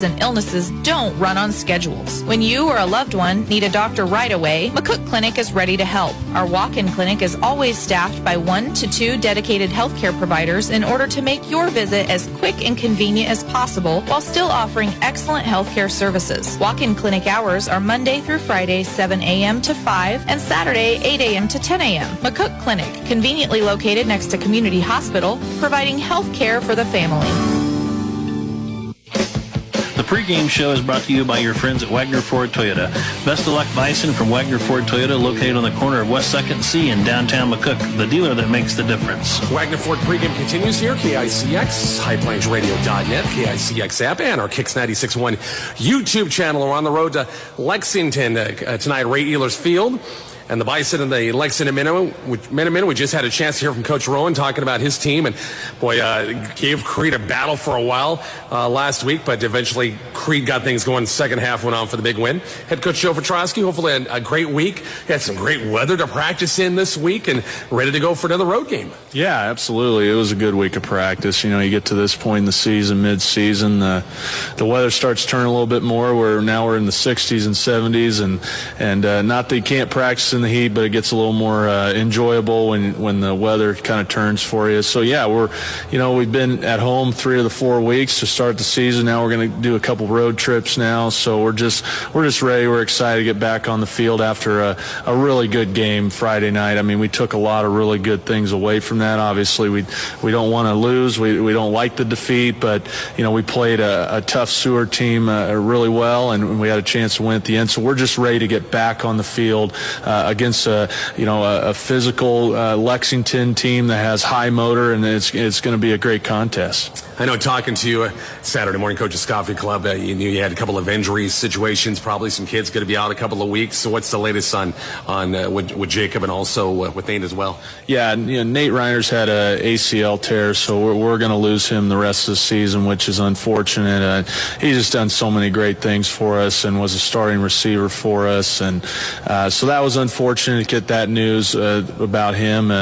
and illnesses don't run on schedules. When you or a loved one need a doctor right away, McCook Clinic is ready to help. Our walk-in clinic is always staffed by 1 to 2 dedicated healthcare providers in order to make your visit as quick and convenient as possible while still offering excellent healthcare services. Walk-in clinic hours are Monday through Friday, 7 a.m. to 5, and Saturday, 8 a.m. to 10 a.m. McCook Clinic, conveniently located next to Community Hospital, providing health care for the family. The pregame show is brought to you by your friends at Wagner Ford Toyota. Best of luck, Bison from Wagner Ford Toyota, located on the corner of West 2nd C in downtown McCook, the dealer that makes the difference. Wagner Ford pregame continues here. KICX, HighPlansRadio.net, KICX app, and our Kicks 96.1 YouTube channel. We're on the road to Lexington tonight, Ray Ehlers Field. And the Bison and the Lexington Minutemen, we just had a chance to hear from Coach Rowan talking about his team. And, boy, gave Creed a battle for a while last week, but eventually Creed got things going. The second half went on for the big win. Head coach Joe Petrosky, hopefully a great week. He had some great weather to practice in this week and ready to go for another road game. Yeah, absolutely. It was a good week of practice. You know, you get to this point in the season, mid-season, the weather starts turning a little bit more. We're in the 60s and 70s, and not that you can't practice in the heat, but it gets a little more enjoyable when the weather kind of turns for you. So yeah, we've been at home 3 of the 4 weeks to start the season. Now we're going to do a couple road trips now, so we're just ready. We're excited to get back on the field after a really good game Friday night. I mean, we took a lot of really good things away from that. Obviously, we don't want to lose. We don't like the defeat, but we played a tough Seward team really well, and we had a chance to win at the end. So we're just ready to get back on the field against a physical Lexington team that has high motor, and it's going to be a great contest. I know, talking to you Saturday morning, Coach of Coffee Club, you knew you had a couple of injury situations, probably some kids going to be out a couple of weeks. So what's the latest on with Jacob and also with Nate as well? Yeah, Nate Reiner's had a ACL tear, so we're going to lose him the rest of the season, which is unfortunate. He's just done so many great things for us and was a starting receiver for us, and so that was unfortunate to get that news about him. We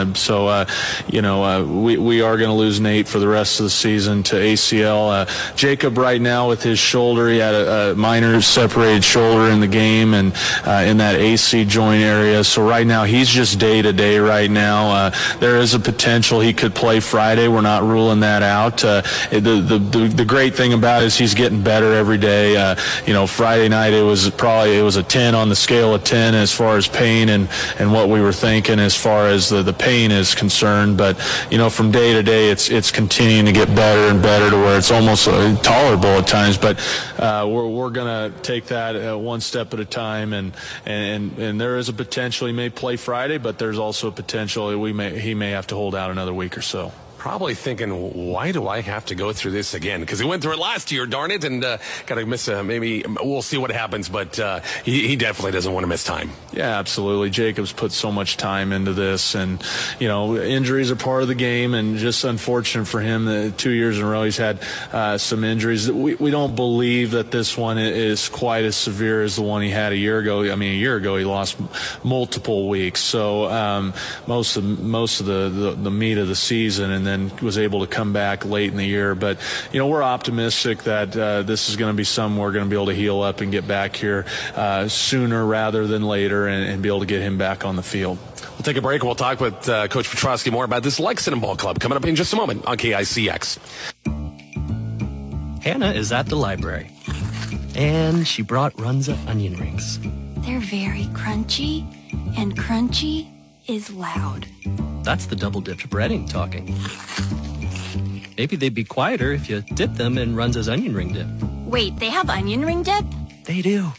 are going to lose Nate for the rest of the season to ACL. Jacob right now with his shoulder, he had a minor separated shoulder in the game and in that AC joint area. So right now he's just day to day right now. There is a potential he could play Friday. We're not ruling that out. The great thing about it is he's getting better every day. Friday night it was a 10 on the scale of 10 as far as pain and what we were thinking as far as the pain is concerned. But from day to day it's continuing to get better and better to where it's almost tolerable at times. But we're going to take that one step at a time, and there is a potential he may play Friday, but there's also a potential he may have to hold out another week or so. Probably thinking, why do I have to go through this again? Because he went through it last year, darn it, and got to miss maybe we'll see what happens, but he definitely doesn't want to miss time. Yeah, absolutely. Jacob's put so much time into this, and injuries are part of the game, and just unfortunate for him that 2 years in a row he's had some injuries. We don't believe that this one is quite as severe as the one he had a year ago. I mean, a year ago he lost multiple weeks, so most of the meat of the season, and then was able to come back late in the year. But we're optimistic that this is going to be something we're going to be able to heal up and get back here sooner rather than later, and be able to get him back on the field. We'll take a break. We'll talk with Coach Petrosky more about this Lexington Ball Club coming up in just a moment on KICX. Hannah is at the library, and she brought Runza onion rings. They're very crunchy, and crunchy is loud. That's the double-dipped breading talking. Maybe they'd be quieter if you dip them in Runza's onion ring dip. Wait, they have onion ring dip? They do.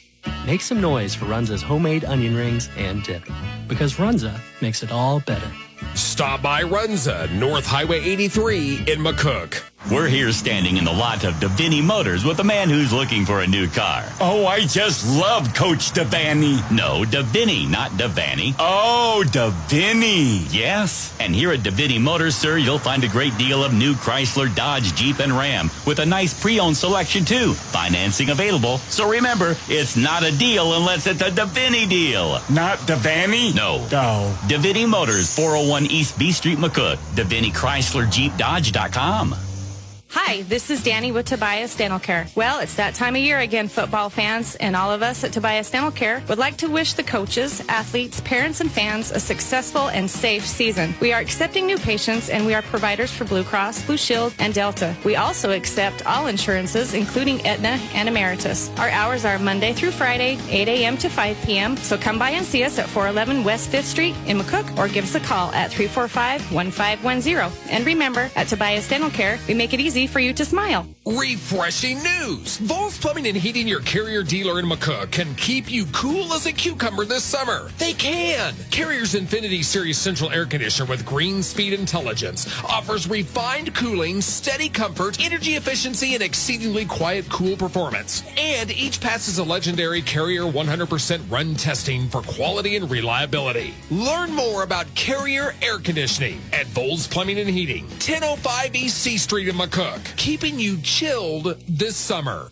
Make some noise for Runza's homemade onion rings and dip, because Runza makes it all better. Stop by Runza, North Highway 83 in McCook. We're here standing in the lot of Davini Motors with a man who's looking for a new car. Oh, I just love Coach Davani. No, Davini, not Davani. Oh, Davini. Yes, and here at Davini Motors, sir, you'll find a great deal of new Chrysler, Dodge, Jeep, and Ram with a nice pre-owned selection, too. Financing available. So remember, it's not a deal unless it's a Davini deal. Not Davani? No. Oh. Davini Motors, 401 East B Street, McCook. DaviniChryslerJeepDodge.com. Hi, this is Danny with Tobias Dental Care. Well, it's that time of year again, football fans, and all of us at Tobias Dental Care would like to wish the coaches, athletes, parents, and fans a successful and safe season. We are accepting new patients, and we are providers for Blue Cross, Blue Shield, and Delta. We also accept all insurances, including Aetna and Emeritus. Our hours are Monday through Friday, 8 a.m. to 5 p.m., so come by and see us at 411 West 5th Street in McCook, or give us a call at 345-1510. And remember, at Tobias Dental Care, we make it easy for you to smile. Refreshing news! Vols Plumbing and Heating, your Carrier dealer in McCook, can keep you cool as a cucumber this summer. They can! Carrier's Infinity Series Central Air Conditioner with Green Speed Intelligence offers refined cooling, steady comfort, energy efficiency, and exceedingly quiet, cool performance. And each passes a legendary Carrier 100% run testing for quality and reliability. Learn more about Carrier Air Conditioning at Vols Plumbing and Heating, 1005 East C Street in McCook, keeping you chilled this summer.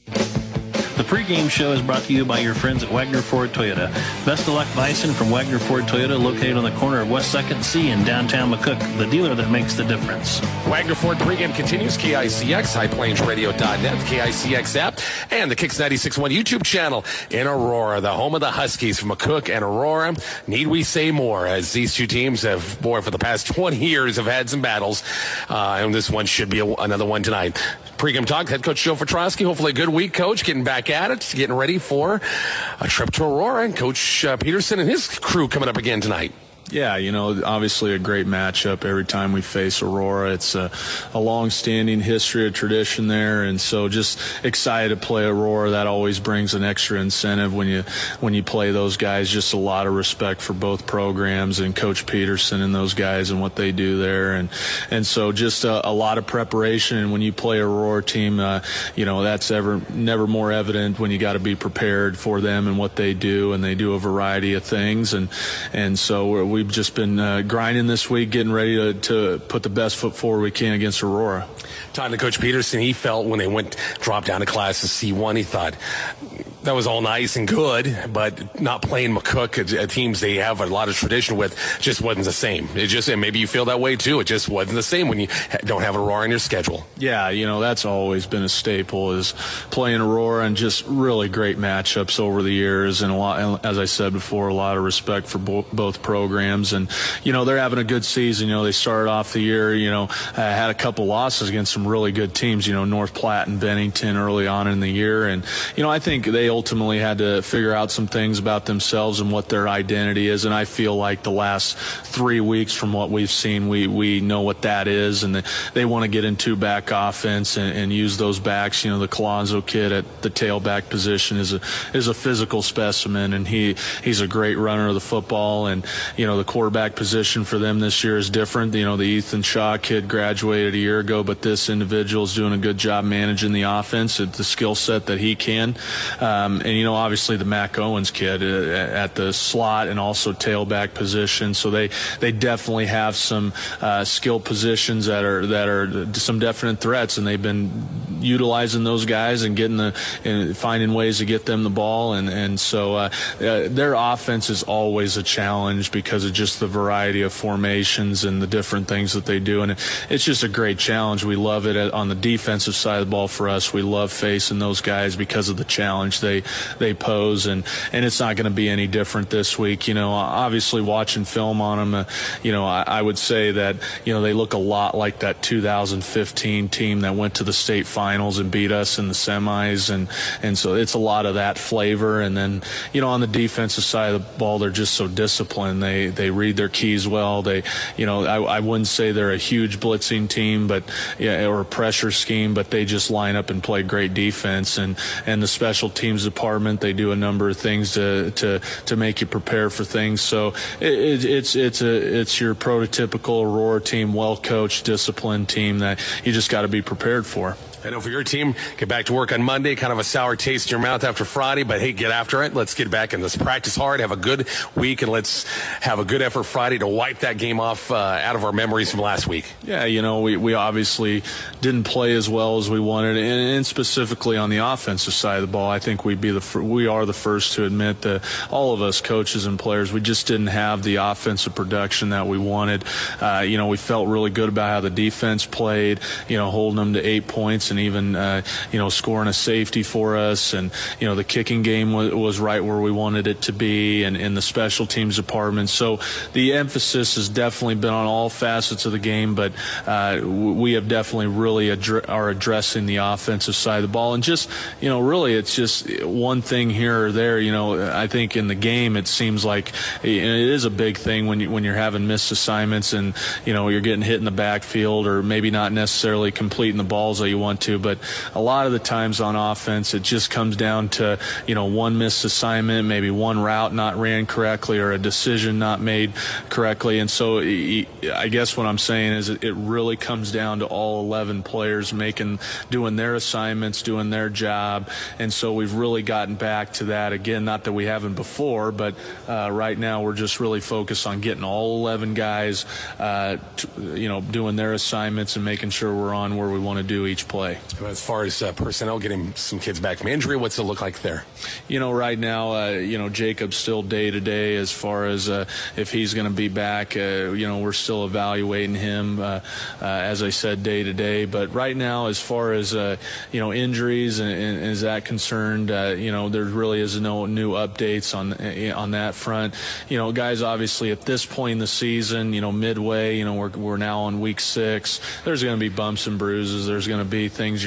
The pregame show is brought to you by your friends at Wagner Ford Toyota. Best of luck, Bison from Wagner Ford Toyota, located on the corner of West 2nd C in downtown McCook, the dealer that makes the difference. Wagner Ford pregame continues. KICX, highplanesradio.net, KICX app, and the Kicks 96.1 YouTube channel in Aurora, the home of the Huskies from McCook and Aurora. Need we say more, as these two teams have, boy, for the past 20 years have had some battles, and this one should be another one tonight. Pregame talk, head coach Joe Petrosky. Hopefully a good week, coach. Getting back at it, getting ready for a trip to Aurora. And Coach Peterson and his crew coming up again tonight. Yeah, obviously a great matchup every time we face Aurora. It's a long-standing history, a tradition there, and so just excited to play Aurora. That always brings an extra incentive when you play those guys. Just a lot of respect for both programs and Coach Peterson and those guys and what they do there, and so just a lot of preparation. And when you play a Aurora team, that's never more evident when you got to be prepared for them and what they do, and they do a variety of things, and so we've just been grinding this week, getting ready to put the best foot forward we can against Aurora. Talking to Coach Peterson, he felt when they dropped down to class to C1, he thought that was all nice and good, but not playing McCook, teams they have a lot of tradition with, just wasn't the same. And maybe you feel that way too. It just wasn't the same when you don't have Aurora in your schedule. Yeah, that's always been a staple, is playing Aurora, and just really great matchups over the years, and as I said before, a lot of respect for both programs. And they're having a good season. They started off the year, had a couple losses against some really good teams, North Platte and Bennington early on in the year, and I think they ultimately had to figure out some things about themselves and what their identity is, and I feel like the last 3 weeks from what we've seen, we know what that is, and they want to get into back offense and use those backs. The Colonzo kid at the tailback position is a physical specimen, and he's a great runner of the football, and the quarterback position for them this year is different. The Ethan Shaw kid graduated a year ago, but this individual is doing a good job managing the offense at the skill set that he can. And obviously the Mac Owens kid at the slot and also tailback position. So they definitely have some skill positions that are some definite threats, and they've been utilizing those guys and finding ways to get them the ball. And so their offense is always a challenge because of just the variety of formations and the different things that they do. And it's just a great challenge. We love it on the defensive side of the ball for us. We love facing those guys because of the challenge they pose, and it's not going to be any different this week. Obviously watching film on them, I would say that they look a lot like that 2015 team that went to the state finals and beat us in the semis, and so it's a lot of that flavor. And then on the defensive side of the ball, they're just so disciplined. They read their keys well. I wouldn't say they're a huge blitzing team, or a pressure scheme, but they just line up and play great defense. And the special teams department, they do a number of things to make you prepare for things. So it's your prototypical Aurora team, well coached, disciplined team that you just got to be prepared for. I know for your team, get back to work on Monday, kind of a sour taste in your mouth after Friday, but hey, get after it. Let's get back and let's practice hard, have a good week, and let's have a good effort Friday to wipe that game off out of our memories from last week. Yeah, we obviously didn't play as well as we wanted, and specifically on the offensive side of the ball, I think we are the first to admit that all of us coaches and players, we just didn't have the offensive production that we wanted. We felt really good about how the defense played, holding them to 8 points and even, scoring a safety for us. And, the kicking game was right where we wanted it to be, and in the special teams department. So the emphasis has definitely been on all facets of the game, but we have definitely really are addressing the offensive side of the ball. And just, really it's just one thing here or there. I think in the game it seems like it is a big thing when you're having missed assignments and, you're getting hit in the backfield or maybe not necessarily completing the balls that you want to. But a lot of the times on offense, it just comes down to, one missed assignment, maybe one route not ran correctly or a decision not made correctly. And so I guess what I'm saying is it really comes down to all 11 players doing their assignments, doing their job. And so we've really gotten back to that again, not that we haven't before, but right now we're just really focused on getting all 11 guys, doing their assignments and making sure we're on where we want to do each play. As far as personnel, getting some kids back from injury, what's it look like there? Right now, Jacob's still day-to-day as far as if he's going to be back. We're still evaluating him, as I said, day-to-day. But right now, as far as, injuries and is that concerned, there really is no new updates on that front. Guys, obviously, at this point in the season, midway, we're now on week 6. There's going to be bumps and bruises. There's going to be things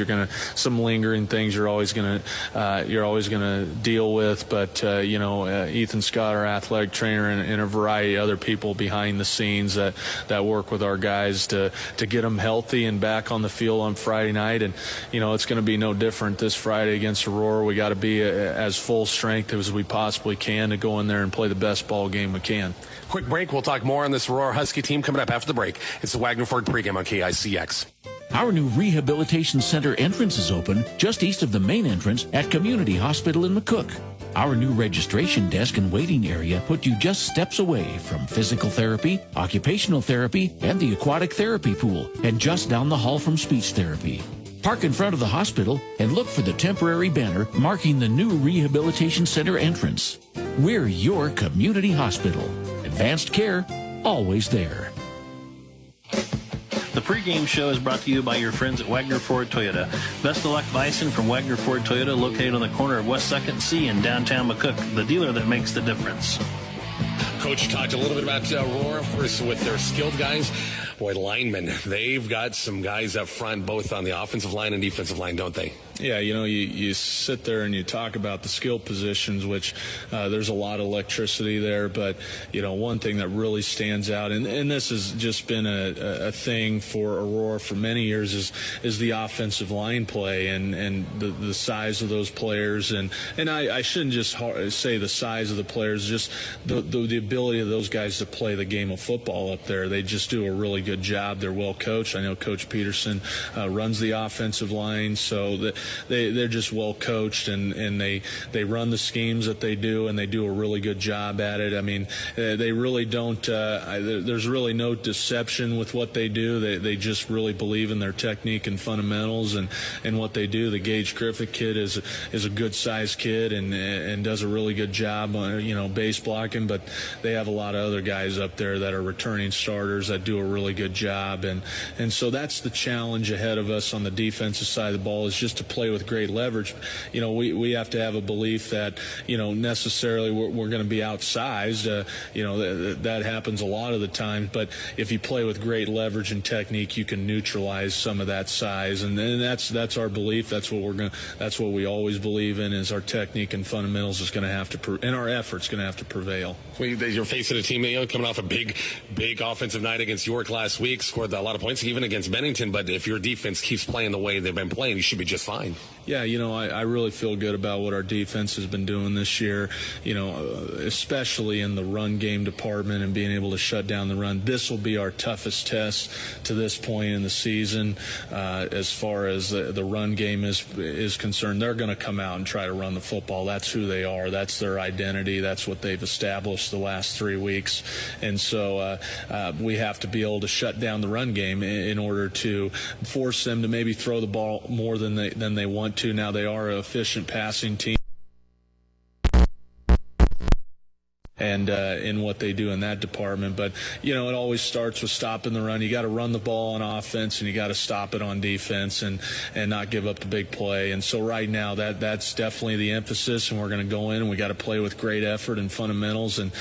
some lingering things you're always going to deal with. But Ethan Scott, our athletic trainer, and a variety of other people behind the scenes that work with our guys to get them healthy and back on the field on Friday night. And it's going to be no different this Friday against Aurora. We got to be as full strength as we possibly can to go in there and play the best ball game we can. Quick break. We'll talk more on this Aurora Husky team coming up after the break. It's the Wagner Ford pregame on KICX. Our new Rehabilitation Center entrance is open just east of the main entrance at Community Hospital in McCook. Our new registration desk and waiting area put you just steps away from physical therapy, occupational therapy, and the aquatic therapy pool, and just down the hall from speech therapy. Park in front of the hospital and look for the temporary banner marking the new Rehabilitation Center entrance. We're your community hospital. Advanced care, always there. The pregame show is brought to you by your friends at Wagner Ford Toyota. Best of luck, Bison from Wagner Ford Toyota, located on the corner of West 2nd C in downtown McCook, the dealer that makes the difference. Coach talked a little bit about Aurora, of course, with their skilled guys. Boy, linemen, they've got some guys up front, both on the offensive line and defensive line, don't they? Yeah, you sit there and you talk about the skill positions, which there's a lot of electricity there. But, one thing that really stands out, and this has just been a thing for Aurora for many years, is the offensive line play and the size of those players. And I shouldn't just say the size of the players, just the ability of those guys to play the game of football up there. They just do a really good job. They're well coached. I know Coach Peterson runs the offensive line, so they're just well coached, and they run the schemes that they do, and they do a really good job at it. I mean, they really don't. There's really no deception with what they do. They just really believe in their technique and fundamentals and what they do. The Gage Griffith kid is a good sized kid and does a really good job on base blocking, but they have a lot of other guys up there that are returning starters that do a really good job, and so that's the challenge ahead of us on the defensive side of the ball, is just to play with great leverage. We have to have a belief that necessarily we're going to be outsized. That happens a lot of the time, but if you play with great leverage and technique, you can neutralize some of that size, and that's our belief. That's what we always believe in, is our technique and fundamentals is going to have to and our efforts going to have to prevail. Well, you're facing a team coming off a big offensive night against York last week, scored a lot of points, even against Bennington. But if your defense keeps playing the way they've been playing, you should be just fine. line. Yeah, I really feel good about what our defense has been doing this year, especially in the run game department and being able to shut down the run. This will be our toughest test to this point in the season as far as the run game is concerned. They're going to come out and try to run the football. That's who they are. That's their identity. That's what they've established the last 3 weeks. And so we have to be able to shut down the run game in order to force them to maybe throw the ball more than they want to. Now they are an efficient passing team, and in what they do in that department. But, it always starts with stopping the run. You got to run the ball on offense, and you got to stop it on defense and not give up the big play. And so right now that's definitely the emphasis, and we're going to go in and we got to play with great effort and fundamentals. And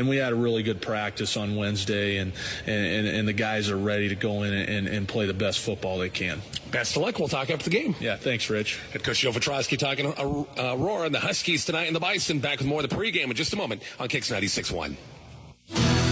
we had a really good practice on Wednesday, and the guys are ready to go in and play the best football they can. Best of luck. We'll talk after the game. Yeah, thanks, Rich. Head Coach Joe Petrosky talking Aurora and the Huskies tonight, and the Bison back with more of the pregame in just a moment on KICX 96.1.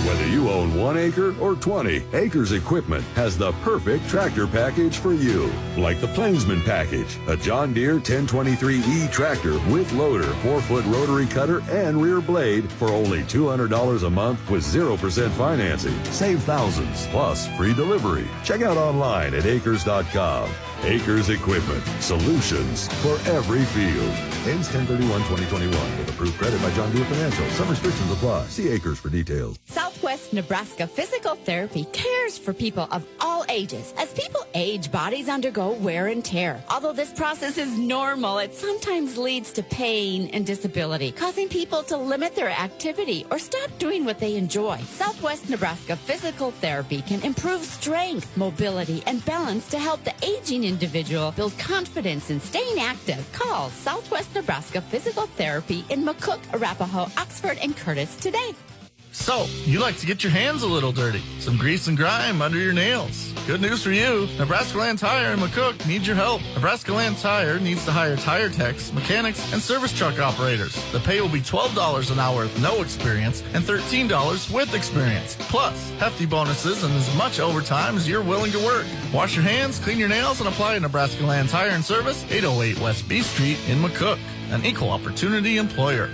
Whether you own 1 acre or 20, Acres Equipment has the perfect tractor package for you. Like the Plainsman package, a John Deere 1023E tractor with loader, 4-foot rotary cutter, and rear blade for only $200 a month with 0% financing. Save thousands, plus free delivery. Check out online at acres.com. Acres Equipment, solutions for every field. Ends 10/31/2021 with approved credit by John Deere Financial. Some restrictions apply. See Acres for details. Southwest Nebraska Physical Therapy cares for people of all ages. As people age, bodies undergo wear and tear. Although this process is normal, it sometimes leads to pain and disability, causing people to limit their activity or stop doing what they enjoy. Southwest Nebraska Physical Therapy can improve strength, mobility, and balance to help the aging individual build confidence in staying active. Call Southwest Nebraska Physical Therapy in McCook, Arapahoe, Oxford, and Curtis today. So, you like to get your hands a little dirty. Some grease and grime under your nails. Good news for you. Nebraska Land Tire in McCook needs your help. Nebraska Land Tire needs to hire tire techs, mechanics, and service truck operators. The pay will be $12 an hour with no experience and $13 with experience. Plus, hefty bonuses and as much overtime as you're willing to work. Wash your hands, clean your nails, and apply to Nebraska Land Tire and Service, 808 West B Street in McCook. An equal opportunity employer.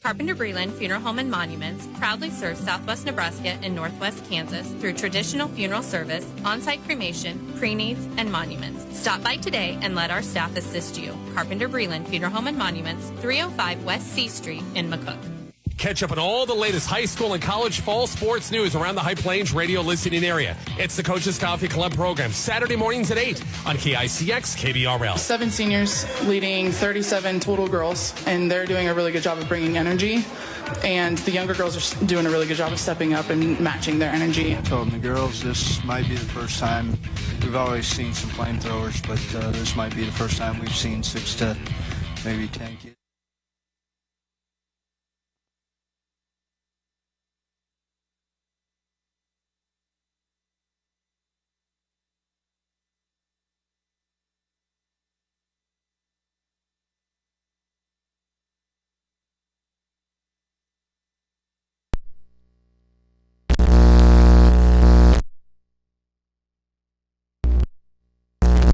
Carpenter Breland Funeral Home and Monuments proudly serves Southwest Nebraska and Northwest Kansas through traditional funeral service, on-site cremation, pre-needs, and monuments. Stop by today and let our staff assist you. Carpenter Breland Funeral Home and Monuments, 305 West C Street in McCook. Catch up on all the latest high school and college fall sports news around the High Plains radio listening area. It's the Coach's Coffee Club program, Saturday mornings at 8 on KICX KBRL. 7 seniors leading 37 total girls, and they're doing a really good job of bringing energy. And the younger girls are doing a really good job of stepping up and matching their energy. I told them, the girls, this might be the first time. We've always seen some flamethrowers, but this might be the first time we've seen 6 to maybe 10 kids.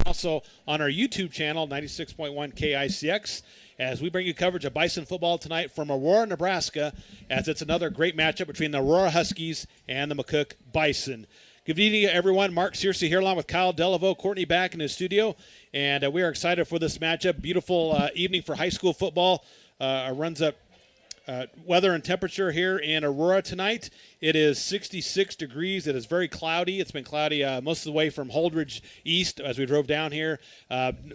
Also on our YouTube channel, 96.1 KICX, as we bring you coverage of Bison football tonight from Aurora, Nebraska, as it's another great matchup between the Aurora Huskies and the McCook Bison. Good evening, everyone. Mark Searcy here along with Kyle Delaveau, Courtney back in his studio, and we are excited for this matchup. Beautiful evening for high school football. Runs up weather and temperature here in Aurora tonight. It is 66 degrees. It is very cloudy. It's been cloudy most of the way from Holdridge east as we drove down here.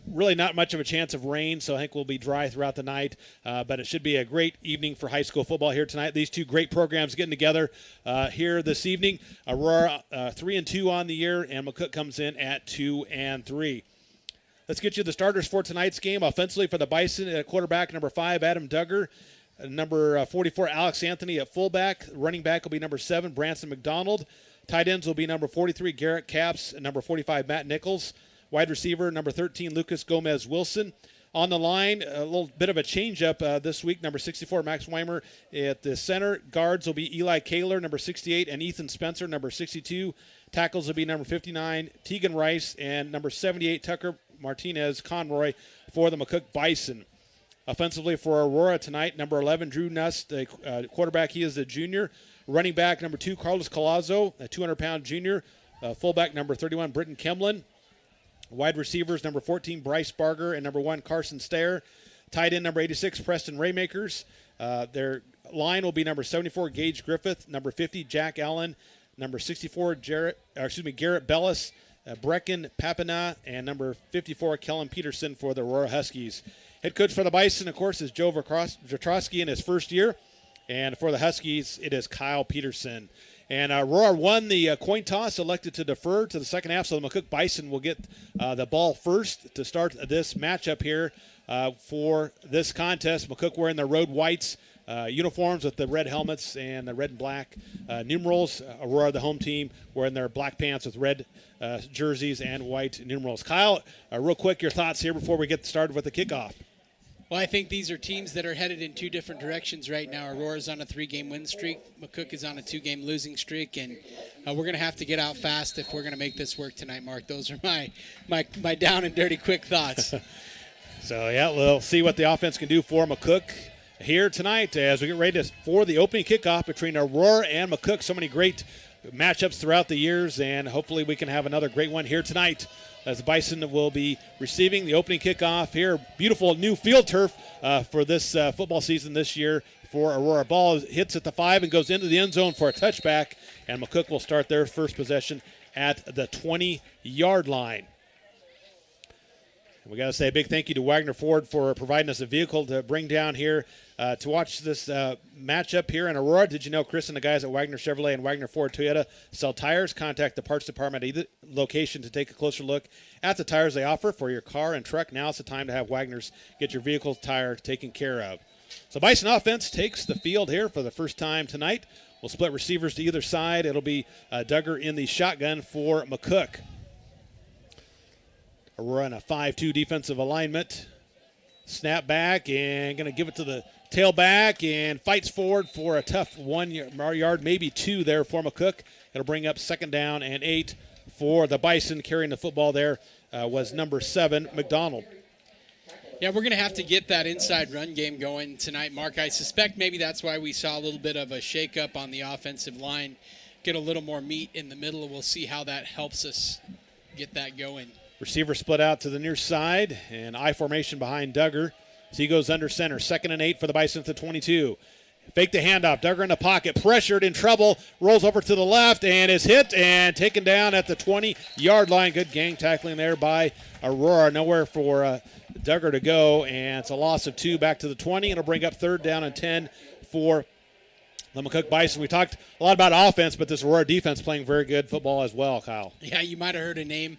Really not much of a chance of rain, so I think we'll be dry throughout the night. But it should be a great evening for high school football here tonight. These two great programs getting together here this evening. Aurora 3-2 on the year, and McCook comes in at 2-3. Let's get you the starters for tonight's game. Offensively for the Bison, quarterback number 5, Adam Duggar. Number 44, Alex Anthony at fullback. Running back will be number 7, Branson McDonald. Tight ends will be number 43, Garrett Capps, and number 45, Matt Nichols. Wide receiver, number 13, Lucas Gomez-Wilson. On the line, a little bit of a change-up this week. Number 64, Max Weimer at the center. Guards will be Eli Kaler, number 68, and Ethan Spencer, number 62. Tackles will be number 59, Tegan Rice, and number 78, Tucker Martinez Conroy for the McCook Bison. Offensively for Aurora tonight, number 11, Drew Nuss, the quarterback. He is a junior. Running back, number 2, Carlos Colazo, a 200-pound junior. Fullback, number 31, Britton Kemlin. Wide receivers, number 14, Bryce Barger, and number 1, Carson Stair. Tight end, number 86, Preston Raymakers. Their line will be number 74, Gage Griffith, number 50, Jack Allen, number 64, Garrett Bellis, Brecken Papina, and number 54, Kellen Peterson for the Aurora Huskies. Head coach for the Bison, of course, is Joe Vitrosky in his first year. And for the Huskies, it is Kyle Peterson. And Aurora won the coin toss, elected to defer to the second half, so the McCook Bison will get the ball first to start this matchup here for this contest. McCook wearing their road whites uniforms with the red helmets and the red and black numerals. Aurora, the home team, wearing their black pants with red jerseys and white numerals. Kyle, real quick, your thoughts here before we get started with the kickoff. Well, I think these are teams that are headed in two different directions right now. Aurora's on a 3-game win streak. McCook is on a 2-game losing streak, and we're going to have to get out fast if we're going to make this work tonight, Mark. Those are my down and dirty quick thoughts. So, yeah, we'll see what the offense can do for McCook here tonight as we get ready for the opening kickoff between Aurora and McCook. So many great matchups throughout the years, and hopefully we can have another great one here tonight as the Bison will be receiving the opening kickoff here. Beautiful new field turf for this football season this year for Aurora. Ball hits at the 5 and goes into the end zone for a touchback, and McCook will start their first possession at the 20-yard line. We got to say a big thank you to Wagner Ford for providing us a vehicle to bring down here to watch this matchup here in Aurora. Did you know Chris and the guys at Wagner Chevrolet and Wagner Ford Toyota sell tires? Contact the parts department at either location to take a closer look at the tires they offer for your car and truck. Now is the time to have Wagner's get your vehicle's tire taken care of. So Bison offense takes the field here for the first time tonight. We'll split receivers to either side. It'll be Duggar in the shotgun for McCook. Aurora in a 5-2 defensive alignment. Snap back and going to give it to the tailback and fights forward for a tough 1 yard, maybe 2 there for McCook. It'll bring up 2nd down and 8 for the Bison. Carrying the football there was number 7, McDonald. Yeah, we're going to have to get that inside run game going tonight, Mark. I suspect maybe that's why we saw a little bit of a shakeup on the offensive line, get a little more meat in the middle, and we'll see how that helps us get that going. Receiver split out to the near side, and I formation behind Duggar. So he goes under center. 2nd and 8 for the Bison at the 22. Fake the handoff. Duggar in the pocket, pressured, in trouble, rolls over to the left, and is hit and taken down at the 20-yard line. Good gang tackling there by Aurora. Nowhere for Duggar to go, and it's a loss of 2 back to the 20. It'll bring up 3rd down and 10 for the McCook Bison. We talked a lot about offense, but this Aurora defense playing very good football as well, Kyle. Yeah, you might have heard a name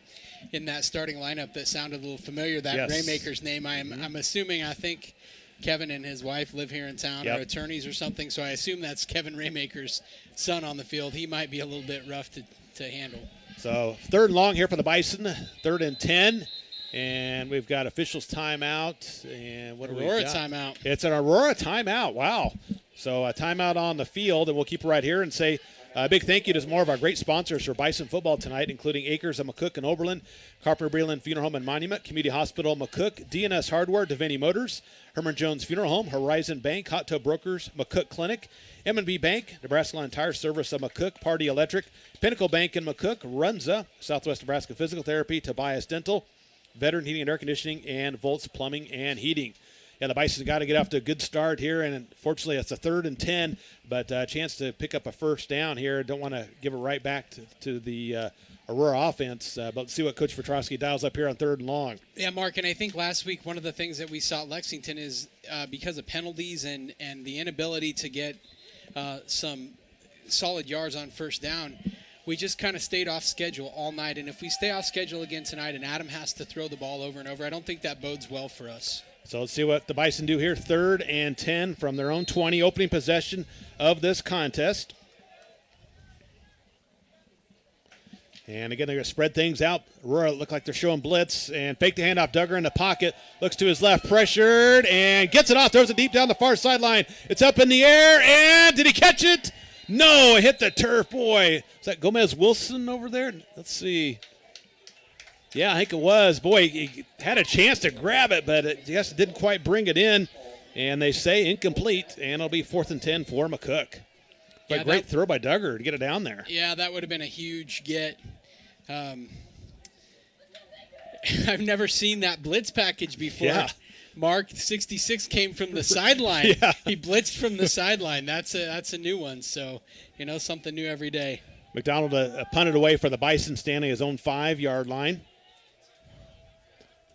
in that starting lineup that sounded a little familiar, that yes. Raymaker's name. I'm assuming, I think Kevin and his wife live here in town, yep. Are attorneys or something, so I assume that's Kevin Raymaker's son on the field. He might be a little bit rough to handle. So 3rd and long here for the Bison, 3rd and 10. And we've got officials timeout. And what do we got? Aurora timeout. It's an Aurora timeout. Wow. So a timeout on the field, and we'll keep it right here and say a big thank you to more of our great sponsors for Bison football tonight, including Acres of McCook and Oberlin, Carpenter Breland Funeral Home and Monument, Community Hospital McCook, DNS Hardware, Devaney Motors, Herman Jones Funeral Home, Horizon Bank, Hot Tub Brokers, McCook Clinic, M&B Bank, Nebraska Land Tire Service of McCook, Party Electric, Pinnacle Bank in McCook, Runza, Southwest Nebraska Physical Therapy, Tobias Dental, Veteran Heating and Air Conditioning, and Volts Plumbing and Heating. Yeah, the Bison's got to get off to a good start here, and unfortunately it's a 3rd and 10, but a chance to pick up a 1st down here. Don't want to give it right back to the Aurora offense, but let's see what Coach Vitrosky dials up here on 3rd and long. Yeah, Mark, and I think last week one of the things that we saw at Lexington is because of penalties and the inability to get some solid yards on 1st down, we just kind of stayed off schedule all night. And if we stay off schedule again tonight and Adam has to throw the ball over and over, I don't think that bodes well for us. So let's see what the Bison do here. 3rd and 10 from their own 20, opening possession of this contest. And again, they're going to spread things out. Aurora look like they're showing blitz and fake the handoff. Duggar in the pocket, looks to his left, pressured, and gets it off, throws it deep down the far sideline. It's up in the air, and did he catch it? No, it hit the turf. Boy, is that Gomez Wilson over there? Let's see. Yeah, I think it was. Boy, he had a chance to grab it, but it just didn't quite bring it in. And they say incomplete, and it'll be 4th and 10 for McCook. But great throw by Duggar to get it down there. Yeah, that would have been a huge get. I've never seen that blitz package before. Yeah. Mark 66 came from the sideline. Yeah. He blitzed from the sideline. That's a new one. So, something new every day. McDonald punted away for the Bison, standing his own 5-yard line.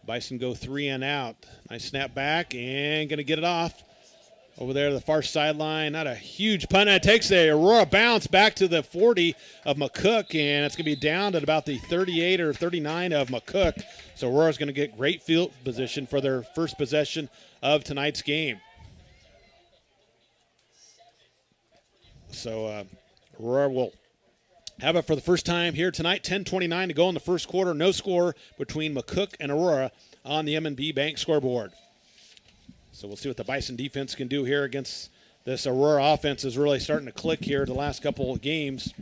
Bison go 3 and out. Nice snap back and going to get it off. Over there to the far sideline. Not a huge punt. And it takes a Aurora bounce back to the 40 of McCook, and it's going to be down at about the 38 or 39 of McCook. So Aurora's going to get great field position for their first possession of tonight's game. So Aurora will have it for the first time here tonight. 10:29 to go in the first quarter. No score between McCook and Aurora on the M&B Bank scoreboard. So we'll see what the Bison defense can do here against this Aurora offense. Is really starting to click here the last couple of games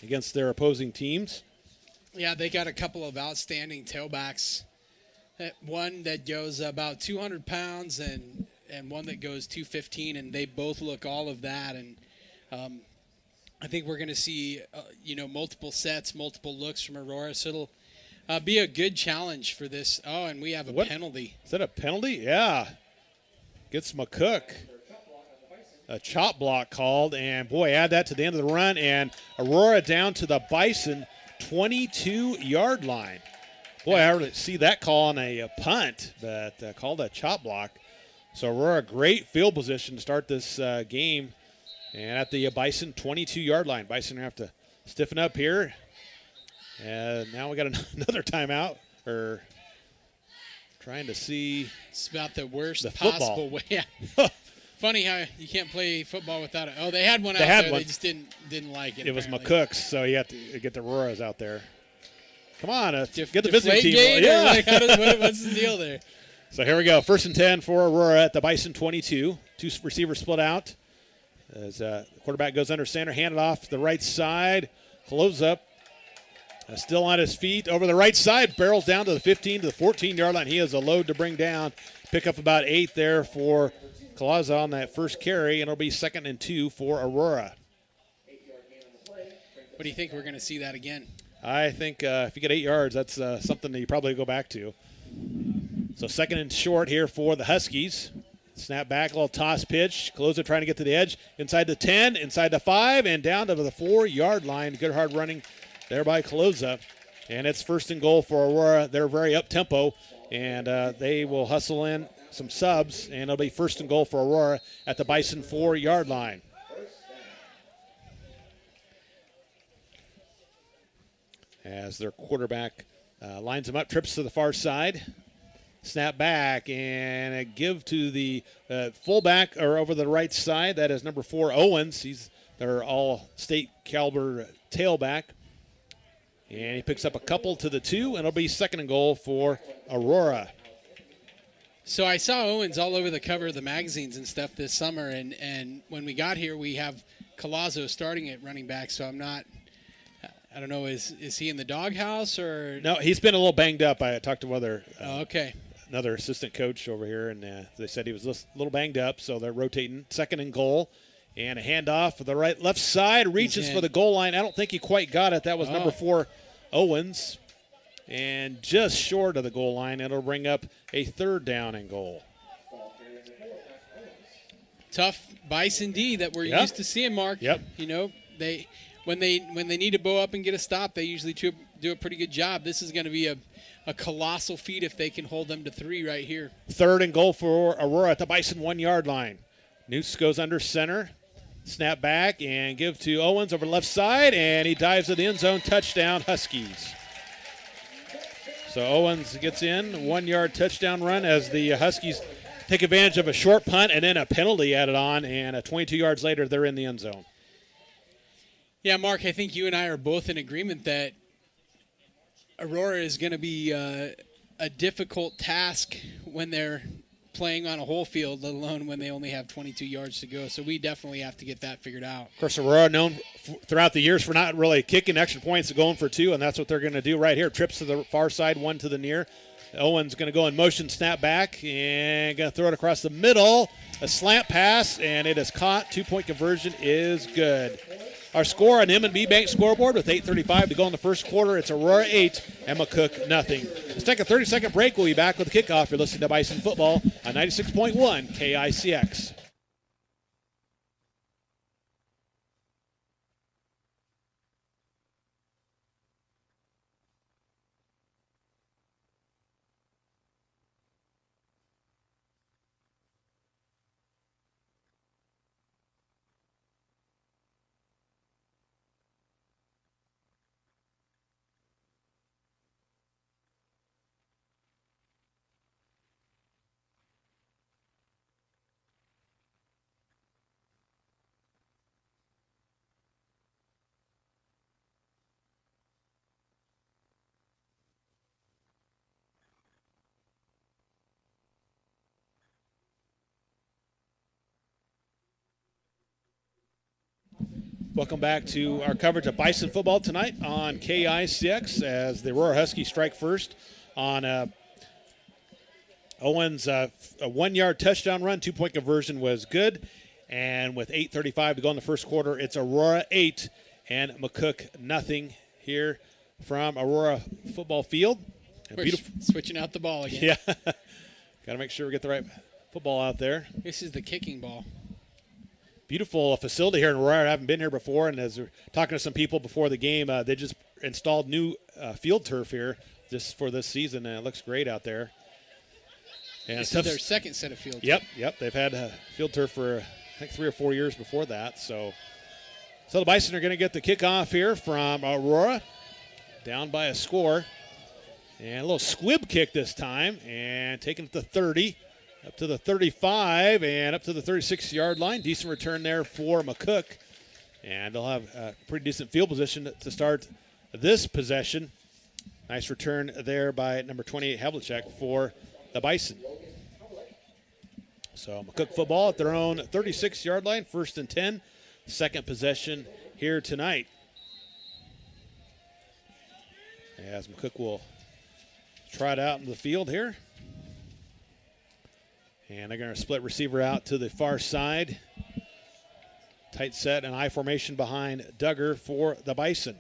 against their opposing teams. Yeah, they got a couple of outstanding tailbacks. One that goes about 200 pounds and one that goes 215, and they both look all of that. And I think we're going to see, multiple sets, multiple looks from Aurora. So it'll be a good challenge for this. Oh, and we have a penalty. Is that a penalty? Yeah. Gets McCook. A chop block called, and boy, add that to the end of the run, and Aurora down to the Bison 22-yard line. Boy, I really see that call on a punt, but called a chop block. So Aurora, great field position to start this game, and at the Bison 22-yard line. Bison have to stiffen up here. And now we got another timeout. Or trying to see. It's about the worst the possible way. Yeah. Funny how you can't play football without it. Oh, they had one out there. They just didn't like it. It was McCook's, so you have to get the Auroras out there. Come on, get the visiting team. Yeah. What's the deal there? So here we go. 1st and 10 for Aurora at the Bison 22. 2 receivers split out. As the quarterback goes under center, handed off to the right side. Close up. Still on his feet over the right side. Barrels down to the 15 to the 14-yard line. He has a load to bring down. Pick up about 8 there for Colaza on that first carry, and it'll be 2nd and 2 for Aurora. What do you think? We're going to see that again? I think if you get 8 yards, that's something that you probably go back to. So 2nd and short here for the Huskies. Snap back, a little toss pitch. Colaza trying to get to the edge. Inside the 10, inside the 5, and down to the 4-yard line. Good hard running there by Colaza. And it's 1st and goal for Aurora. They're very up-tempo, and they will hustle in some subs, and it'll be 1st and goal for Aurora at the Bison 4-yard line. As their quarterback lines them up, trips to the far side. Snap back and a give to the fullback or over the right side. That is number 4, Owens. He's their all-state caliber tailback. And he picks up a couple to the 2, and it'll be 2nd and goal for Aurora. So I saw Owens all over the cover of the magazines and stuff this summer, and when we got here, we have Colazo starting at running back, so I don't know, is he in the doghouse or? No, he's been a little banged up. I talked to okay. Another assistant coach over here, and they said he was a little banged up, so they're rotating. 2nd and goal, and a handoff for the left side, reaches for the goal line. I don't think he quite got it. That was number 4, Owens, and just short of the goal line. It'll bring up a 3rd down and goal. Tough Bison D that we're used to seeing, Mark. Yep. They when they need to bow up and get a stop, they usually do a pretty good job. This is going to be a colossal feat if they can hold them to 3 right here. 3rd and goal for Aurora at the Bison 1-yard line. Noose goes under center. Snap back and give to Owens over the left side, and he dives to the end zone. Touchdown, Huskies. So Owens gets in, 1-yard touchdown run as the Huskies take advantage of a short punt and then a penalty added on, and 22 yards later they're in the end zone. Yeah, Mark, I think you and I are both in agreement that Aurora is going to be a difficult task when they're playing on a whole field, let alone when they only have 22 yards to go. So we definitely have to get that figured out. Of course, Aurora known throughout the years for not really kicking extra points, going for two, and that's what they're going to do right here. Trips to the far side, one to the near. Owen's going to go in motion, snap back, and going to throw it across the middle. A slant pass, and it is caught. 2-point conversion is good. Our score on M&B Bank scoreboard with 8:35 to go in the first quarter. It's Aurora 8 and McCook nothing. Let's take a 30-second break. We'll be back with the kickoff. You're listening to Bison Football on 96.1 KICX. Welcome back to our coverage of Bison football tonight on KICX as the Aurora Huskies strike first on Owens' a 1-yard touchdown run. 2-point conversion was good. And with 8:35 to go in the first quarter, it's Aurora 8 and McCook nothing here from Aurora football field. We're switching out the ball again. Yeah. Got to make sure we get the right football out there. This is the kicking ball. Beautiful facility here in Aurora. I haven't been here before, and as we're talking to some people before the game, they just installed new field turf here just for this season, and it looks great out there. And this is their second set of field turf. Yep. They've had field turf for, I think, 3 or 4 years before that. So the Bison are going to get the kickoff here from Aurora, down by a score. And a little squib kick this time, and taking it to 30. Up to the 35 and up to the 36-yard line. Decent return there for McCook. And they'll have a pretty decent field position to start this possession. Nice return there by number 28, Havlicek, for the Bison. So McCook football at their own 36-yard line, 1st and 10. Second possession here tonight. As McCook will try it out in the field here. And they're going to split receiver out to the far side. Tight set and I formation behind Duggar for the Bison.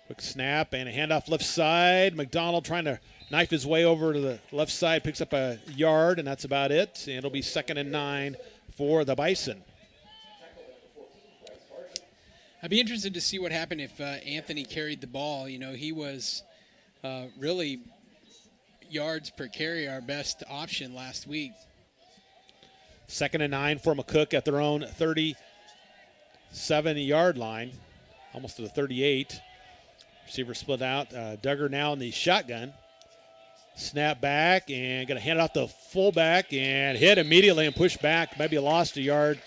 Quick snap and a handoff left side. McDonald trying to knife his way over to the left side. Picks up a yard, and that's about it. And it'll be 2nd and 9 for the Bison. I'd be interested to see what happened if Anthony carried the ball. You know, he was really yards per carry our best option last week. 2nd and 9 for McCook at their own 37-yard line, almost to the 38. Receiver split out. Duggar now in the shotgun. Snap back and going to hand it off to fullback and hit immediately and push back. Maybe lost a yard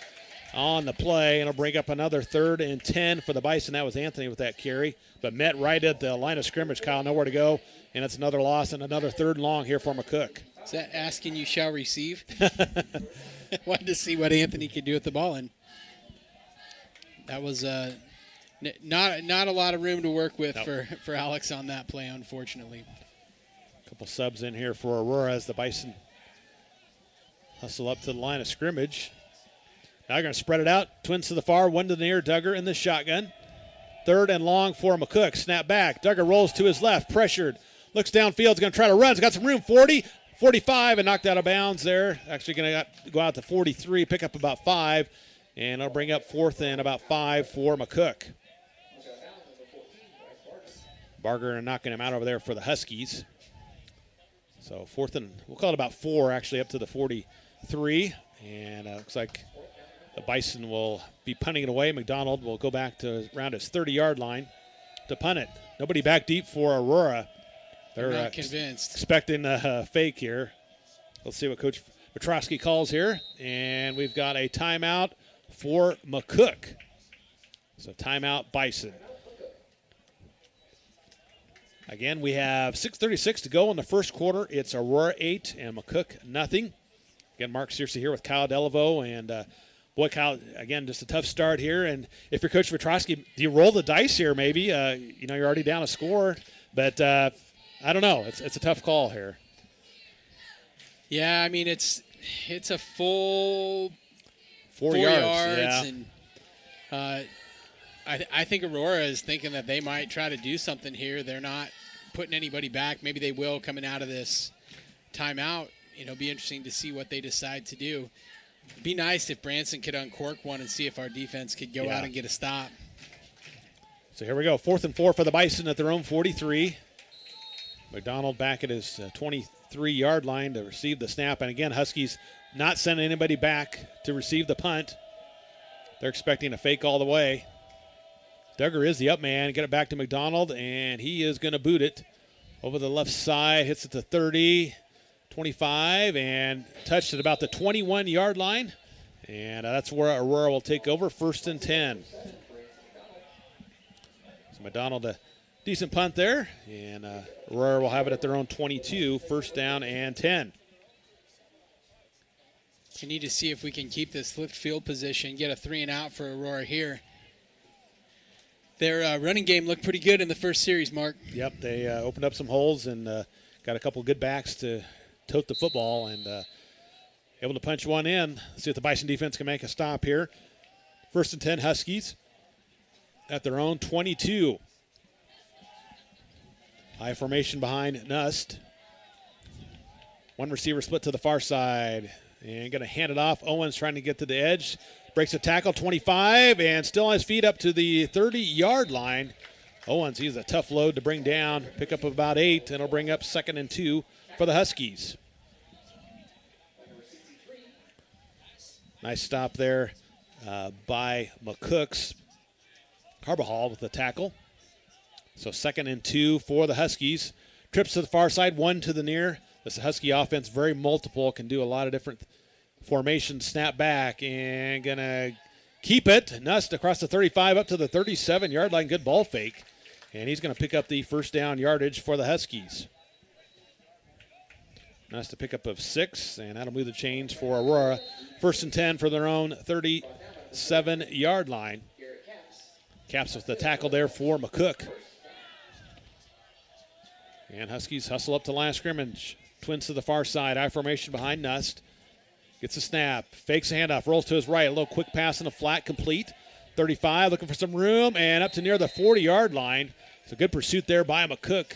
on the play, and it'll bring up another 3rd and 10 for the Bison. That was Anthony with that carry, but met right at the line of scrimmage. Kyle, nowhere to go, and it's another loss and another 3rd and long here for McCook. Is that asking you shall receive? Wanted to see what Anthony could do with the ball, and that was not a lot of room to work with for Alex on that play, unfortunately. A couple subs in here for Aurora as the Bison hustle up to the line of scrimmage. Now they're going to spread it out. Twins to the far, one to the near. Duggar in the shotgun. 3rd and long for McCook. Snap back. Duggar rolls to his left, pressured. Looks downfield. He's going to try to run. He's got some room. 40, 45, and knocked out of bounds there. Actually going to go out to 43, pick up about 5, and it'll bring up 4th and about 5 for McCook. Barger knocking him out over there for the Huskies. So 4th and, we'll call it about 4, actually, up to the 43. And looks like the Bison will be punting it away. McDonald will go back to around his 30-yard line to punt it. Nobody back deep for Aurora. They're not convinced. Expecting a fake here. Let's see what Coach Petrosky calls here. And we've got a timeout for McCook. So timeout, Bison. Again, we have 6:36 to go in the first quarter. It's Aurora 8 and McCook nothing. Again, Mark Searcy here with Kyle Delaveau. And, boy, Kyle, again, just a tough start here. And if you're Coach Vitrosky, do you roll the dice here maybe? You're already down a score. But I don't know. It's a tough call here. Yeah, I mean, it's a full 4 yards. Yeah. And I think Aurora is thinking that they might try to do something here. They're not putting anybody back. Maybe they will coming out of this timeout. Be interesting to see what they decide to do. It'd be nice if Branson could uncork one and see if our defense could go out and get a stop. So here we go. 4th and 4 for the Bison at their own 43. McDonald back at his 23-yard line to receive the snap. And again, Huskies not sending anybody back to receive the punt. They're expecting a fake all the way. Duggar is the up man. Get it back to McDonald, and he is going to boot it over the left side. Hits it to 30, 25, and touched at about the 21-yard line. And that's where Aurora will take over, 1st and 10. So McDonald, a decent punt there, and Aurora will have it at their own 22, 1st down and 10. We need to see if we can keep this flipped field position, get a 3-and-out for Aurora here. Their running game looked pretty good in the first series, Mark. Yep, they opened up some holes and got a couple good backs to tote the football and able to punch one in. Let's see if the Bison defense can make a stop here. 1st and 10 Huskies at their own 22. High formation behind Nust. One receiver split to the far side and going to hand it off. Owens trying to get to the edge. Breaks a tackle, 25, and still on his feet up to the 30-yard line. Owens, he's a tough load to bring down. Pick up about 8, and it'll bring up 2nd and 2 for the Huskies. Nice stop there by McCooks. Harbahall with the tackle. So 2nd and 2 for the Huskies. Trips to the far side, 1 to the near. This Husky offense, very multiple, can do a lot of different formation, snap back, and going to keep it. Nust across the 35 up to the 37-yard line. Good ball fake. And he's going to pick up the 1st down yardage for the Huskies. Nust a pickup of 6, and that'll move the chains for Aurora. 1st and 10 for their own 37-yard line. Caps with the tackle there for McCook. And Huskies hustle up to line of scrimmage. Twins to the far side. I formation behind Nust. Gets a snap, fakes a handoff, rolls to his right. A little quick pass in the flat, complete. 35, looking for some room, and up to near the 40-yard line. It's a good pursuit there by McCook.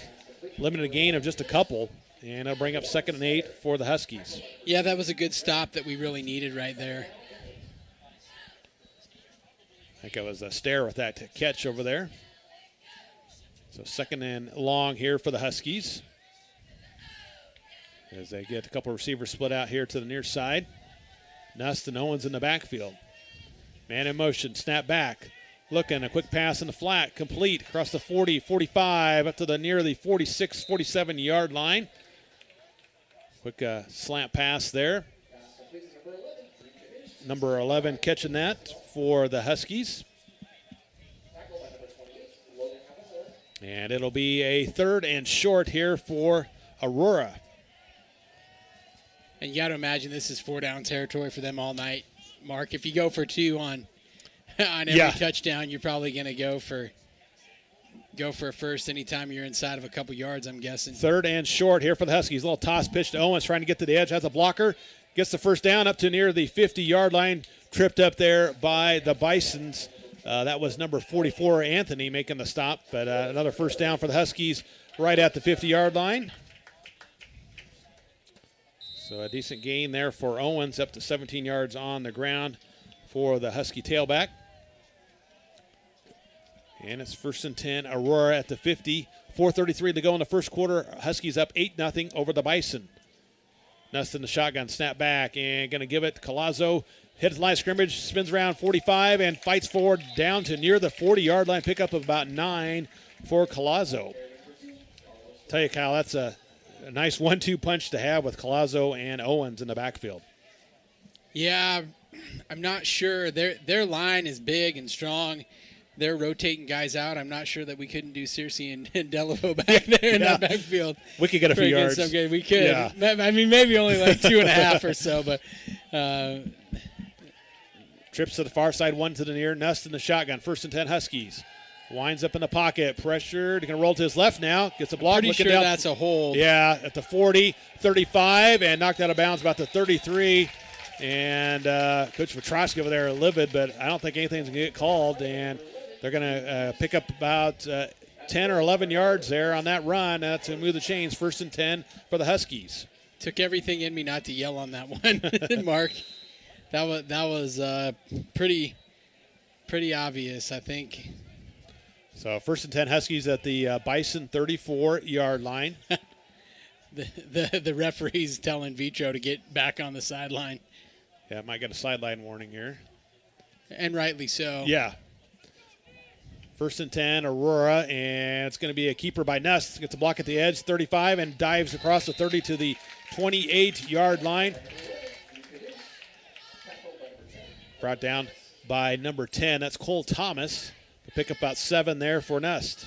Limited gain of just a couple, and it'll bring up 2nd and 8 for the Huskies. Yeah, that was a good stop that we really needed right there. I think it was a stare with that catch over there. So 2nd and long here for the Huskies, as they get a couple receivers split out here to the near side. Nust and Owens in the backfield. Man in motion, snap back. Looking, a quick pass in the flat, complete across the 40, 45, up to the near the 46, 47-yard line. Quick slant pass there. Number 11 catching that for the Huskies. And it'll be a 3rd and short here for Aurora. And you got to imagine this is 4-down territory for them all night, Mark. If you go for 2 on every touchdown, you're probably going to go for a first anytime you're inside of a couple yards, I'm guessing. 3rd and short here for the Huskies. A little toss pitch to Owens, trying to get to the edge. Has a blocker. Gets the 1st down up to near the 50-yard line. Tripped up there by the Bisons. That was number 44, Anthony, making the stop. But another 1st down for the Huskies right at the 50-yard line. So a decent gain there for Owens, up to 17 yards on the ground for the Husky tailback. And it's 1st and 10, Aurora at the 50. 4:33 to go in the first quarter. Huskies up 8-0 over the Bison. Nust in the shotgun, snap back, and going to give it. Collazo hits line of scrimmage, spins around 45, and fights forward down to near the 40-yard line. Pickup of about 9 for Collazo. Tell you, Kyle, that's a nice 1-2 punch to have with Collazo and Owens in the backfield. Yeah, I'm not sure. Their line is big and strong. They're rotating guys out. I'm not sure that we couldn't do Searcy and Delaveau back there in that backfield. We could get a few yards. We could. Yeah. I mean, maybe only like 2.5 or so, but trips to the far side, one to the near. Nust in the shotgun. 1st and 10 Huskies. Winds up in the pocket. Pressured. Going to roll to his left now. Gets a block. Pretty sure down. that's a hold. Yeah, at the 40, 35, and knocked out of bounds about the 33. And Coach Petrosky over there livid, but I don't think anything's going to get called. And they're going to pick up about 10 or 11 yards there on that run. That's going to move the chains. 1st and 10 for the Huskies. Took everything in me not to yell on that one, Mark. That was pretty obvious, I think. So 1st and 10 Huskies at the Bison 34-yard line. The referee's telling Vitro to get back on the sideline. Yeah, might get a sideline warning here. And rightly so. Yeah. 1st and 10, Aurora, and it's going to be a keeper by Nust. Gets a block at the edge, 35, and dives across the 30 to the 28-yard line. Brought down by number 10. That's Cole Thomas. Pick up about 7 there for Nust.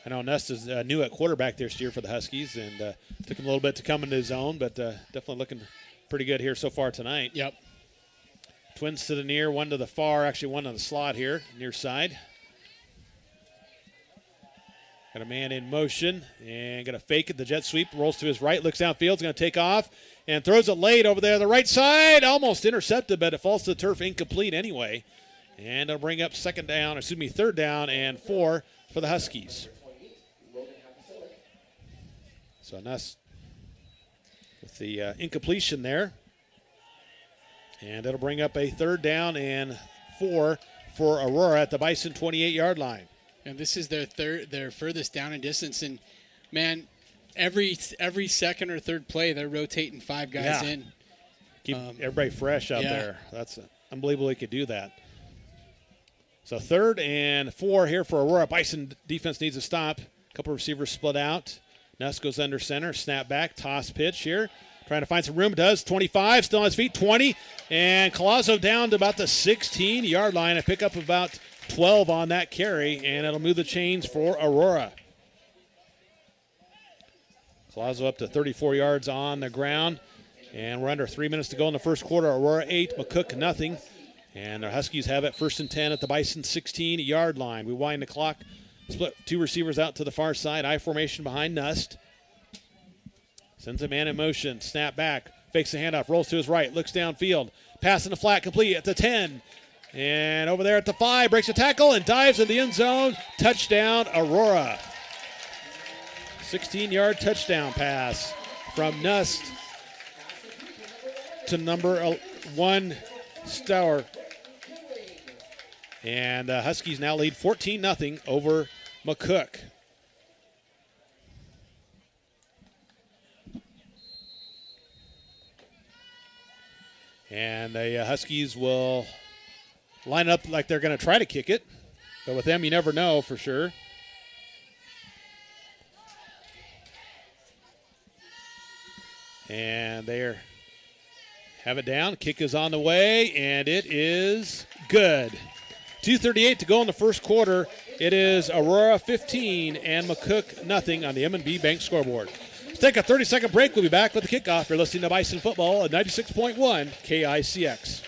I know Nust is new at quarterback this year for the Huskies, and took him a little bit to come into his own, but definitely looking pretty good here so far tonight. Yep. Twins to the near, one to the far, actually one on the slot here, near side. Got a man in motion, and going to fake it. The jet sweep rolls to his right, looks downfield, going to take off, and throws it late over there on the right side. Almost intercepted, but it falls to the turf incomplete anyway. And it'll bring up 3rd down and 4 for the Huskies. So Nust with the incompletion there. And it'll bring up a 3rd down and 4 for Aurora at the Bison 28-yard line. And this is their furthest down and distance. And, man, every second or third play, they're rotating 5 guys in. Keep everybody fresh out there. That's unbelievable they could do that. So 3rd and 4 here for Aurora. Bison defense needs a stop. A couple receivers split out. Nust goes under center. Snap back. Toss pitch here. Trying to find some room. Does. 25. Still on his feet. 20. And Colazo down to about the 16-yard line. A pick up about 12 on that carry. And it'll move the chains for Aurora. Colazo up to 34 yards on the ground. And we're under 3 minutes to go in the first quarter. Aurora 8. McCook nothing. And the Huskies have it 1st and 10 at the Bison 16-yard line. We wind the clock, split 2 receivers out to the far side. I formation behind Nust. Sends a man in motion. Snap back. Fakes the handoff. Rolls to his right. Looks downfield. Pass in the flat. Complete at the 10. And over there at the 5. Breaks a tackle and dives in the end zone. Touchdown, Aurora. 16-yard touchdown pass from Nust to number 1, Stour. And Huskies now lead 14-0 over McCook. And the Huskies will line up like they're going to try to kick it. But with them, you never know for sure. And they have it down. Kick is on the way, and it is good. 2:38 to go in the first quarter. It is Aurora 15 and McCook nothing on the M&B Bank scoreboard. Let's take a 30-second break. We'll be back with the kickoff. You're listening to Bison Football at 96.1 KICX.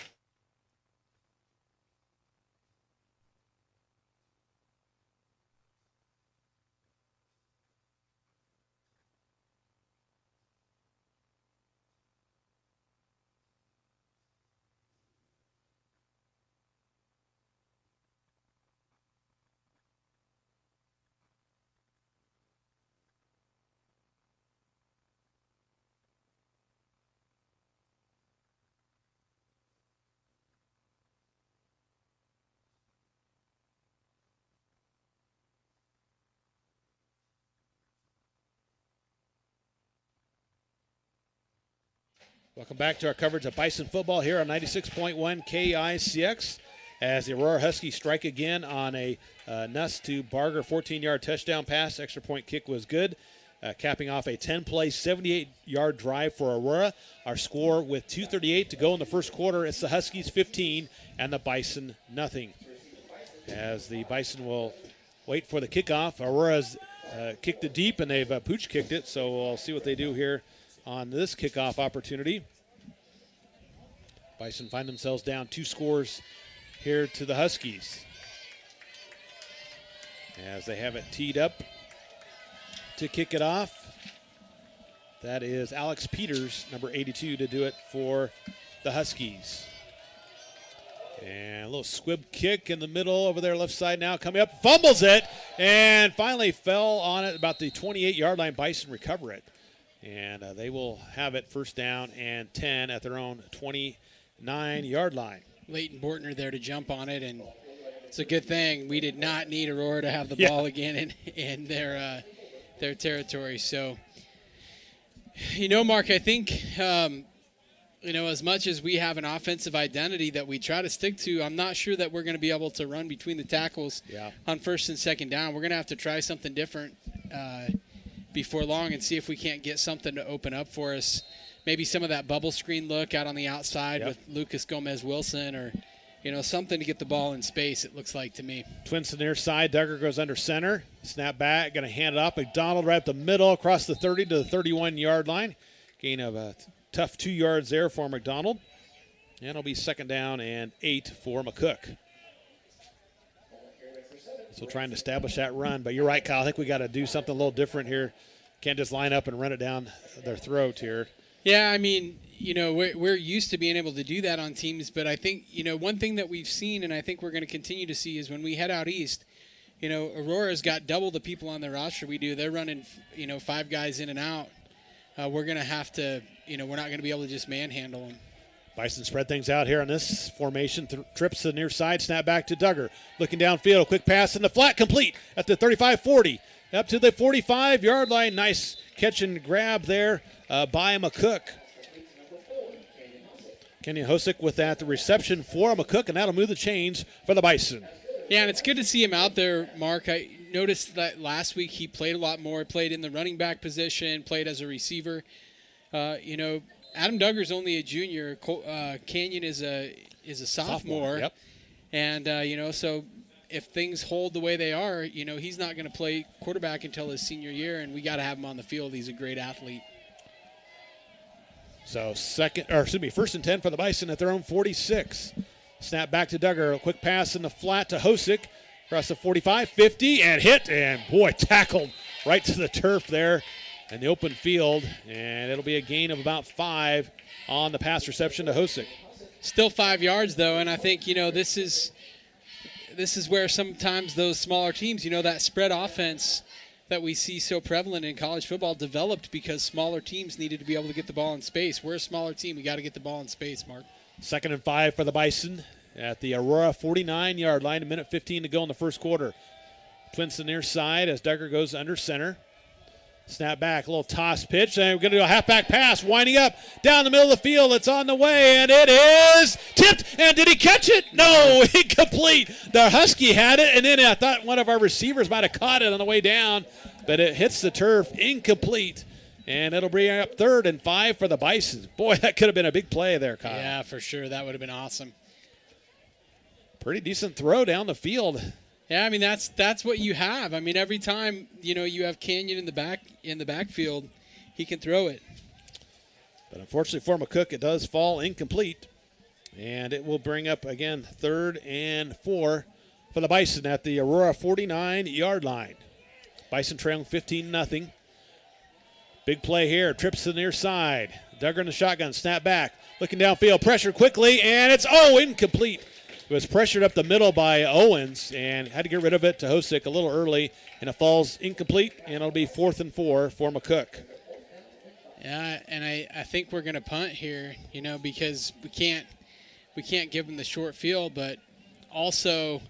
Welcome back to our coverage of Bison football here on 96.1 KICX as the Aurora Huskies strike again on a Nust to Barger 14-yard touchdown pass. Extra point kick was good. capping off a 10-play, 78-yard drive for Aurora. Our score with 2:38 to go in the first quarter. It's the Huskies 15 and the Bison nothing. As the Bison will wait for the kickoff. Aurora's kicked it deep, and they've pooch kicked it, so we'll see what they do here on this kickoff opportunity. Bison find themselves down 2 scores here to the Huskies, as they have it teed up to kick it off. That is Alex Peters, number 82, to do it for the Huskies. And a little squib kick in the middle over there, left side now, coming up, fumbles it, and finally fell on it about the 28-yard line. Bison recover it, and they will have it first down and 10 at their own 29-yard line. Leighton Bortner there to jump on it, and it's a good thing. We did not need Aurora to have the ball again in their territory. So, Mark, I think, as much as we have an offensive identity that we try to stick to, I'm not sure that we're going to be able to run between the tackles on first and second down. We're going to have to try something different before long and see if we can't get something to open up for us. Maybe some of that bubble screen look out on the outside with Lucas Gomez-Wilson, or, something to get the ball in space, it looks like to me. Twins to the near side. Duggar goes under center. Snap back. Going to hand it off. McDonald right up the middle across the 30 to the 31-yard line. Gain of a tough 2 yards there for McDonald. And it'll be second down and 8 for McCook. So trying to establish that run. But you're right, Kyle. I think we got to do something a little different here. Can't just line up and run it down their throat here. Yeah, I mean, we're used to being able to do that on teams, but I think, one thing that we've seen, and I think we're going to continue to see, is when we head out east, Aurora's got double the people on their roster we do. They're running, 5 guys in and out. We're going to have to, we're not going to be able to just manhandle them. Bison spread things out here on this formation. Trips to the near side, snap back to Duggar. Looking downfield, a quick pass in the flat, complete at the 35-40. Up to the 45-yard line. Nice catch and grab there by McCook. Kenyon Hosick with that, the reception for McCook, and that'll move the chains for the Bison. Yeah, and it's good to see him out there, Mark. I noticed that last week he played a lot more, played in the running back position, played as a receiver. Adam Duggar's only a junior. Kenyon is a sophomore. Yep. And, so if things hold the way they are, he's not going to play quarterback until his senior year, and we got to have him on the field. He's a great athlete. So first and 10 for the Bison at their own 46. Snap back to Duggar. A quick pass in the flat to Hosick. Across the 45, 50, and hit. And, boy, tackled right to the turf there in the open field. And it'll be a gain of about 5 on the pass reception to Hosick. Still 5 yards, though, and I think, this is where sometimes those smaller teams, that spread offense that we see so prevalent in college football developed because smaller teams needed to be able to get the ball in space. We're a smaller team. We got to get the ball in space, Mark. Second and 5 for the Bison at the Aurora 49-yard line. A minute 15 to go in the first quarter. Twins to the near side as Duggar goes under center. Snap back, a little toss pitch, and we're going to do a halfback pass, winding up down the middle of the field. It's on the way, and it is tipped. And did he catch it? No, incomplete. The Husky had it, and then I thought one of our receivers might have caught it on the way down, but it hits the turf, incomplete. And it'll bring up 3rd and 5 for the Bison. Boy, that could have been a big play there, Kyle. Yeah, for sure. That would have been awesome. Pretty decent throw down the field. Yeah, I mean that's what you have. I mean, every time you have Kenyon in the backfield, he can throw it. But unfortunately for McCook, it does fall incomplete, and it will bring up again 3rd and 4 for the Bison at the Aurora 49-yard line. Bison trailing 15-0. Big play here. Trips to the near side. Duggar in the shotgun. Snap back. Looking downfield. Pressure quickly, and it's incomplete. It was pressured up the middle by Owens and had to get rid of it to Hosick a little early, and it falls incomplete, and it'll be 4th and 4 for McCook. Yeah, and I think we're going to punt here, because we can't give them the short field, but also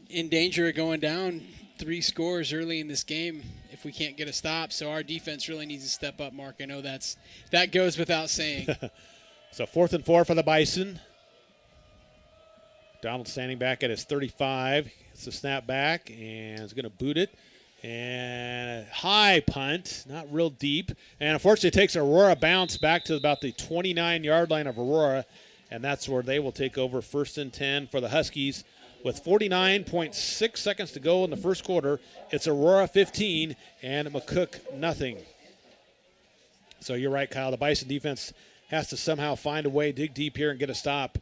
in danger of going down 3 scores early in this game if we can't get a stop. So our defense really needs to step up, Mark. I know that goes without saying. So 4th and 4 for the Bison. Donald standing back at his 35. It's a snap back, and is going to boot it And a high punt, not real deep. And unfortunately, it takes Aurora bounce back to about the 29-yard line of Aurora, and that's where they will take over 1st and 10 for the Huskies. With 49.6 seconds to go in the first quarter, it's Aurora 15 and McCook nothing. So you're right, Kyle. The Bison defense has to somehow find a way, dig deep here, and get a stop.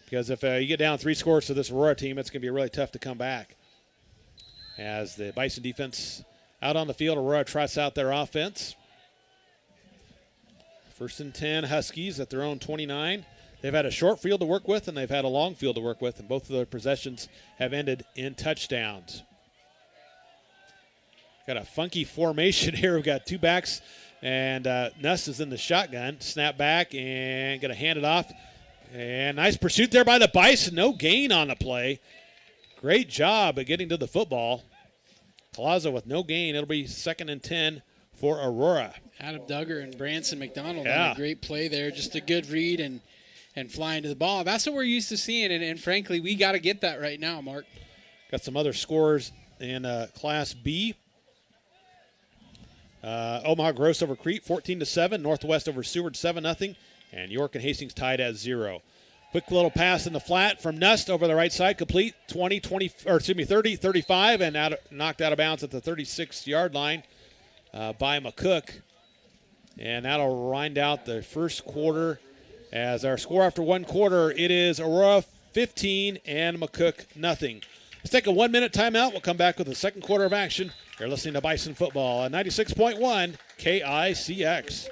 Because if you get down 3 scores to this Aurora team, it's going to be really tough to come back. As the Bison defense out on the field, Aurora trots out their offense. 1st and 10 Huskies at their own 29. They've had a short field to work with, and they've had a long field to work with, and both of their possessions have ended in touchdowns. Got a funky formation here. We've got 2 backs, and Nuss is in the shotgun. Snap back and going to hand it off. And nice pursuit there by the Bison. No gain on the play. Great job at getting to the football. Collazo with no gain. It'll be 2nd and 10 for Aurora. Adam Duggar and Branson McDonald on a great play there. Just a good read and flying to the ball. That's what we're used to seeing, and frankly, we got to get that right now, Mark. Got some other scores in Class B. Omaha Gross over Crete, 14-7. Northwest over Seward, 7-0. And York and Hastings tied at 0. Quick little pass in the flat from Nust over the right side, complete 30-35, and knocked out of bounds at the 36-yard line by McCook. And that'll wind out the first quarter. As our score after 1 quarter, it is Aurora 15 and McCook nothing. Let's take a 1-minute timeout. We'll come back with the second quarter of action. You're listening to Bison Football on 96.1 KICX.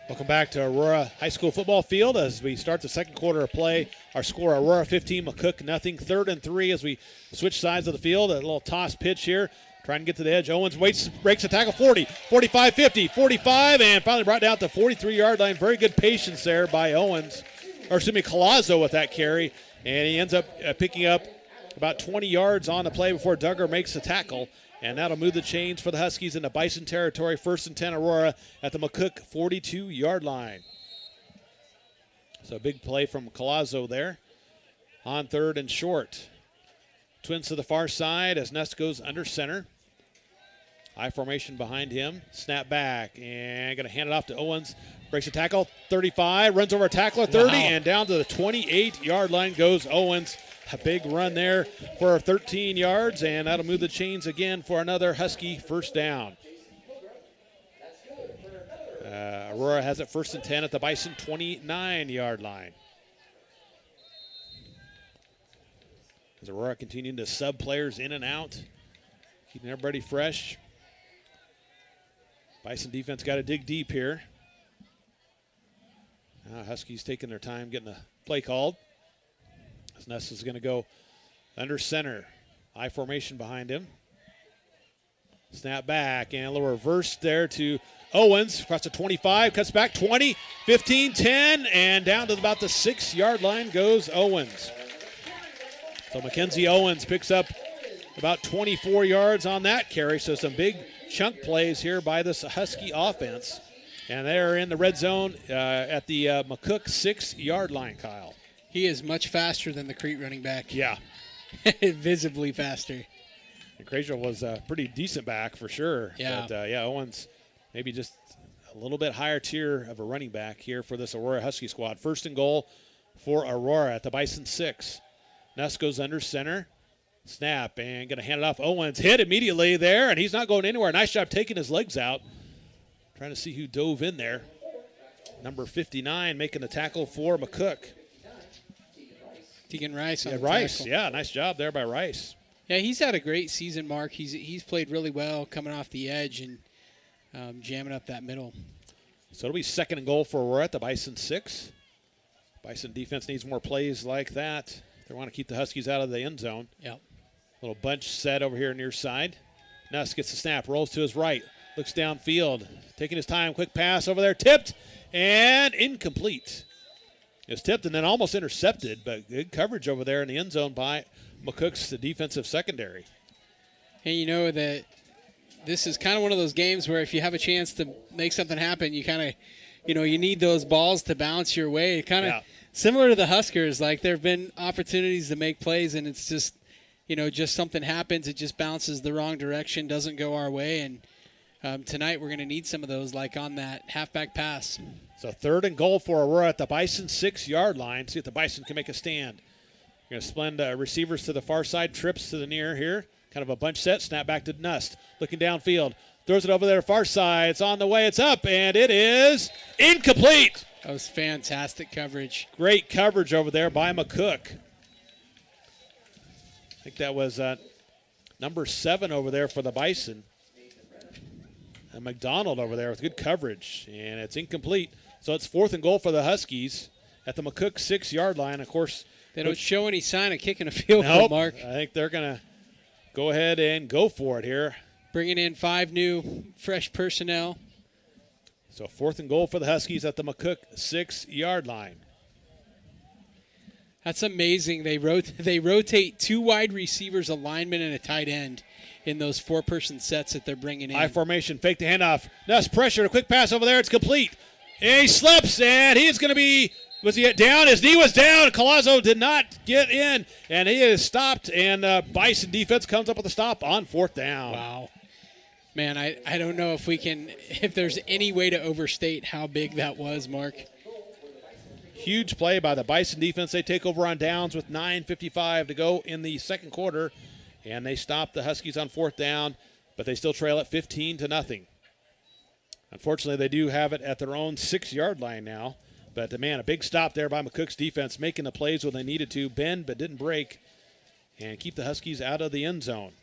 Welcome back to Aurora High School football field as we start the second quarter of play. Our score, Aurora 15, McCook nothing. 3rd and 3 as we switch sides of the field. A little toss pitch here, trying to get to the edge. Owens waits, breaks the tackle, 40, 45, 50, 45, and finally brought down to the 43-yard line. Very good patience there by Collazo with that carry, and he ends up picking up about 20 yards on the play before Duggar makes the tackle. And that'll move the chains for the Huskies into Bison territory. 1st and 10 Aurora at the McCook 42-yard line. So a big play from Collazo there on 3rd and short. Twins to the far side as Nest goes under center. High formation behind him. Snap back and going to hand it off to Owens. Breaks a tackle, 35, runs over a tackler, 30, and down to the 28-yard line goes Owens. A big run there for 13 yards, and that'll move the chains again for another Husky first down. Aurora has it 1st and 10 at the Bison 29-yard line. As Aurora continuing to sub players in and out, keeping everybody fresh. Bison defense got to dig deep here. Huskies taking their time getting the play called. Ness is going to go under center. High formation behind him. Snap back and a little reverse there to Owens. Across the 25, cuts back 20, 15, 10, and down to about the 6-yard line goes Owens. So Mackenzie Owens picks up about 24 yards on that carry. So some big chunk plays here by this Husky offense. And they're in the red zone at the McCook 6-yard line, Kyle. He is much faster than the Crete running back. Yeah. Visibly faster. And Crazier was a pretty decent back for sure. Yeah. But, Owens maybe just a little bit higher tier of a running back here for this Aurora Husky squad. First and goal for Aurora at the Bison 6. Nuss goes under center. Snap, and going to hand it off. Owens hit immediately there, and he's not going anywhere. Nice job taking his legs out. Trying to see who dove in there. Number 59 making the tackle for McCook. Deacon Rice on the Rice, tackle. nice job there by Rice. Yeah, he's had a great season, Mark. He's played really well coming off the edge and jamming up that middle. So it'll be second and goal for Aurora at the Bison 6. Bison defense needs more plays like that. They want to keep the Huskies out of the end zone. Yep. Little bunch set over here near side. Nuss gets the snap, rolls to his right, looks downfield, taking his time, quick pass over there, tipped, and incomplete. It's tipped and then almost intercepted, but good coverage over there in the end zone by McCook's defensive secondary. And you know that this is kind of one of those games where if you have a chance to make something happen, you kind of, you need those balls to bounce your way. Kind of similar to the Huskers. Like there have been opportunities to make plays, and it's just, just something happens. It just bounces the wrong direction, doesn't go our way. And tonight we're going to need some of those, like on that halfback pass. So third and goal for Aurora at the Bison 6-yard line. See if the Bison can make a stand. You're going to splend receivers to the far side, trips to the near here. Kind of a bunch set, snap back to Nust. Looking downfield, throws it over there far side. It's on the way, it's up, and it is incomplete. That was fantastic coverage. Great coverage over there by McCook. I think that was number 7 over there for the Bison. And McDonald over there with good coverage, and it's incomplete. So it's fourth and goal for the Huskies at the McCook 6-yard line. Of course, they don't show any sign of kicking a field goal, Mark. I think they're going to go ahead and go for it here. Bringing in 5 new fresh personnel. So fourth and goal for the Huskies at the McCook 6-yard line. That's amazing. They rotate 2 wide receivers, a lineman, and a tight end in those 4-person sets that they're bringing in. I formation, fake the handoff. Nuss pressure, a quick pass over there. It's complete. And he slips, and he is going to be, was he down? His knee was down. Colazzo did not get in, and he is stopped, and Bison defense comes up with a stop on fourth down. Wow. Man, I don't know if there's any way to overstate how big that was, Mark. Huge play by the Bison defense. They take over on downs with 9:55 to go in the second quarter, and they stop the Huskies on fourth down, but they still trail it 15-0. Unfortunately, they do have it at their own 6-yard line now. But, man, a big stop there by McCook's defense, making the plays when they needed to, bend but didn't break, and keep the Huskies out of the end zone.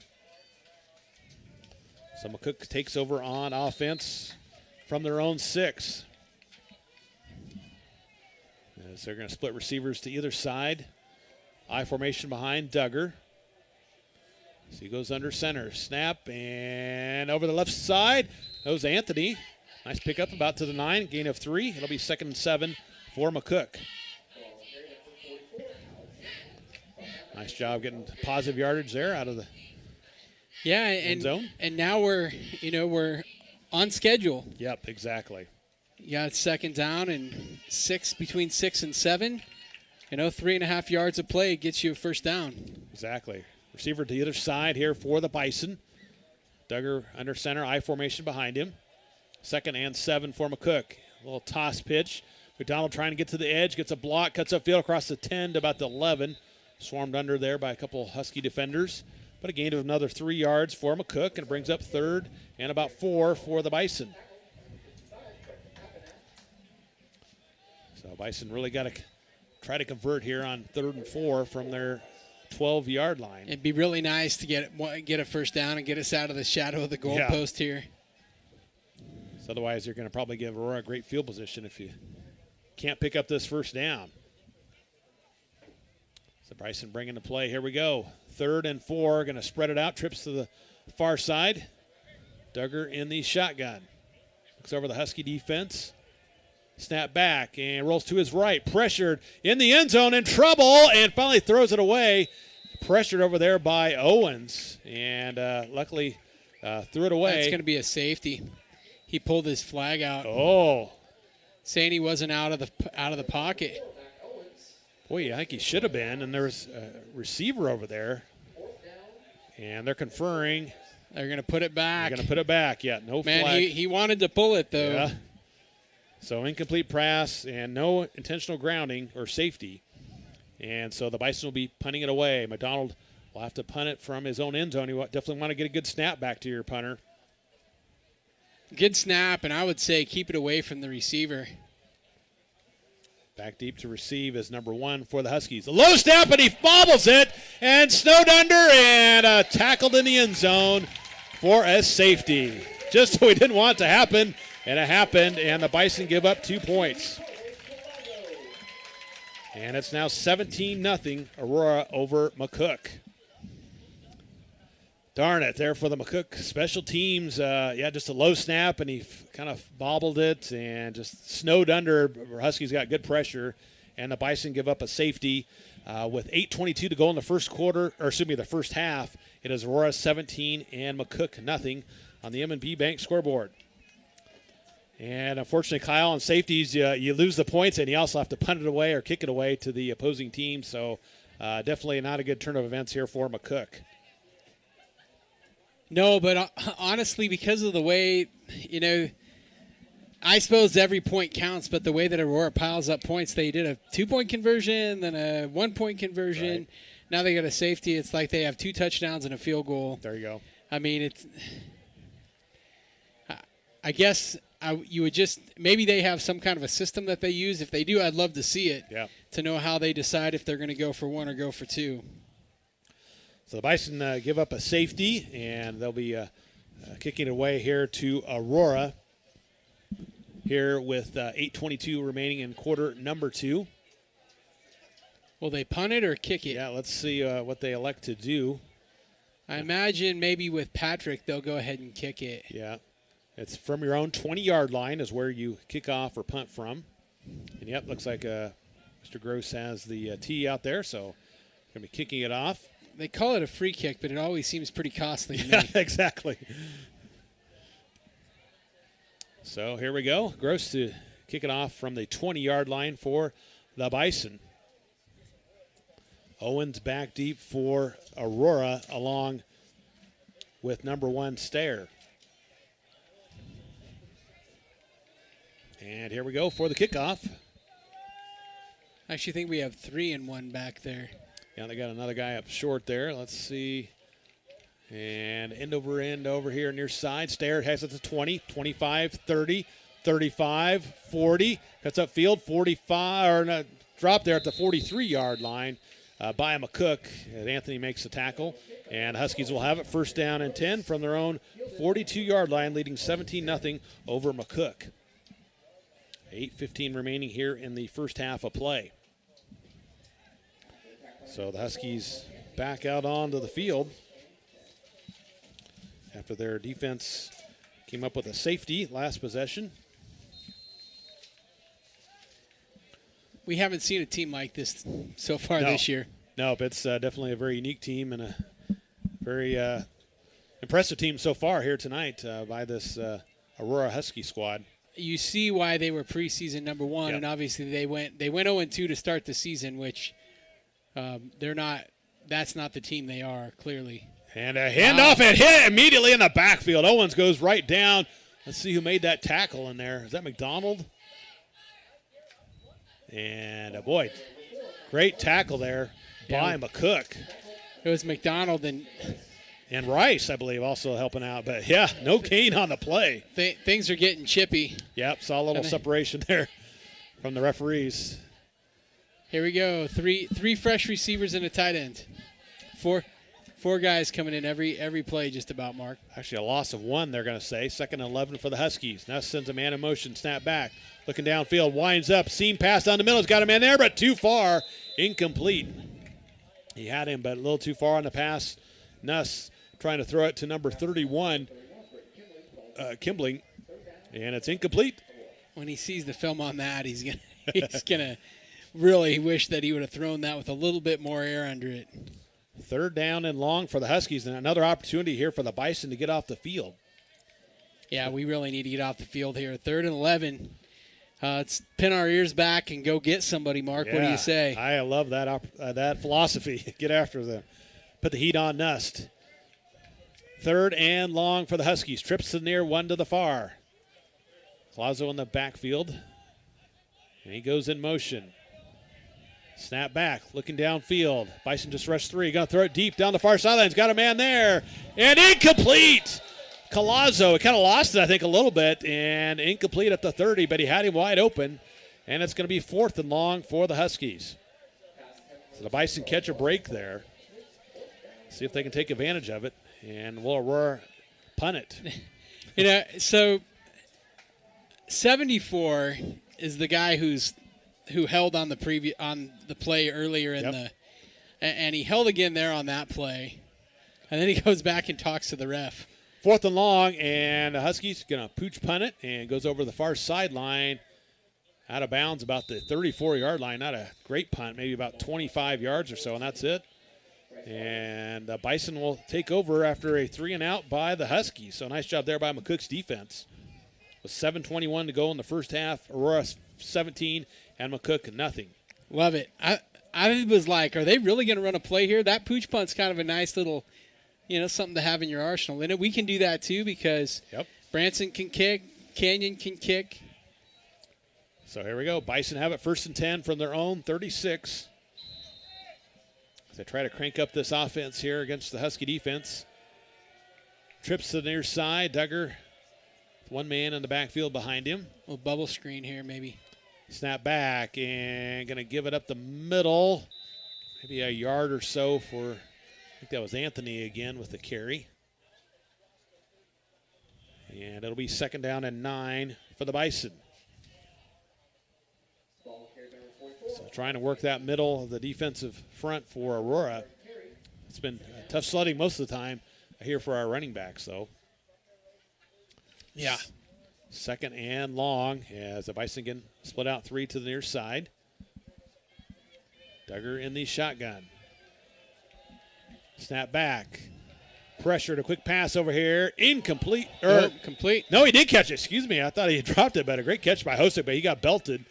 So McCook takes over on offense from their own 6. As they're going to split receivers to either side. I formation behind Duggar. So he goes under center. Snap, and over the left side goes Anthony. Nice pickup about to the 9, gain of 3. It'll be 2nd and 7 for McCook. Nice job getting positive yardage there out of the end zone. And now we're on schedule. Yep, exactly. You got 2nd down and between 6 and 7. 3.5 yards of play gets you a first down. Exactly. Receiver to either side here for the Bison. Duggar under center, I formation behind him. 2nd and 7 for McCook. A little toss pitch. McDonald trying to get to the edge, gets a block, cuts upfield across the 10 to about the 11. Swarmed under there by a couple Husky defenders. But a gain of another 3 yards for McCook, and it brings up 3rd and about 4 for the Bison. So Bison really got to try to convert here on 3rd and 4 from their 12-yard line. It'd be really nice to get a first down and get us out of the shadow of the goalpost here. So otherwise, you're going to probably give Aurora a great field position if you can't pick up this first down. So Bryson bringing the play. Here we go. 3rd and 4. Going to spread it out. Trips to the far side. Duggar in the shotgun. Looks over the Husky defense. Snap back and rolls to his right. Pressured in the end zone, in trouble, and finally throws it away. Pressured over there by Owens, and luckily threw it away. That's going to be a safety. He pulled his flag out. Oh, saying he wasn't out of the pocket. Boy, I think he should have been. And there was a receiver over there, And they're conferring. They're going to put it back. They're going to put it back. Yeah, no Man, flag. he wanted to pull it, though. Yeah. So incomplete pass and no intentional grounding or safety. And so the Bison will be punting it away. McDonald will have to punt it from his own end zone. You definitely want to get a good snap back to your punter. Good snap, and I would say keep it away from the receiver. Back deep to receive is number 1 for the Huskies. A low snap, and he bobbles it and snowed under and tackled in the end zone for a safety. Just so we didn't want it to happen, and it happened, and the Bison give up 2 points. And it's now 17-0 Aurora over McCook. Darn it, there for the McCook special teams. Just a low snap, and he kind of bobbled it and just snowed under. Huskies got good pressure, and the Bison give up a safety. With 8:22 to go in the the first half, it is Aurora 17 and McCook nothing on the M&B Bank scoreboard. And unfortunately, Kyle, on safeties, you lose the points, and you also have to punt it away or kick it away to the opposing team. So definitely not a good turn of events here for McCook. No, but honestly, because of the way, I suppose every point counts, but the way that Aurora piles up points, they did a 2-point conversion, then a 1-point conversion. Right. Now they got a safety. It's like they have 2 touchdowns and a field goal. There you go. I mean, I guess you would just – maybe they have some kind of a system that they use. If they do, I'd love to see it to know how they decide if they're going to go for 1 or go for 2. So the Bison give up a safety, and they'll be kicking it away here to Aurora here with 8:22 remaining in quarter number 2. Will they punt it or kick it? Yeah, let's see what they elect to do. I imagine maybe with Patrick they'll go ahead and kick it. Yeah. It's from your own 20-yard line is where you kick off or punt from. And, yep, looks like Mr. Gross has the tee out there, so going to be kicking it off. They call it a free kick, but it always seems pretty costly to me. Yeah, exactly. So here we go. Gross to kick it off from the 20-yard line for the Bison. Owens back deep for Aurora along with number 1, Stair. And here we go for the kickoff. I actually think we have 3 and 1 back there. Yeah, they got another guy up short there. Let's see. And end over here near side. Stair has it to 20, 25, 30, 35, 40. Cuts up field, 45, or not, drop there at the 43-yard line by McCook. And Anthony makes the tackle. And Huskies will have it first down and 10 from their own 42-yard line, leading 17-0 over McCook. 8:15 remaining here in the first half of play. So the Huskies back out onto the field after their defense came up with a safety last possession. We haven't seen a team like this so far this year. No, but it's definitely a very unique team and a very impressive team so far here tonight by this Aurora Husky squad. You see why they were preseason number 1, and obviously they went 0-2 to start the season, which they're not. That's not the team they are, clearly. And a handoff and hit it immediately in the backfield. Owens goes right down. Let's see who made that tackle in there. Is that McDonald? And boy, great tackle there by McCook. It was McDonald and Rice, I believe, also helping out. But yeah, no gain on the play. Things are getting chippy. Yep, saw a little separation there from the referees. Here we go. Three fresh receivers and a tight end. Four guys coming in every play just about, Mark. Actually, a loss of 1, they're going to say. 2nd and 11 for the Huskies. Now sends a man in motion, snap back. Looking downfield, winds up, seam pass down the middle. He's got a man there, but too far. Incomplete. He had him, but a little too far on the pass. Nuss trying to throw it to number 31, Kimbling, and it's incomplete. When he sees the film on that, he's gonna really wish that he would have thrown that with a little bit more air under it. 3rd down and long for the Huskies, and another opportunity here for the Bison to get off the field. Yeah, we really need to get off the field here. 3rd and 11. Let's pin our ears back and go get somebody, Mark. Yeah, what do you say? I love that philosophy. Get after them. Put the heat on Nust. Third and long for the Huskies. Trips to the near, one to the far. Colazo in the backfield. And he goes in motion. Snap back, looking downfield. Bison just rushed 3. Going to throw it deep down the far sideline. He's got a man there. And incomplete. Colazo kind of lost it, I think, a little bit. And incomplete at the 30, but he had him wide open. And it's going to be 4th and long for the Huskies. So the Bison catch a break there. See if they can take advantage of it. And will Aurora punt it? So 74 is the guy who held on the play earlier and he held again there on that play, and then he goes back and talks to the ref. 4th and long, and the Huskies gonna pooch punt it and goes over the far sideline, out of bounds about the 34-yard line. Not a great punt, maybe about 25 yards or so, and that's it. And the Bison will take over after a 3-and-out by the Huskies. So nice job there by McCook's defense. With 7:21 to go in the first half, Aurora 17 and McCook nothing. Love it. I was like, are they really going to run a play here? That pooch punt's kind of a nice little, something to have in your arsenal. And we can do that too because Branson can kick, Canyon can kick. So here we go. Bison have it 1st and 10 from their own 36. They try to crank up this offense here against the Husky defense. Trips to the near side. Duggar, one man in the backfield behind him. A little bubble screen here maybe. Snap back and going to give it up the middle. Maybe a yard or so for, I think that was Anthony again with the carry. And it'll be 2nd down and 9 for the Bison. So trying to work that middle of the defensive front for Aurora. It's been tough sledding most of the time here for our running backs, though. Yeah. 2nd and long as the Bison again split out 3 to the near side. Duggar in the shotgun. Snap back. Pressured, a quick pass over here. Incomplete. Complete. No, he did catch it. Excuse me. I thought he had dropped it, but a great catch by Hosek, but he got belted.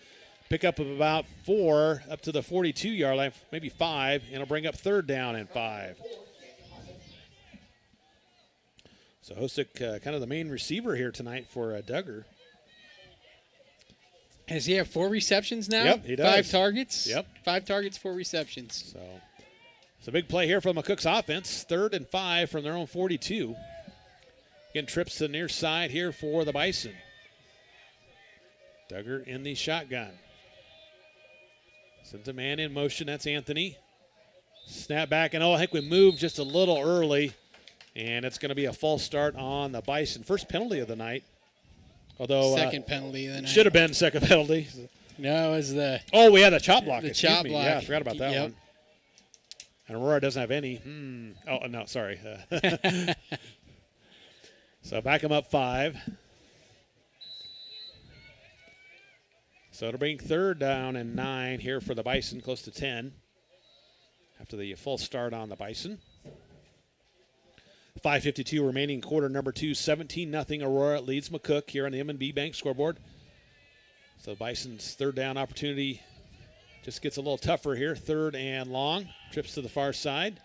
Pick up of about 4 up to the 42-yard line, maybe 5, and it'll bring up 3rd down and 5. So Hosek kind of the main receiver here tonight for Duggar. Does he have 4 receptions now? Yep, he does. 5 targets? Yep. 5 targets, 4 receptions. So it's a big play here from McCook's offense. 3rd and 5 from their own 42. Again, trips to the near side here for the Bison. Duggar in the shotgun. Sends a man in motion. That's Anthony. Snap back, and I think we moved just a little early, and it's going to be a false start on the Bison. First penalty of the night. Although second penalty of the night. Should have been second penalty. No, it was the... Oh, we had a chop block. The chop block. Yeah, I forgot about that one. And Aurora doesn't have any. Oh, no, sorry. So back him up 5. So it'll bring 3rd down and 9 here for the Bison, close to 10 after the full start on the Bison. 5:52 remaining, quarter number 2, 17-0. Aurora leads McCook here on the M&B Bank scoreboard. So Bison's 3rd down opportunity just gets a little tougher here. 3rd and long, trips to the far side.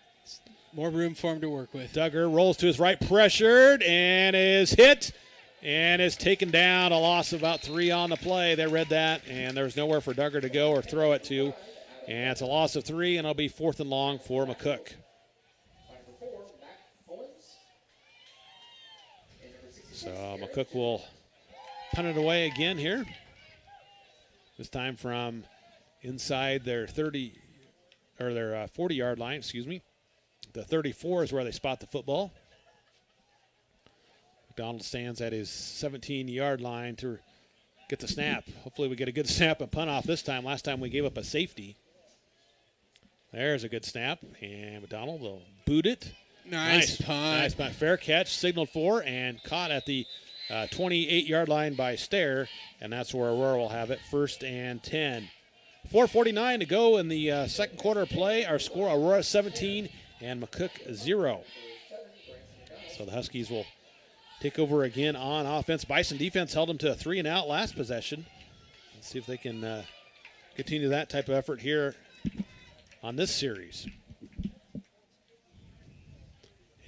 More room for him to work with. Duggar rolls to his right, pressured, and is hit. And is taken down, a loss of about 3 on the play. They read that, and there's nowhere for Duggar to go or throw it to. And it's a loss of 3, and it'll be 4th and long for McCook. So McCook will punt it away again here. This time from inside their 30 or their 40-yard line, excuse me. The 34 is where they spot the football. McDonald stands at his 17-yard line to get the snap. Hopefully we get a good snap and punt off this time. Last time we gave up a safety. There's a good snap, and McDonald will boot it. Nice punt. Nice punt. Fair catch, signaled for, and caught at the 28-yard line by Stair, and that's where Aurora will have it, 1st and 10. 4:49 to go in the second quarter play. Our score, Aurora 17 and McCook 0. So the Huskies will take over again on offense. Bison defense held them to a 3-and-out last possession. Let's see if they can continue that type of effort here on this series.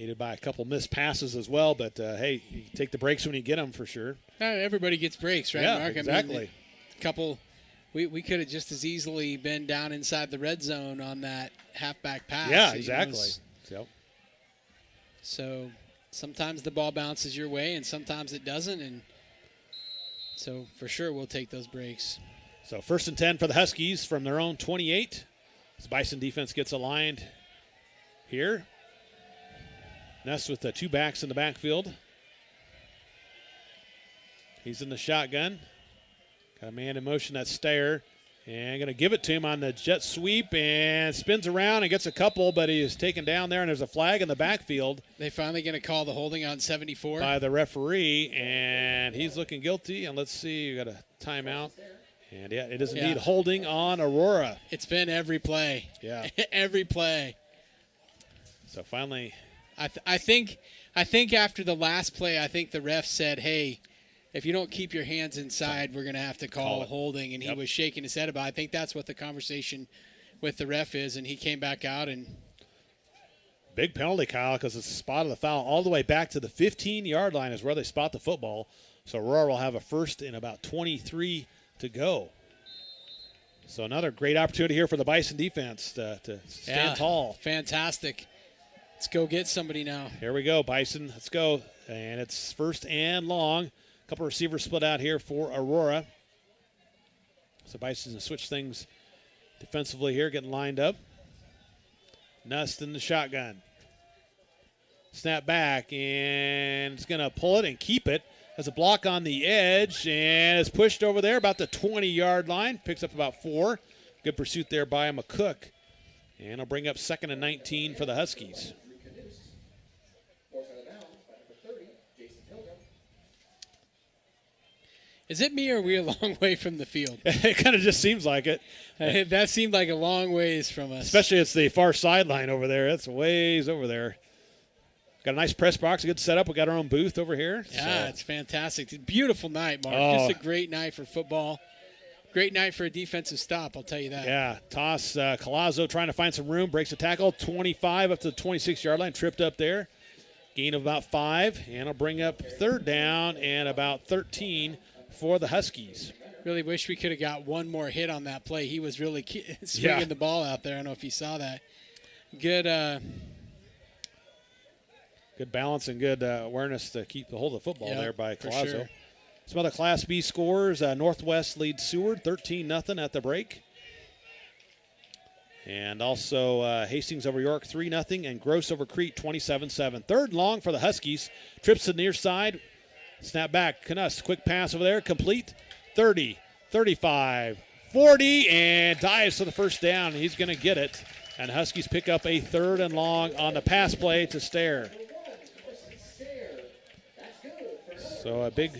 aided by a couple missed passes as well. But, hey, you take the breaks when you get them for sure. Everybody gets breaks, right, Yeah, Mark? exactly. I mean, we could have just as easily been down inside the red zone on that halfback pass. Yeah, exactly. Yep. So sometimes the ball bounces your way and sometimes it doesn't. And so for sure we'll take those breaks. So 1st and 10 for the Huskies from their own 28. As Bison defense gets aligned here. Ness with the 2 backs in the backfield. He's in the shotgun. Got a man in motion, that's Stair. And going to give it to him on the jet sweep and spins around and gets a couple, but he is taken down there, and there's a flag in the backfield. They finally going to call the holding on 74? By the referee, and he's looking guilty. And let's see, we got a timeout. And, yeah, it is indeed holding on Aurora. It's been every play. Yeah. Every play. So finally. I think after the last play, I think the ref said, hey, if you don't keep your hands inside, we're going to have to call holding. And he was shaking his head about it. I think that's what the conversation with the ref is. And he came back out and. Big penalty, Kyle, because it's spotted the foul all the way back to the 15-yard line is where they spot the football. So Aurora will have a first and about 23 to go. So another great opportunity here for the Bison defense to stand tall. Fantastic. Let's go get somebody now. Here we go, Bison. Let's go. And it's 1st and long. A couple receivers split out here for Aurora. So Bison switch things defensively here, getting lined up. Nust in the shotgun. Snap back, and it's going to pull it and keep it. Has a block on the edge, and is pushed over there about the 20-yard line. Picks up about 4. Good pursuit there by McCook. And it'll bring up 2nd and 19 for the Huskies. Is it me or are we a long way from the field? It kind of just seems like it. That seemed like a long ways from us. Especially it's the far sideline over there. It's ways over there. Got a nice press box, a good setup. We got our own booth over here. Yeah, it's fantastic. It's a beautiful night, Mark. Just a great night for football. Great night for a defensive stop, I'll tell you that. Yeah, toss. Collazo trying to find some room, breaks a tackle, 25 up to the 26-yard line, tripped up there. Gain of about 5, and it'll bring up 3rd down and about 13 for the Huskies. Really wish we could have got one more hit on that play. He was really swinging the ball out there. I don't know if you saw that. Good balance and good awareness to keep the hold of the football there by Collazo. Sure. Some other Class B scores. Northwest leads Seward 13-0 at the break. And also Hastings over York 3-0 and Gross over Crete 27-7. 3rd and long for the Huskies. Trips to the near side. Snap back. Knust, quick pass over there. Complete. 30, 35, 40, and dives for the first down. He's going to get it. And Huskies pick up a 3rd and long on the pass play to Stair. So a big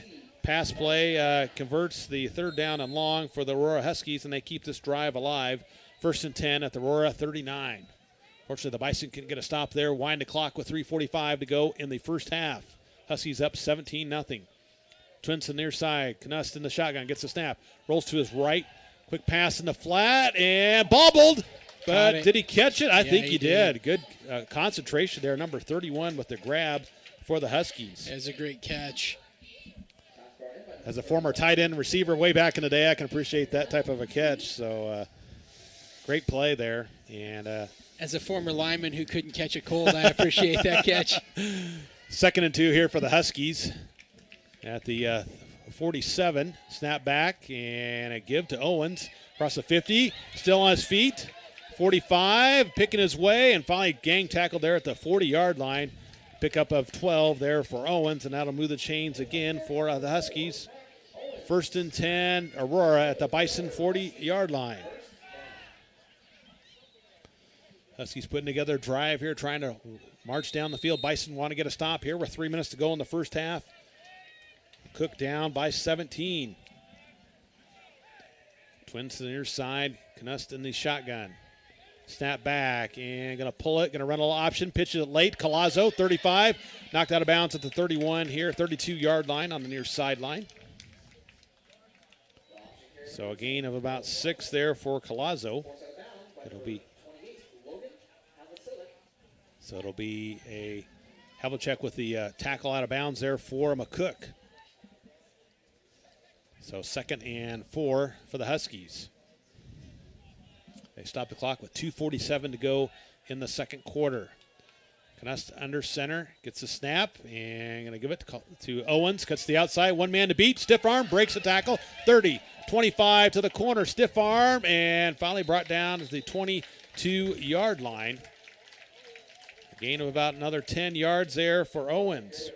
pass play converts the 3rd down and long for the Aurora Huskies, and they keep this drive alive. 1st and 10 at the Aurora 39. Fortunately, the Bison can get a stop there. Wind the clock with 3:45 to go in the first half. Huskies up 17-0. Twins to the near side. Knust in the shotgun. Gets the snap. Rolls to his right. Quick pass in the flat. And bobbled. But did he catch it? I think he did. Good concentration there. Number 31 with the grab for the Huskies. That's a great catch. As a former tight end receiver way back in the day, I can appreciate that type of a catch. So great play there. And as a former lineman who couldn't catch a cold, I appreciate that catch. 2nd and 2 here for the Huskies. At the 47, snap back and a give to Owens. Across the 50, still on his feet. 45, picking his way, and finally gang tackled there at the 40-yard line. Pickup of 12 there for Owens, and that'll move the chains again for the Huskies. 1st and 10, Aurora at the Bison 40-yard line. Huskies putting together a drive here, trying to march down the field. Bison want to get a stop here with 3 minutes to go in the first half. Cook down by 17. Twins to the near side. Knust in the shotgun. Snap back and going to pull it. Going to run a little option. Pitches it late. Collazo, 35. Knocked out of bounds at the 31 here. 32-yard line on the near sideline. So a gain of about 6 there for Collazo. It'll be a Havlicek with the tackle out of bounds there for McCook. So 2nd and 4 for the Huskies. They stop the clock with 2:47 to go in the second quarter. Knust under center, gets the snap, and going to give it to Owens. Cuts the outside, one man to beat. Stiff arm, breaks the tackle. 30, 25 to the corner. Stiff arm, and finally brought down to the 22-yard line. A gain of about another 10 yards there for Owens.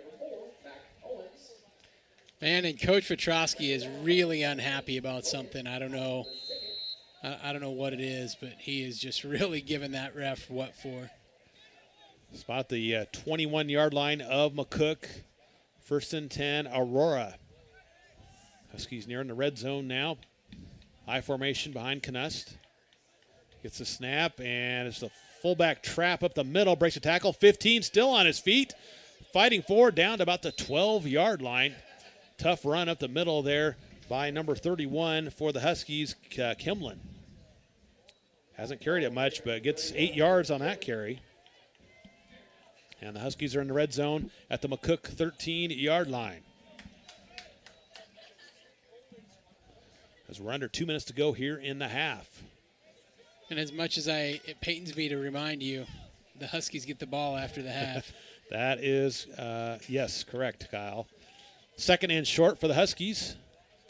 Man, and Coach Petrosky is really unhappy about something. I don't know what it is, but he is just really giving that ref what for. Spot the 21-yard line of McCook. 1st and 10, Aurora. Huskies near in the red zone now. High formation behind Knust. Gets a snap, and it's the fullback trap up the middle. Breaks a tackle. 15 still on his feet. Fighting forward down to about the 12-yard line. Tough run up the middle there by number 31 for the Huskies, Kimlin. Hasn't carried it much, but gets 8 yards on that carry. And the Huskies are in the red zone at the McCook 13-yard line. As we're under 2 minutes to go here in the half. And as much as it pains me to remind you, the Huskies get the ball after the half. That is, yes, correct, Kyle. 2nd and short for the Huskies.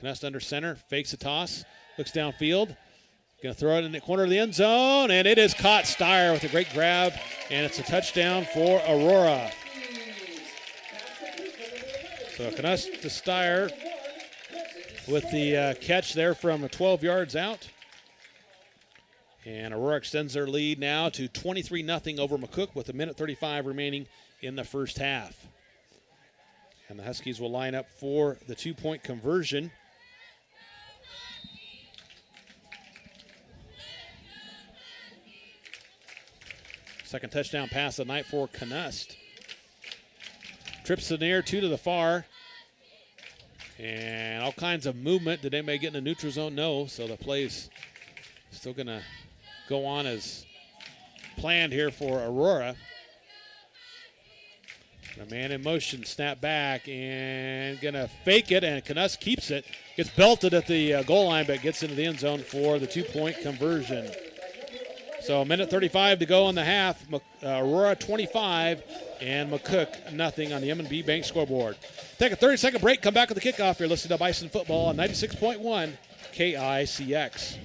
Knust under center, fakes a toss, looks downfield. Going to throw it in the corner of the end zone, and it is caught. Steyer with a great grab, and it's a touchdown for Aurora. So Knust to Steyer with the catch there from 12 yards out. And Aurora extends their lead now to 23-0 over McCook with 1:35 remaining in the first half. And the Huskies will line up for the 2-point conversion. Second touchdown pass of the night for Knust. Trips to the near, 2 to the far. And all kinds of movement. Did anybody get in the neutral zone? No. So the play's still going to go on as planned here for Aurora. A man in motion, snap back, and going to fake it, and Knust keeps it. Gets belted at the goal line, but gets into the end zone for the 2-point conversion. So 1:35 to go in the half. Aurora 25 and McCook nothing on the M&B Bank scoreboard. Take a 30-second break. Come back with the kickoff. You're listening to Bison Football on 96.1 KICX.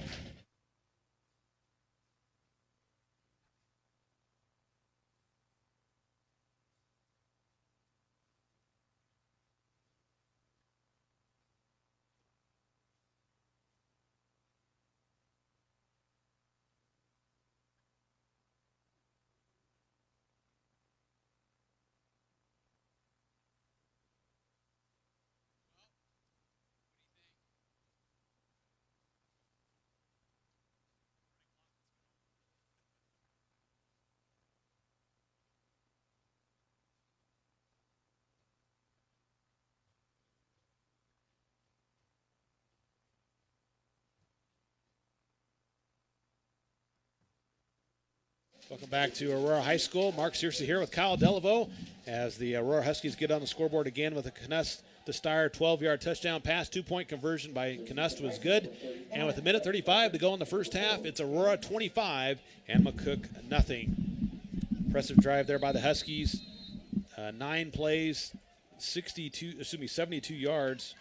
Welcome back to Aurora High School. Mark Searcy here with Kyle Delaveau as the Aurora Huskies get on the scoreboard again with a Knust to Steyer 12-yard touchdown pass. 2-point conversion by Knust was good. And with 1:35 to go in the first half, it's Aurora 25 and McCook nothing. Impressive drive there by the Huskies. 9 plays, 72 yards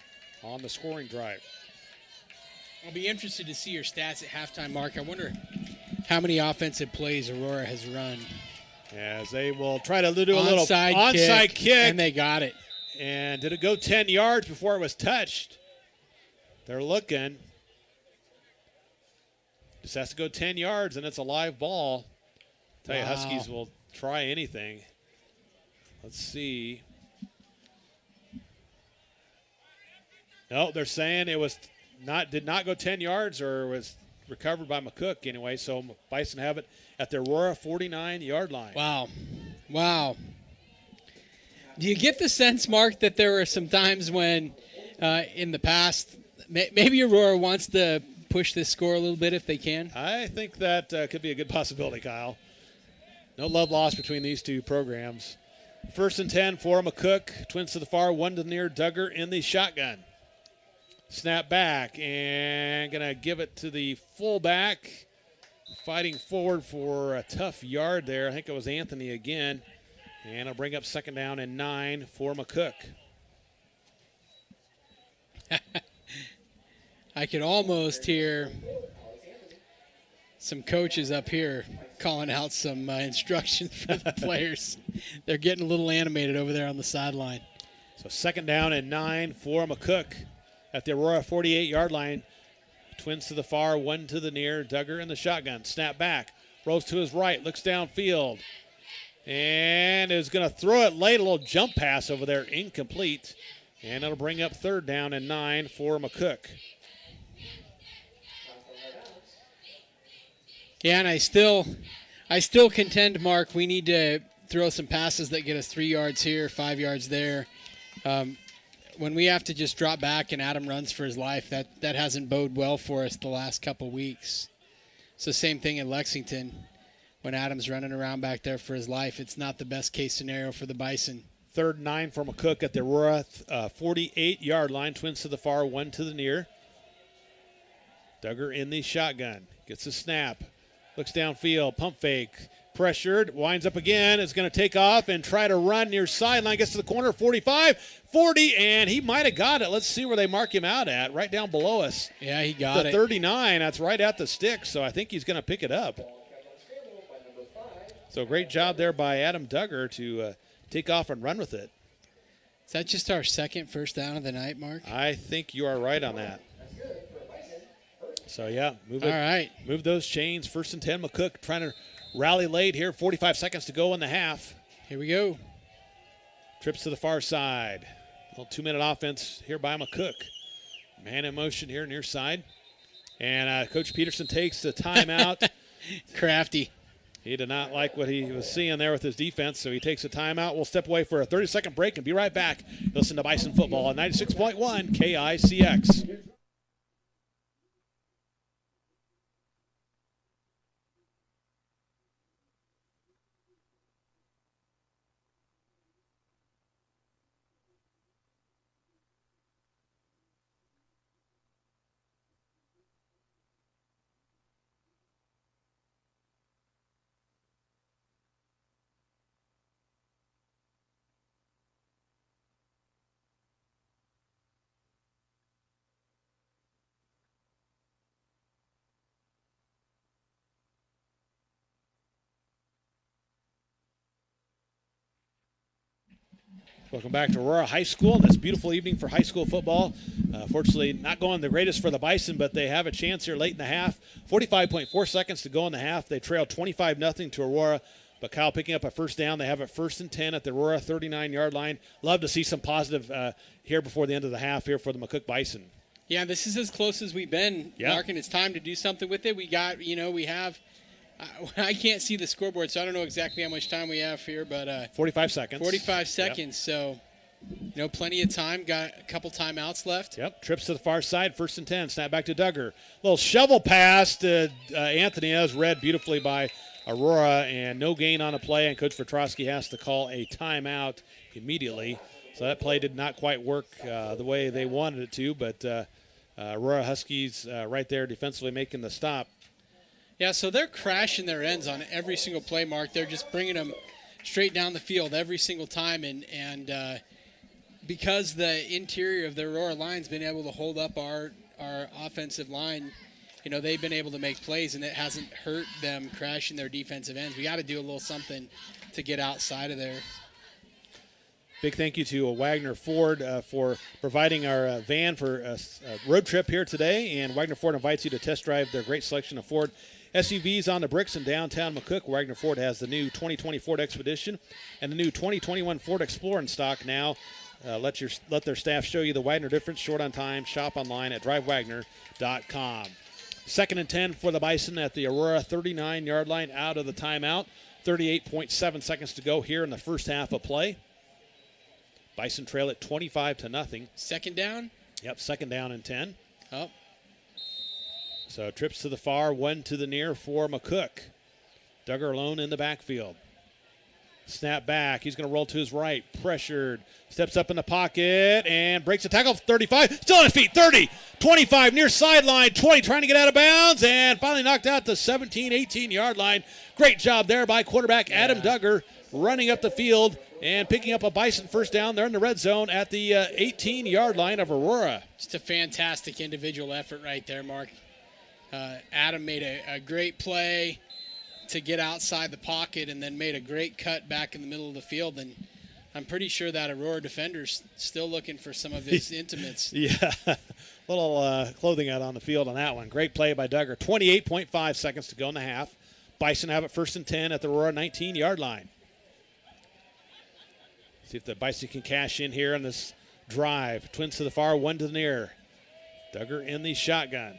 on the scoring drive. I'll be interested to see your stats at halftime, Mark. I wonder how many offensive plays Aurora has run. As they will try to do a little onside kick. And they got it. And did it go 10 yards before it was touched? They're looking. Just has to go 10 yards, and it's a live ball. Tell you, Huskies will try anything. Let's see. No, they're saying it was did not go 10 yards, or was recovered by McCook anyway. So Bison have it at their Aurora 49-yard line. Wow. Do you get the sense, Mark, that there were some times when in the past maybe Aurora wants to push this score a little bit if they can? I think that could be a good possibility, Kyle. No love lost between these two programs. First and 10 for McCook. Twins to the far, one to the near. Duggar in the shotgun. Snap back and going to give it to the fullback. Fighting forward for a tough yard there. I think it was Anthony again. And it'll bring up second down and 9 for McCook. I could almost hear some coaches up here calling out some instructions for the players. They're getting a little animated over there on the sideline. So second down and 9 for McCook at the Aurora 48-yard line. Twins to the far, one to the near. Duggar in the shotgun. Snap back. Rolls to his right. Looks downfield. And is going to throw it late. A little jump pass over there. Incomplete. And it'll bring up third down and 9 for McCook. Yeah, and I still contend, Mark, we need to throw some passes that get us 3 yards here, 5 yards there. When we have to just drop back and Adam runs for his life, that hasn't boded well for us the last couple weeks. So same thing in Lexington. When Adam's running around back there for his life, it's not the best case scenario for the Bison. Third and 9 for McCook at the Aurora 48-yard line. Twins to the far, one to the near. Duggar in the shotgun. Gets a snap. Looks downfield. Pump fake. Pressured. Winds up again. Is going to take off and try to run near sideline. Gets to the corner. 45, 40, and he might have got it. Let's see where they mark him out at. Right down below us. Yeah, he got the it. 39. That's right at the stick, so I think he's going to pick it up. So great job there by Adam Duggar to take off and run with it. Is that just our second first down of the night, Mark? I think you are right on that. So, yeah, move it. All right. Move those chains. First and 10, McCook trying to rally late here. 45 seconds to go in the half. Here we go. Trips to the far side. A little 2-minute offense here by McCook. Man in motion here near side. And Coach Peterson takes the timeout. Crafty. He did not like what he was seeing there with his defense, so he takes a timeout. We'll step away for a 30-second break and be right back. Listen to Bison Football on 96.1 KICX. Welcome back to Aurora High School. This beautiful evening for high school football. Fortunately, not going the greatest for the Bison, but they have a chance here late in the half. 45.4 seconds to go in the half. They trail 25-0 to Aurora. But Kyle picking up a first down. They have it first and 10 at the Aurora 39-yard line. Love to see some positive here before the end of the half here for the McCook Bison. Yeah, this is as close as we've been, Mark, and it's time to do something with it. We have I can't see the scoreboard, so I don't know exactly how much time we have here, but 45 seconds. 45 seconds, so plenty of time. Got a couple timeouts left. Yep, trips to the far side, first and 10. Snap back to Duggar. Little shovel pass to Anthony, as read beautifully by Aurora, and no gain on a play, and Coach Petrosky has to call a timeout immediately. So that play did not quite work the way they wanted it to, but Aurora Huskies right there defensively making the stop. Yeah, so they're crashing their ends on every single play, Mark. They're just bringing them straight down the field every single time, and because the interior of the Aurora line's been able to hold up our offensive line, they've been able to make plays, and it hasn't hurt them crashing their defensive ends. We got to do a little something to get outside of there. Big thank you to Wagner Ford for providing our van for a road trip here today, and Wagner Ford invites you to test drive their great selection of Ford SUVs on the bricks in downtown McCook. Wagner Ford has the new 2020 Ford Expedition and the new 2021 Ford Explorer in stock now. Let their staff show you the Wagner difference. Short on time. Shop online at drivewagner.com. Second and 10 for the Bison at the Aurora 39-yard line out of the timeout. 38.7 seconds to go here in the first half of play. Bison trail at 25-0. Second down? Yep, second down and 10. Oh. So trips to the far, one to the near for McCook. Duggar alone in the backfield. Snap back. He's going to roll to his right. Pressured. Steps up in the pocket and breaks a tackle. 35. Still on his feet. 30. 25. Near sideline. 20. Trying to get out of bounds. And finally knocked out the 17, 18-yard line. Great job there by quarterback Adam Duggar running up the field and picking up a Bison first down. They're in the red zone at the 18-yard line of Aurora. Just a fantastic individual effort right there, Mark. Adam made a great play to get outside the pocket and then made a great cut back in the middle of the field. And I'm pretty sure that Aurora defender's still looking for some of his intimates. Yeah, little clothing out on the field on that one. Great play by Duggar. 28.5 seconds to go in the half. Bison have it 1st and 10 at the Aurora 19-yard line. See if the Bison can cash in here on this drive. Twins to the far, one to the near. Duggar in the shotgun.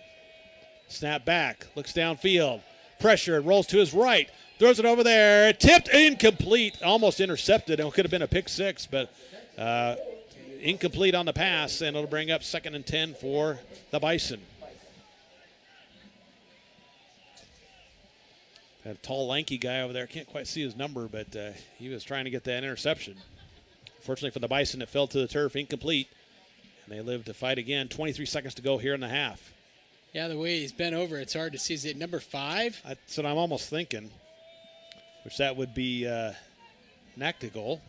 Snap back, looks downfield. Pressure, rolls to his right. Throws it over there. Tipped, incomplete. Almost intercepted. It could have been a pick six, but incomplete on the pass, and it'll bring up 2nd and 10 for the Bison. That tall, lanky guy over there, can't quite see his number, but he was trying to get that interception. Fortunately for the Bison, it fell to the turf, incomplete, and they live to fight again. 23 seconds to go here in the half. Yeah, the way he's bent over, it's hard to see. Is it number 5? That's what I'm almost thinking, which that would be Nactigal.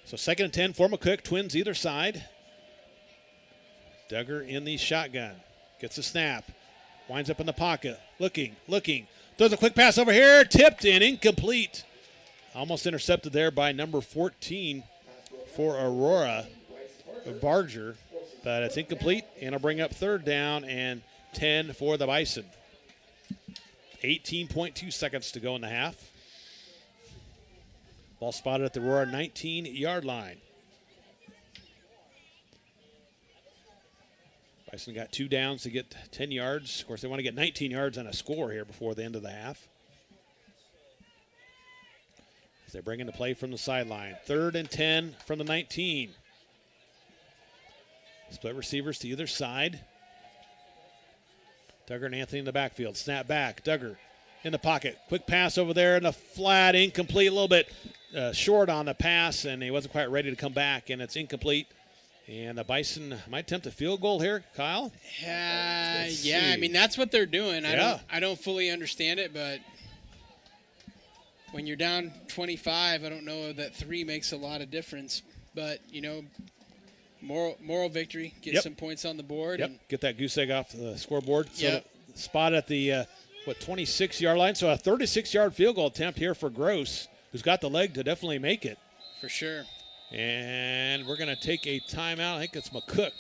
So 2nd and 10 for McCook. Twins either side. Duggar in the shotgun. Gets a snap. Winds up in the pocket. Looking. Throws a quick pass over here. Tipped and incomplete. Almost intercepted there by number 14 for Aurora, Barger. But it's incomplete, and it'll bring up 3rd down and 10 for the Bison. 18.2 seconds to go in the half. Ball spotted at the Aurora 19-yard line. Bison got 2 downs to get 10 yards. Of course, they want to get 19 yards on a score here before the end of the half. As they bring into play from the sideline. 3rd and 10 from the 19. Split receivers to either side. Duggar and Anthony in the backfield. Snap back. Duggar in the pocket. Quick pass over there in the flat. Incomplete. A little bit short on the pass, and he wasn't quite ready to come back, and it's incomplete. And the Bison might attempt a field goal here, Kyle. Yeah, I mean, that's what they're doing. I don't fully understand it, but when you're down 25, I don't know that 3 makes a lot of difference. But, you know, moral victory, get some points on the board. And get that goose egg off the scoreboard. So spot at the, 26-yard line. So a 36-yard field goal attempt here for Gross, who's got the leg to definitely make it. For sure. And we're going to take a timeout. I think it's McCook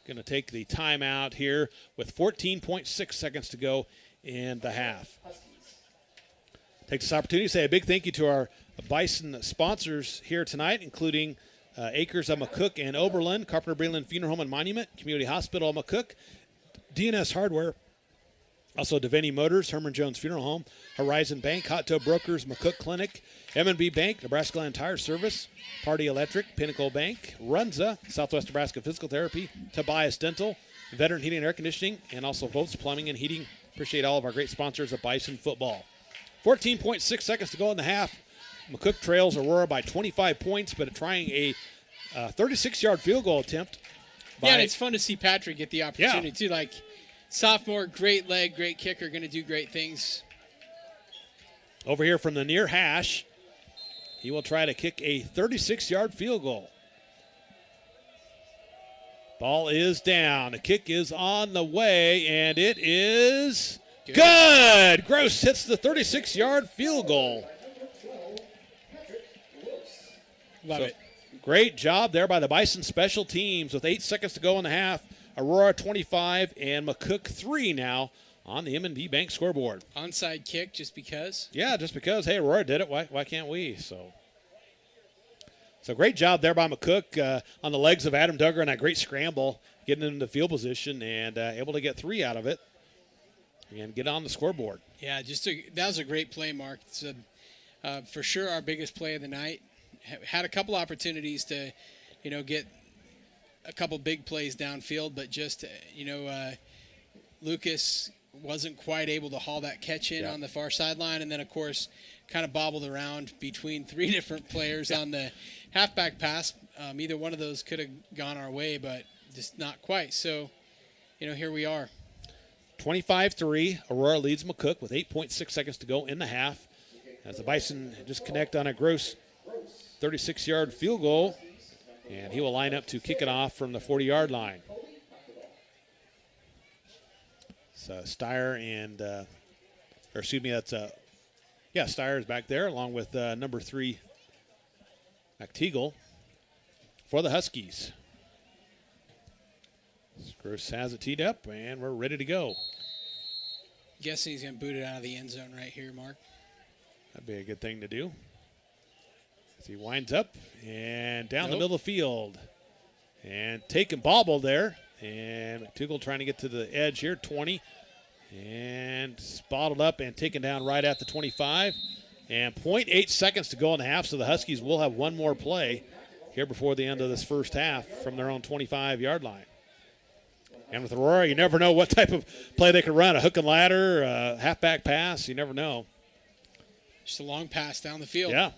going to take the timeout here with 14.6 seconds to go in the half. Take this opportunity to say a big thank you to our Bison sponsors here tonight, including Acres of McCook and Oberlin, Carpenter Breland Funeral Home and Monument, Community Hospital of McCook, DNS Hardware, also Devaney Motors, Herman Jones Funeral Home, Horizon Bank, Hot Tub Brokers, McCook Clinic, M&B Bank, Nebraska Land Tire Service, Party Electric, Pinnacle Bank, Runza, Southwest Nebraska Physical Therapy, Tobias Dental, Veteran Heating and Air Conditioning, and also Volts Plumbing and Heating. Appreciate all of our great sponsors of Bison Football. 14.6 seconds to go in the half. McCook trails Aurora by 25 points, but trying a 36-yard field goal attempt. And it's fun to see Patrick get the opportunity, too. Like, sophomore, great leg, great kicker, going to do great things. Over here from the near hash, he will try to kick a 36-yard field goal. Ball is down. The kick is on the way, and it is good. Gross hits the 36-yard field goal. Love it. Great job there by the Bison special teams with 8 seconds to go in the half. Aurora 25 and McCook 3 now on the M&B Bank scoreboard. Onside kick just because? Yeah, just because. Hey, Aurora did it. Why can't we? So great job there by McCook on the legs of Adam Duggar and that great scramble, getting into field position and able to get 3 out of it and get on the scoreboard. Yeah, that was a great play, Mark. It's for sure our biggest play of the night. Had a couple opportunities to, get a couple big plays downfield, but just, Lucas wasn't quite able to haul that catch in on the far sideline. And then, of course, kind of bobbled around between 3 different players on the halfback pass. Either one of those could have gone our way, but just not quite. So, here we are. 25-3, Aurora leads McCook with 8.6 seconds to go in the half as the Bison just connect on a gross 36-yard field goal, and he will line up to kick it off from the 40-yard line. So Steyer and, Steyer is back there along with number 3, McTeagle for the Huskies. Gross has it teed up, and we're ready to go. Guessing he's going to boot it out of the end zone right here, Mark. That'd be a good thing to do. As he winds up and down the middle of the field. And taken bobble there. And McTougal trying to get to the edge here, 20. And spotted up and taken down right at the 25. And 0.8 seconds to go in the half, so the Huskies will have one more play here before the end of this first half from their own 25-yard line. And with Aurora, you never know what type of play they could run. A hook and ladder, a halfback pass, you never know. Just a long pass down the field. Yeah.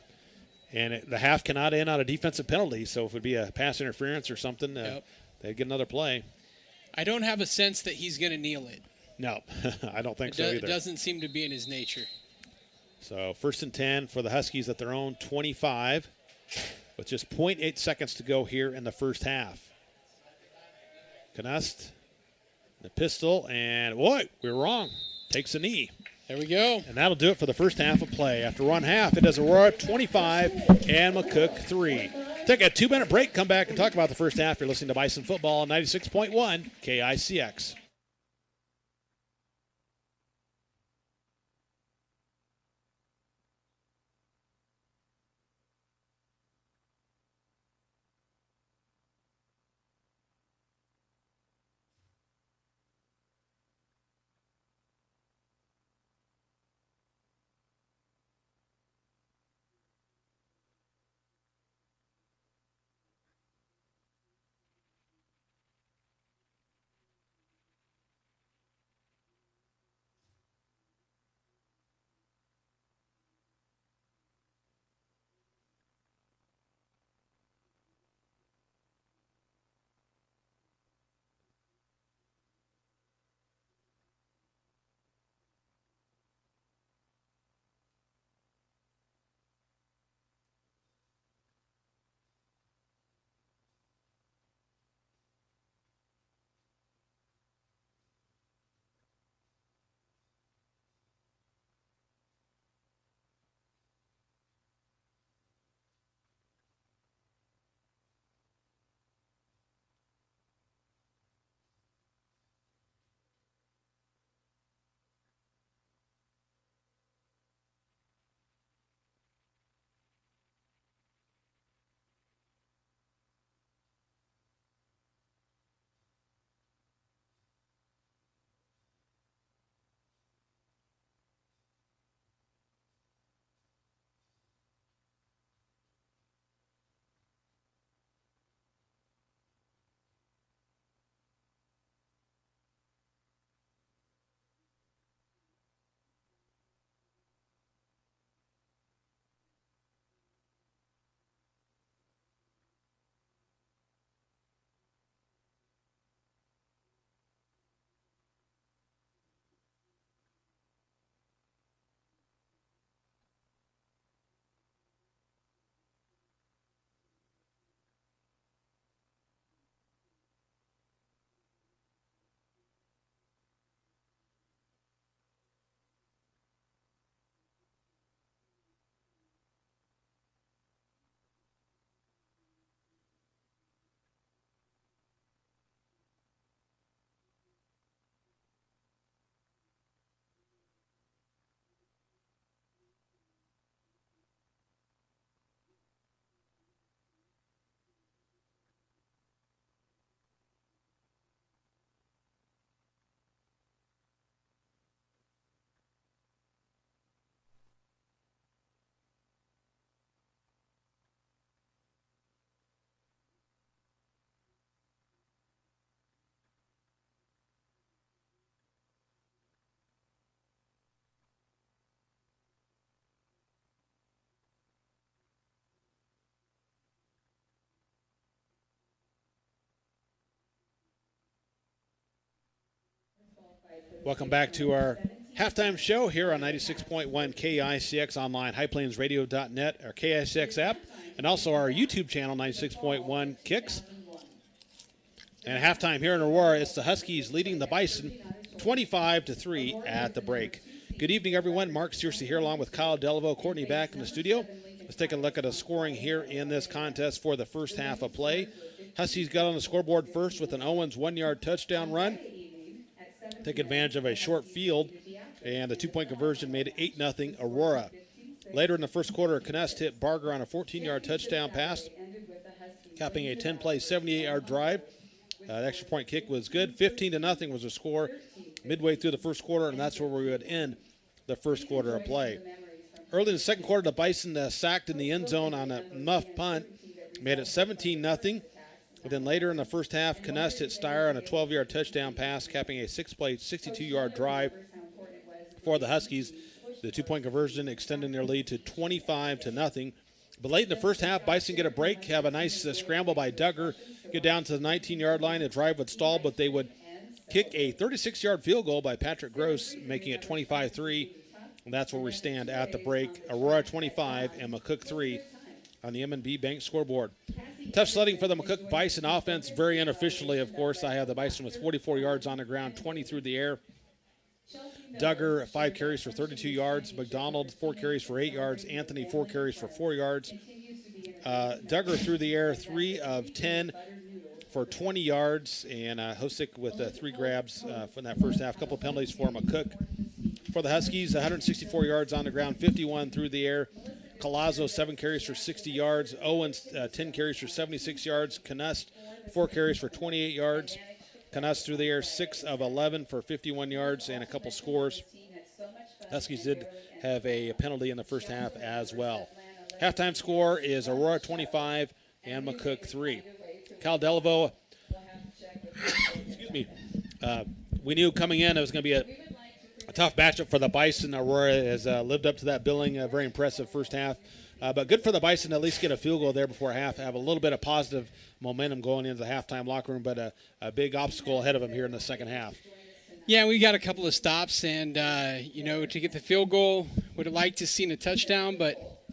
And the half cannot end on a defensive penalty, so if it would be a pass interference or something, they'd get another play. I don't have a sense that he's going to kneel it. No, I don't think so either. It doesn't seem to be in his nature. So 1st and 10 for the Huskies at their own 25 with just 0.8 seconds to go here in the first half. Knust, the pistol, and boy, we were wrong. Takes a knee. There we go. And that'll do it for the first half of play. After one half, it is Aurora 25 and McCook 3. Take a 2-minute break, come back and talk about the first half. You're listening to Bison Football on 96.1 KICX. Welcome back to our halftime show here on 96.1 KICX online, highplainsradio.net, our KICX app, and also our YouTube channel, 96.1 KICX. And halftime here in Aurora, it's the Huskies leading the Bison 25-3 at the break. Good evening, everyone. Mark Searcy here along with Kyle Delaveau, Courtney back in the studio. Let's take a look at the scoring here in this contest for the first half of play. Huskies got on the scoreboard first with an Owens 1-yard touchdown run. Take advantage of a short field, and the two-point conversion made it 8-0 Aurora. Later in the first quarter, Knest hit Barger on a 14-yard touchdown pass, capping a 10-play, 78-yard drive. The extra point kick was good. 15-0 was the score midway through the first quarter, and that's where we would end the first quarter of play. Early in the second quarter, the Bison sacked in the end zone on a muff punt, made it 17-0. And then later in the first half, Knest hit Steyer on a 12-yard touchdown pass, capping a 6-play, 62-yard drive for the Huskies. The two-point conversion extending their lead to 25-0. But late in the first half, Bison get a break, have a nice scramble by Duggar, get down to the 19-yard line. The drive would stall, but they would kick a 36-yard field goal by Patrick Gross, making it 25-3. And that's where we stand at the break. Aurora 25 and McCook 3 on the M&B Bank scoreboard. Tough sledding for the McCook Bison offense, very unofficially, of course. I have the Bison with 44 yards on the ground, 20 through the air. Duggar, 5 carries for 32 yards. McDonald, 4 carries for 8 yards. Anthony, 4 carries for 4 yards. Duggar through the air, 3 of 10 for 20 yards. And Hosick with 3 grabs from that first half. A couple penalties for McCook. For the Huskies, 164 yards on the ground, 51 through the air. Collazo, 7 carries for 60 yards. Owens, 10 carries for 76 yards. Knest, 4 carries for 28 yards. Knest through the air, 6 of 11 for 51 yards and a couple scores. Huskies did have a penalty in the first half as well. Halftime score is Aurora 25 and McCook 3. Kyle Delaveau, excuse me, we knew coming in it was going to be a tough matchup for the Bison. Aurora has lived up to that billing. A very impressive first half. But good for the Bison to at least get a field goal there before half, have a little bit of positive momentum going into the halftime locker room, but a big obstacle ahead of them here in the second half. Yeah, we got a couple of stops, and, to get the field goal, would have liked to have seen a touchdown, but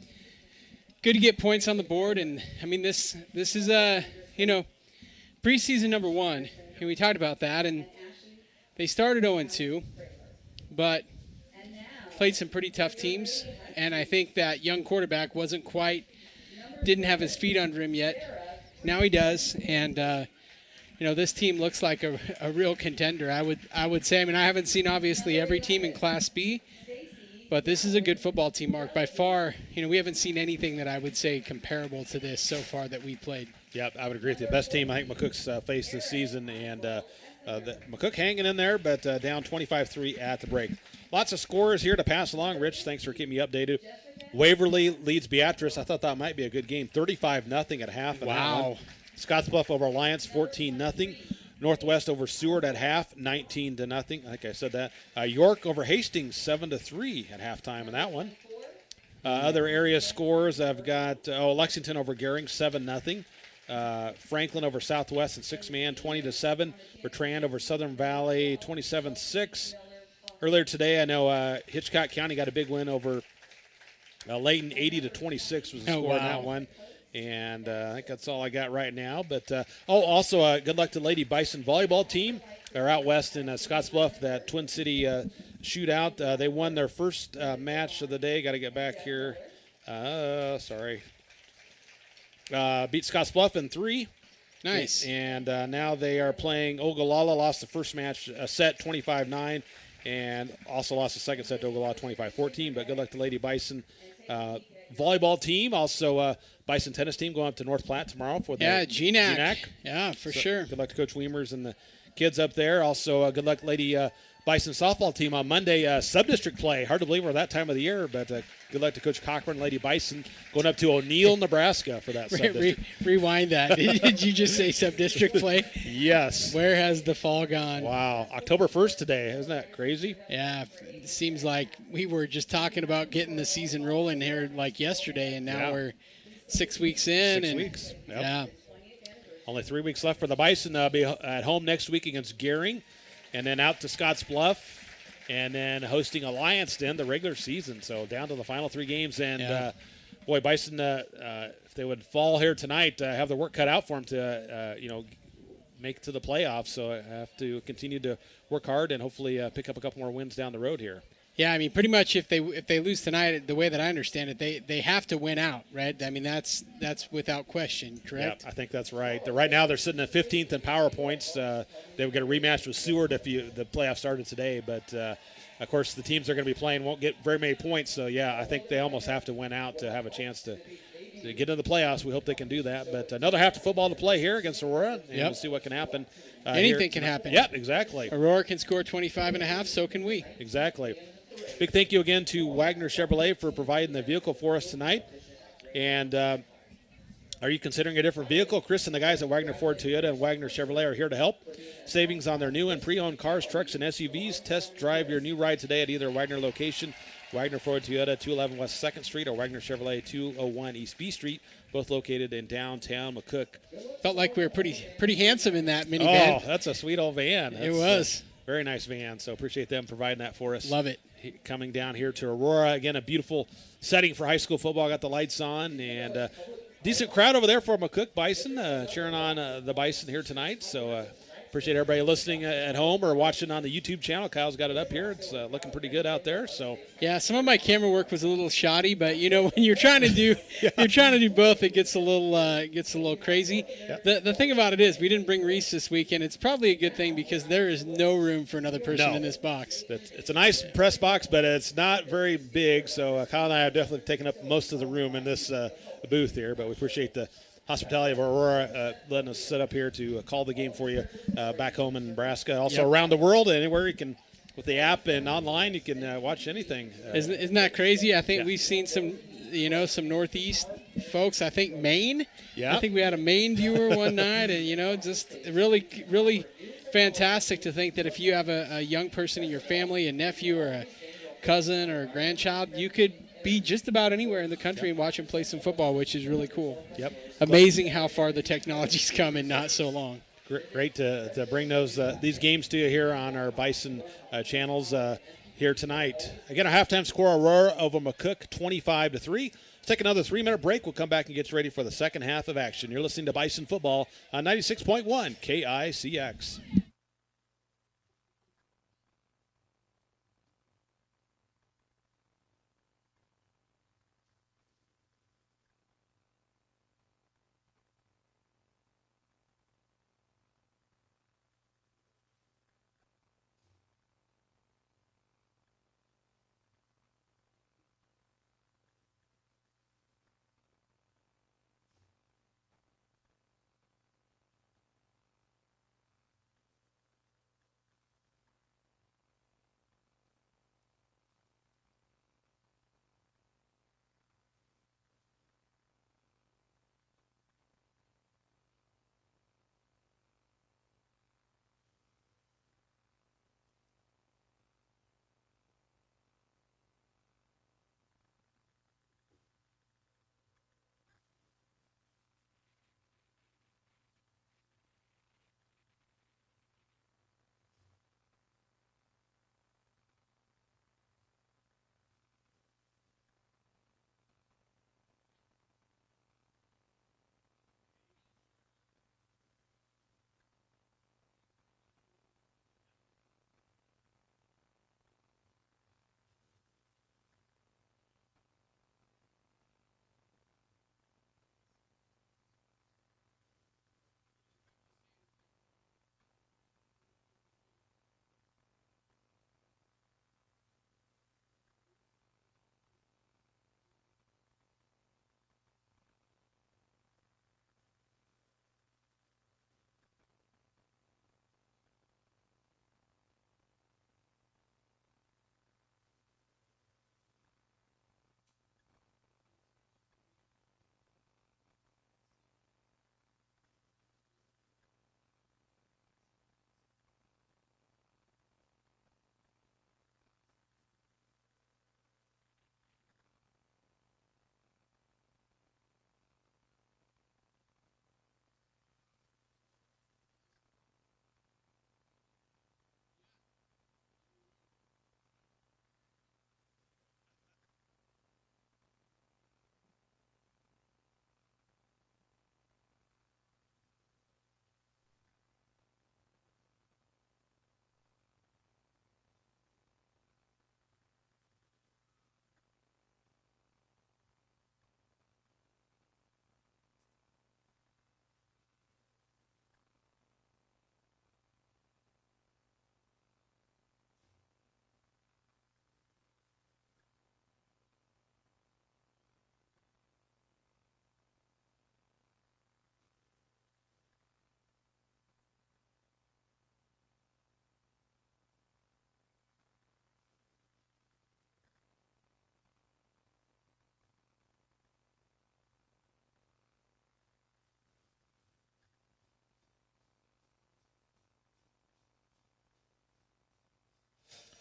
good to get points on the board. And, I mean, this is, preseason number 1, and we talked about that, and they started 0-2. But played some pretty tough teams, and I think that young quarterback didn't have his feet under him yet. Now he does, and this team looks like a real contender. I would say. I mean, I haven't seen obviously every team in Class B, but this is a good football team, Mark. By far, we haven't seen anything that I would say comparable to this so far that we played. Yeah, I would agree with you. Best team I think McCook's faced this season, and McCook hanging in there, but down 25-3 at the break. Lots of scores here to pass along. Rich, thanks for keeping me updated. Waverly leads Beatrice. I thought that might be a good game. 35-0 at half. Wow. Scottsbluff over Alliance, 14-0. Northwest over Seward at half, 19-0. I think I said that. York over Hastings, 7-3 at halftime in that one. Other area scores, I've got Lexington over Gehring, 7-0. Franklin over Southwest and 6-man, 20-7. Bertrand over Southern Valley, 27-6. Earlier today, I know Hitchcock County got a big win over Layton, 80-26 was the score in that one. And I think that's all I got right now. But also good luck to Lady Bison volleyball team. They're out west in Scottsbluff, that Twin City shootout. They won their first match of the day. Got to get back here. Sorry. Beat Scottsbluff in 3. Nice. And now they are playing Ogallala. Lost the first match set 25-9, and also lost the second set to Ogallala 25-14. But good luck to Lady Bison volleyball team. Also Bison tennis team going up to North Platte tomorrow for the GNAC. Yeah, for sure. Good luck to Coach Weimers and the kids up there. Also good luck Lady Bison softball team on Monday, sub-district play. Hard to believe we're that time of the year, but good luck to Coach Cochran, Lady Bison, going up to O'Neill, Nebraska for that sub-district. Rewind that. Did you just say sub-district play? Yes. Where has the fall gone? Wow. October 1st today. Isn't that crazy? Yeah. It seems like we were just talking about getting the season rolling here like yesterday, and now we're 6 weeks in. 6 weeks. Yep. Yeah. Only 3 weeks left for the Bison. They'll be at home next week against Gehring. and then out to Scotts Bluff, and then hosting Alliance to end the regular season. So down to the final 3 games. And, boy, Bison, if they would fall here tonight, have their work cut out for them to, make it to the playoffs. So I have to continue to work hard and hopefully pick up a couple more wins down the road here. Yeah, I mean, pretty much if they lose tonight, the way that I understand it, they have to win out, right? I mean, that's without question, correct? Yeah, I think that's right. Right now they're sitting at 15th in power points. They would get a rematch with Seward if the playoff started today. But, of course, the teams they're going to be playing won't get very many points. So, yeah, I think they almost have to win out to have a chance to get into the playoffs. We hope they can do that. But another half of football to play here against Aurora, and we'll see what can happen. Anything can happen. Yep, exactly. Aurora can score 25.5, so can we. Exactly. Big thank you again to Wagner Chevrolet for providing the vehicle for us tonight. And are you considering a different vehicle? Chris and the guys at Wagner Ford Toyota and Wagner Chevrolet are here to help. Savings on their new and pre-owned cars, trucks, and SUVs. Test drive your new ride today at either Wagner location, Wagner Ford Toyota, 211 West 2nd Street, or Wagner Chevrolet, 201 East B Street, both located in downtown McCook. Felt like we were pretty handsome in that minivan. Oh, that's a sweet old van. It was. Very nice van, so appreciate them providing that for us. Love it. Coming down here to Aurora. Again, a beautiful setting for high school football. Got the lights on, and decent crowd over there for McCook Bison, cheering on the Bison here tonight. So appreciate everybody listening at home or watching on the YouTube channel. Kyle's got it up here. It's looking pretty good out there. So yeah, some of my camera work was a little shoddy, but when you're trying to do both, it gets a little crazy. Yep. The thing about it is we didn't bring Reese this weekend. It's probably a good thing because there is no room for another person in this box. It's a nice press box, but it's not very big. So Kyle and I have definitely taken up most of the room in this booth here, but we appreciate the hospitality of Aurora letting us set up here to call the game for you back home in Nebraska. Also around the world, anywhere you can, with the app and online, you can watch anything. Isn't that crazy? I think we've seen some Northeast folks. I think Maine. Yeah. I think we had a Maine viewer one night, and just really, really fantastic to think that if you have a young person in your family, a nephew or a cousin or a grandchild, you could be just about anywhere in the country and watch them play some football, which is really cool. Yep. Amazing how far the technology's come in not so long. Great to bring these games to you here on our Bison channels here tonight. Again, a halftime score, Aurora over McCook, 25-3. Let's take another 3-minute break. We'll come back and get you ready for the second half of action. You're listening to Bison Football on 96.1 KICX.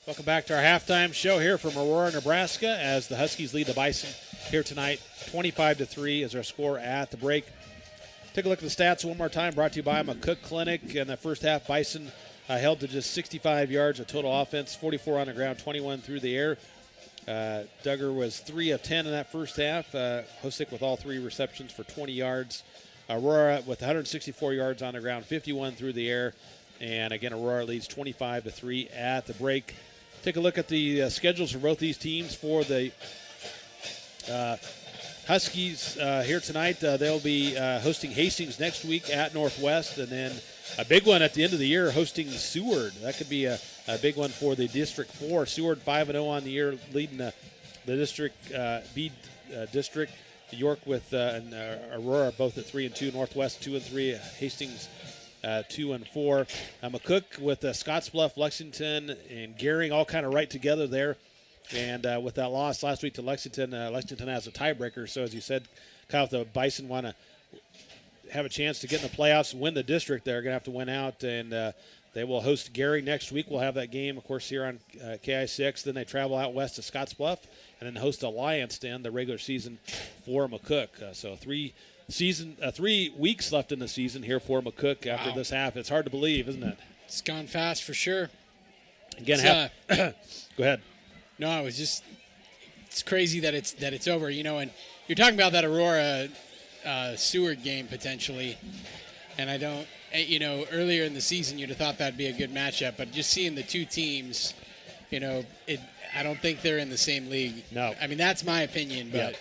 Welcome back to our halftime show here from Aurora, Nebraska, as the Huskies lead the Bison here tonight, 25-3 is our score at the break. Take a look at the stats one more time, brought to you by McCook Clinic. In the first half, Bison held to just 65 yards of total offense, 44 on the ground, 21 through the air. Duggar was 3 of 10 in that first half. Hosick with all 3 receptions for 20 yards. Aurora with 164 yards on the ground, 51 through the air. And again, Aurora leads 25-3 at the break. Take a look at the schedules for both these teams. For the Huskies here tonight, they'll be hosting Hastings next week at Northwest, and then a big one at the end of the year, hosting Seward. That could be a big one for the District 4. Seward 5-0 on the year, leading the District B district. York with and Aurora both at 3-2. Northwest 2-3. Hastings 2-4. McCook with Scottsbluff, Lexington, and Gering all kind of right together there. And with that loss last week to Lexington, Lexington has a tiebreaker. So as you said, Kyle, if the Bison want to have a chance to get in the playoffs and win the district, they're going to have to win out. And they will host Gering next week. We'll have that game, of course, here on KICX. Then they travel out west to Scottsbluff and then host Alliance to end the regular season for McCook. So 3 weeks left in the season here for McCook after this half. It's hard to believe, isn't it? It's gone fast for sure. Again, go ahead. No, it's crazy that it's over, and you're talking about that Aurora Seward game potentially, and I don't, earlier in the season you'd have thought that'd be a good matchup, but just seeing the two teams, I don't think they're in the same league. No. I mean, that's my opinion, but.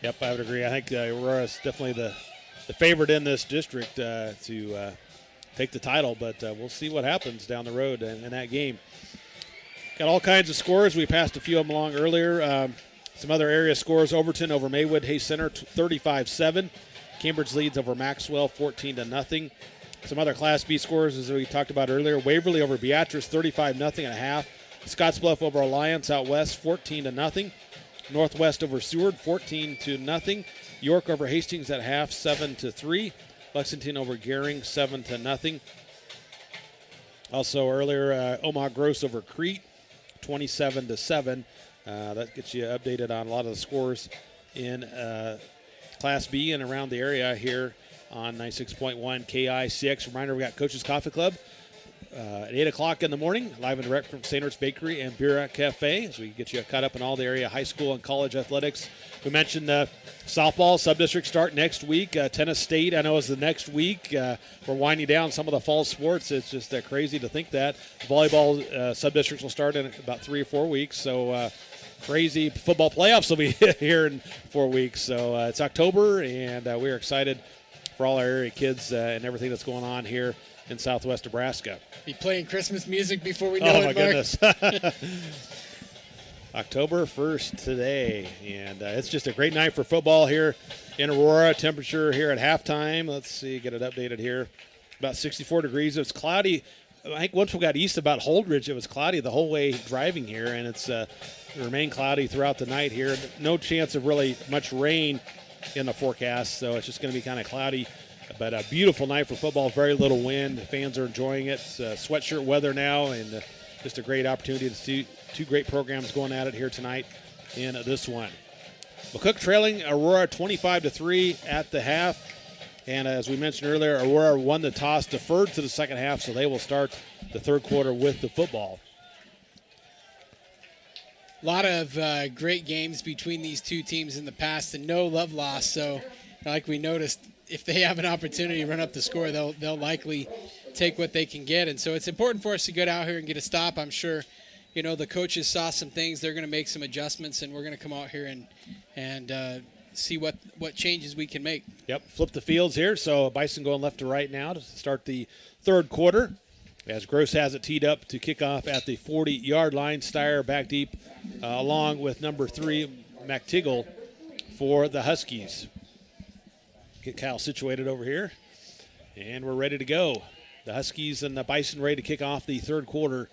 Yep, I would agree. I think Aurora is definitely the favorite in this district to take the title, but we'll see what happens down the road in that game. Got all kinds of scores. We passed a few of them along earlier. Some other area scores: Overton over Maywood, Hayes Center 35-7. Cambridge leads over Maxwell 14-0. Some other Class B scores, as we talked about earlier: Waverly over Beatrice 35-0 at half. Scottsbluff over Alliance out west 14-0. Northwest over Seward 14-0. York over Hastings at half 7-3. Lexington over Gering 7-0. Also earlier, Omaha Gross over Crete 27-7. That gets you updated on a lot of the scores in Class B and around the area here on 96.1 KICX. Reminder, we got Coach's Coffee Club at 8 o'clock in the morning, live and direct from St. Ert's Bakery and Beer Cafe, as we get you caught up in all the area high school and college athletics. We mentioned softball sub-district start next week. Tennis State, I know, is the next week. We're winding down some of the fall sports. It's just crazy to think that. Volleyball sub-districts will start in about 3 or 4 weeks, so crazy. Football playoffs will be here in 4 weeks. So it's October, and we're excited for all our area kids and everything that's going on here in Southwest Nebraska. Be playing Christmas music before we know it, Mark. Goodness. October 1st today, and it's just a great night for football here in Aurora. Temperature here at halftime, let's see, get it updated here, about 64 degrees. It's cloudy. I think once we got east about Holdridge, it was cloudy the whole way driving here, and it's remained cloudy throughout the night here. No chance of really much rain in the forecast, so it's just going to be kind of cloudy. But a beautiful night for football, very little wind. The fans are enjoying it. Sweatshirt weather now, and just a great opportunity to see two great programs going at it here tonight in this one. McCook trailing Aurora 25-3 at the half. And as we mentioned earlier, Aurora won the toss, deferred to the second half, so they will start the third quarter with the football. A lot of great games between these two teams in the past and no love lost. So like we noticed, if they have an opportunity to run up the score, they'll likely take what they can get. And so it's important for us to get out here and get a stop. I'm sure, the coaches saw some things. They're going to make some adjustments, and we're going to come out here and see what changes we can make. Yep, flip the fields here. So Bison going left to right now to start the third quarter. As Gross has it teed up to kick off at the 40-yard line. Steyer back deep along with number 3, McTiggle, for the Huskies. Get Kyle situated over here, and we're ready to go. The Huskies and the Bison ready to kick off the third quarter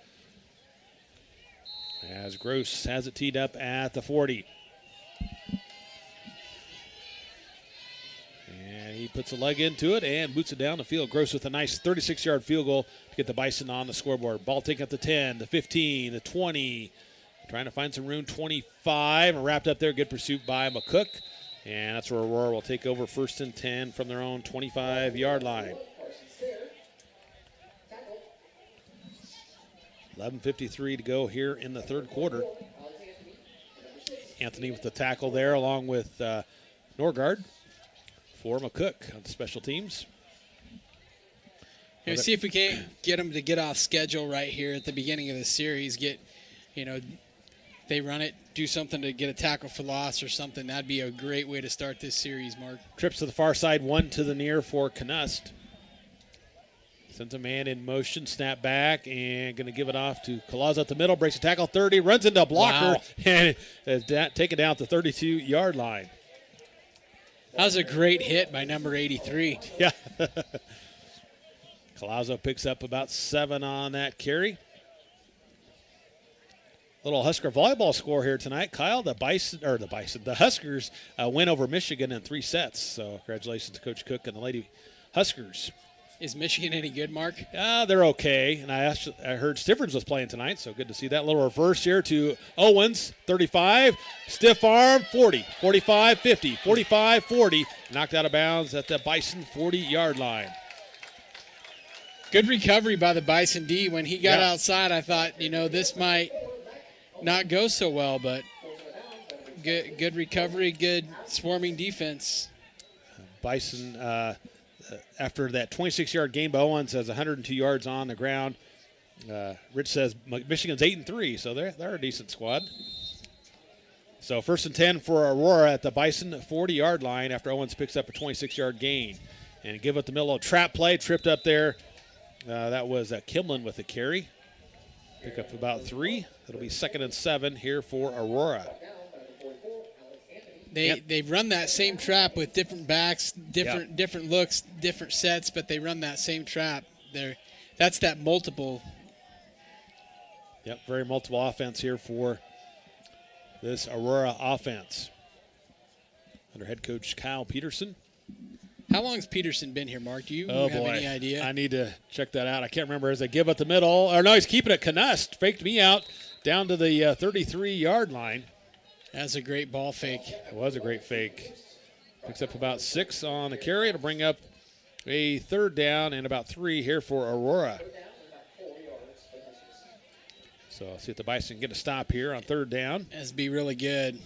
as Gross has it teed up at the 40. And he puts a leg into it and boots it down the field. Gross with a nice 36-yard field goal to get the Bison on the scoreboard. Ball taken at the 10, the 15, the 20. Trying to find some room, 25. And wrapped up there. Good pursuit by McCook. And that's where Aurora will take over 1st and 10 from their own 25-yard line. 11:53 to go here in the third quarter. Anthony with the tackle there along with Norgard for McCook on the special teams. See if we can't get them to get off schedule right here at the beginning of the series. They run it, do something to get a tackle for loss or something. That'd be a great way to start this series, Mark. Trips to the far side, one to the near for Knust. Sends a man in motion, snap back, and going to give it off to Colazo at the middle. Breaks a tackle, 30, runs into a blocker, and take it down at the 32-yard line. That was a great hit by number 83. Yeah. Colazo picks up about 7 on that carry. Little Husker volleyball score here tonight. Kyle, the Huskers win over Michigan in 3 sets. So congratulations to Coach Cook and the Lady Huskers. Is Michigan any good, Mark? They're okay. And I heard Stiffords was playing tonight, so good to see that. Little reverse here to Owens, 35. Stiff arm, 40. 45, 50. 45, 40. Knocked out of bounds at the Bison 40-yard line. Good recovery by the Bison D. When he got outside, I thought, this might not go so well, but good recovery, good swarming defense. Bison, after that 26-yard gain by Owens, has 102 yards on the ground. Rich says Michigan's 8-3, so they're a decent squad. So 1st and 10 for Aurora at the Bison 40-yard line after Owens picks up a 26-yard gain. And give it the middle, trap play, tripped up there. That was Kimlin with the carry. Pick up about 3. It'll be 2nd and 7 here for Aurora. They run that same trap with different backs, different looks, different sets, but they run that same trap. That's that multiple. Yep, very multiple offense here for this Aurora offense. Under head coach Kyle Peterson. How long has Peterson been here, Mark? Do you have any idea? I need to check that out. I can't remember as they give up the middle. Or no, he's keeping it. Knust faked me out down to the 33-yard line. That's a great ball fake. It was a great fake. Picks up about 6 on the carry. It'll bring up a 3rd down and about 3 here for Aurora. So I'll see if the Bison get a stop here on 3rd down. That'd be really good.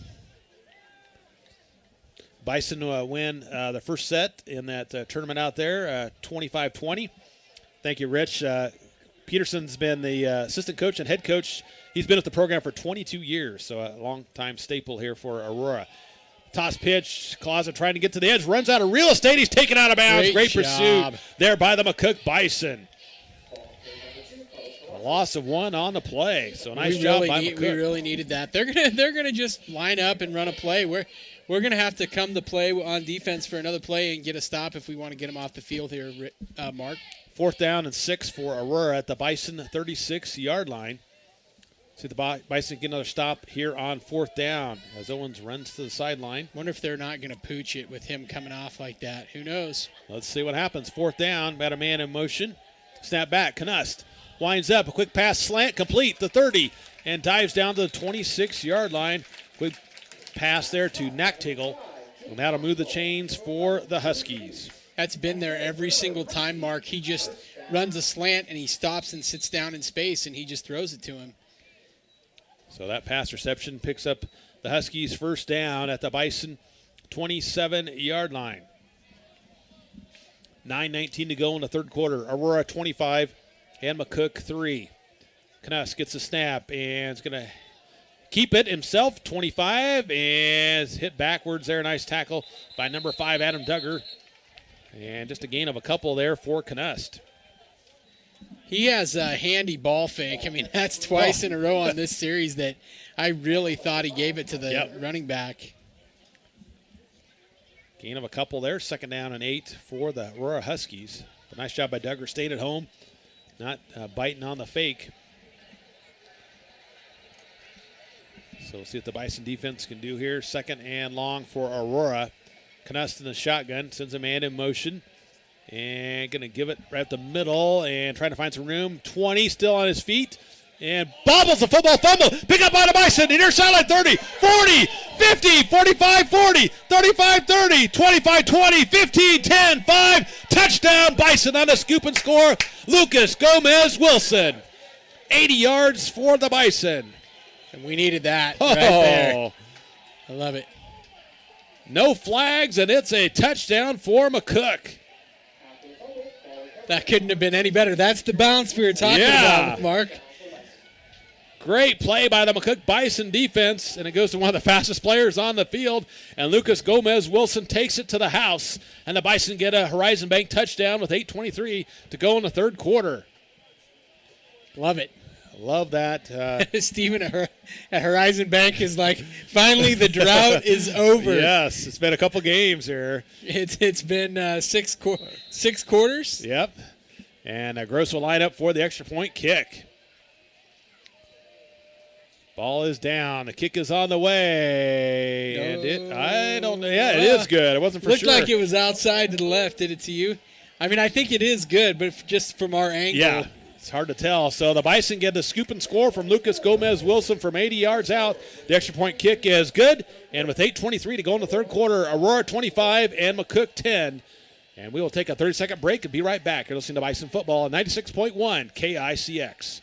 Bison win the first set in that tournament out there, 25-20. Thank you, Rich. Peterson's been the assistant coach and head coach. He's been at the program for 22 years, so a long-time staple here for Aurora. Toss pitch, Closet trying to get to the edge, runs out of real estate. He's taken out of bounds. Great pursuit there by the McCook Bison. A loss of 1 on the play, so nice job by McCook. We really needed that. They're gonna just line up and run a play. We're going to have to come to play on defense for another play and get a stop if we want to get them off the field here, Mark. 4th down and 6 for Aurora at the Bison 36-yard line. See the Bison get another stop here on 4th down as Owens runs to the sideline. Wonder if they're not going to pooch it with him coming off like that. Who knows? Let's see what happens. 4th down, got a man in motion. Snap back, Knust winds up, a quick pass slant, complete, the 30, and dives down to the 26-yard line. Quick pass there to Nachtigall, and that'll move the chains for the Huskies. That's been there every single time, Mark. He just runs a slant, and he stops and sits down in space, and he just throws it to him. So that pass reception picks up the Huskies' 1st down at the Bison 27-yard line. 9:19 to go in the third quarter. Aurora 25 and McCook 3. Knust gets a snap and is going to keep it himself, 25, and hit backwards there. Nice tackle by number 5, Adam Duggar. And just a gain of a couple there for Knust. He has a handy ball fake. I mean, that's twice in a row on this series that I really thought he gave it to the running back. Gain of a couple there. 2nd down and 8 for the Aurora Huskies. But nice job by Duggar, staying at home, not biting on the fake. So we'll see what the Bison defense can do here. 2nd and long for Aurora Knust in the shotgun, sends a man in motion. And going to give it right at the middle and trying to find some room. 20 still on his feet. And bobbles the football, fumble. Pick up by the Bison. The near sideline 30, 40, 50, 45, 40, 35, 30, 25, 20, 15, 10, 5. Touchdown Bison on the scoop and score. Lucas Gomez Wilson. 80 yards for the Bison. And we needed that right there. I love it. No flags, and it's a touchdown for McCook. That couldn't have been any better. That's the bounce we were talking about, Mark. Great play by the McCook Bison defense, and it goes to one of the fastest players on the field, and Lucas Gomez Wilson takes it to the house, and the Bison get a Horizon Bank touchdown with 8:23 to go in the third quarter. Love it. Love that. Steven at Horizon Bank is like, finally the drought is over. Yes, it's been a couple games here. It's been six quarters. Yep. And Gross will line up for the extra point kick. Ball is down. The kick is on the way. And it is good. It wasn't for Looked sure. like it was outside to the left. Did it to you? I mean, I think it is good, but just from our angle. Yeah. It's hard to tell. So the Bison get the scoop and score from Lucas Gomez Wilson from 80 yards out. The extra point kick is good. And with 8:23 to go in the third quarter, Aurora 25 and McCook 10. And we will take a 30-second break and be right back. You're listening to Bison Football on 96.1 KICX.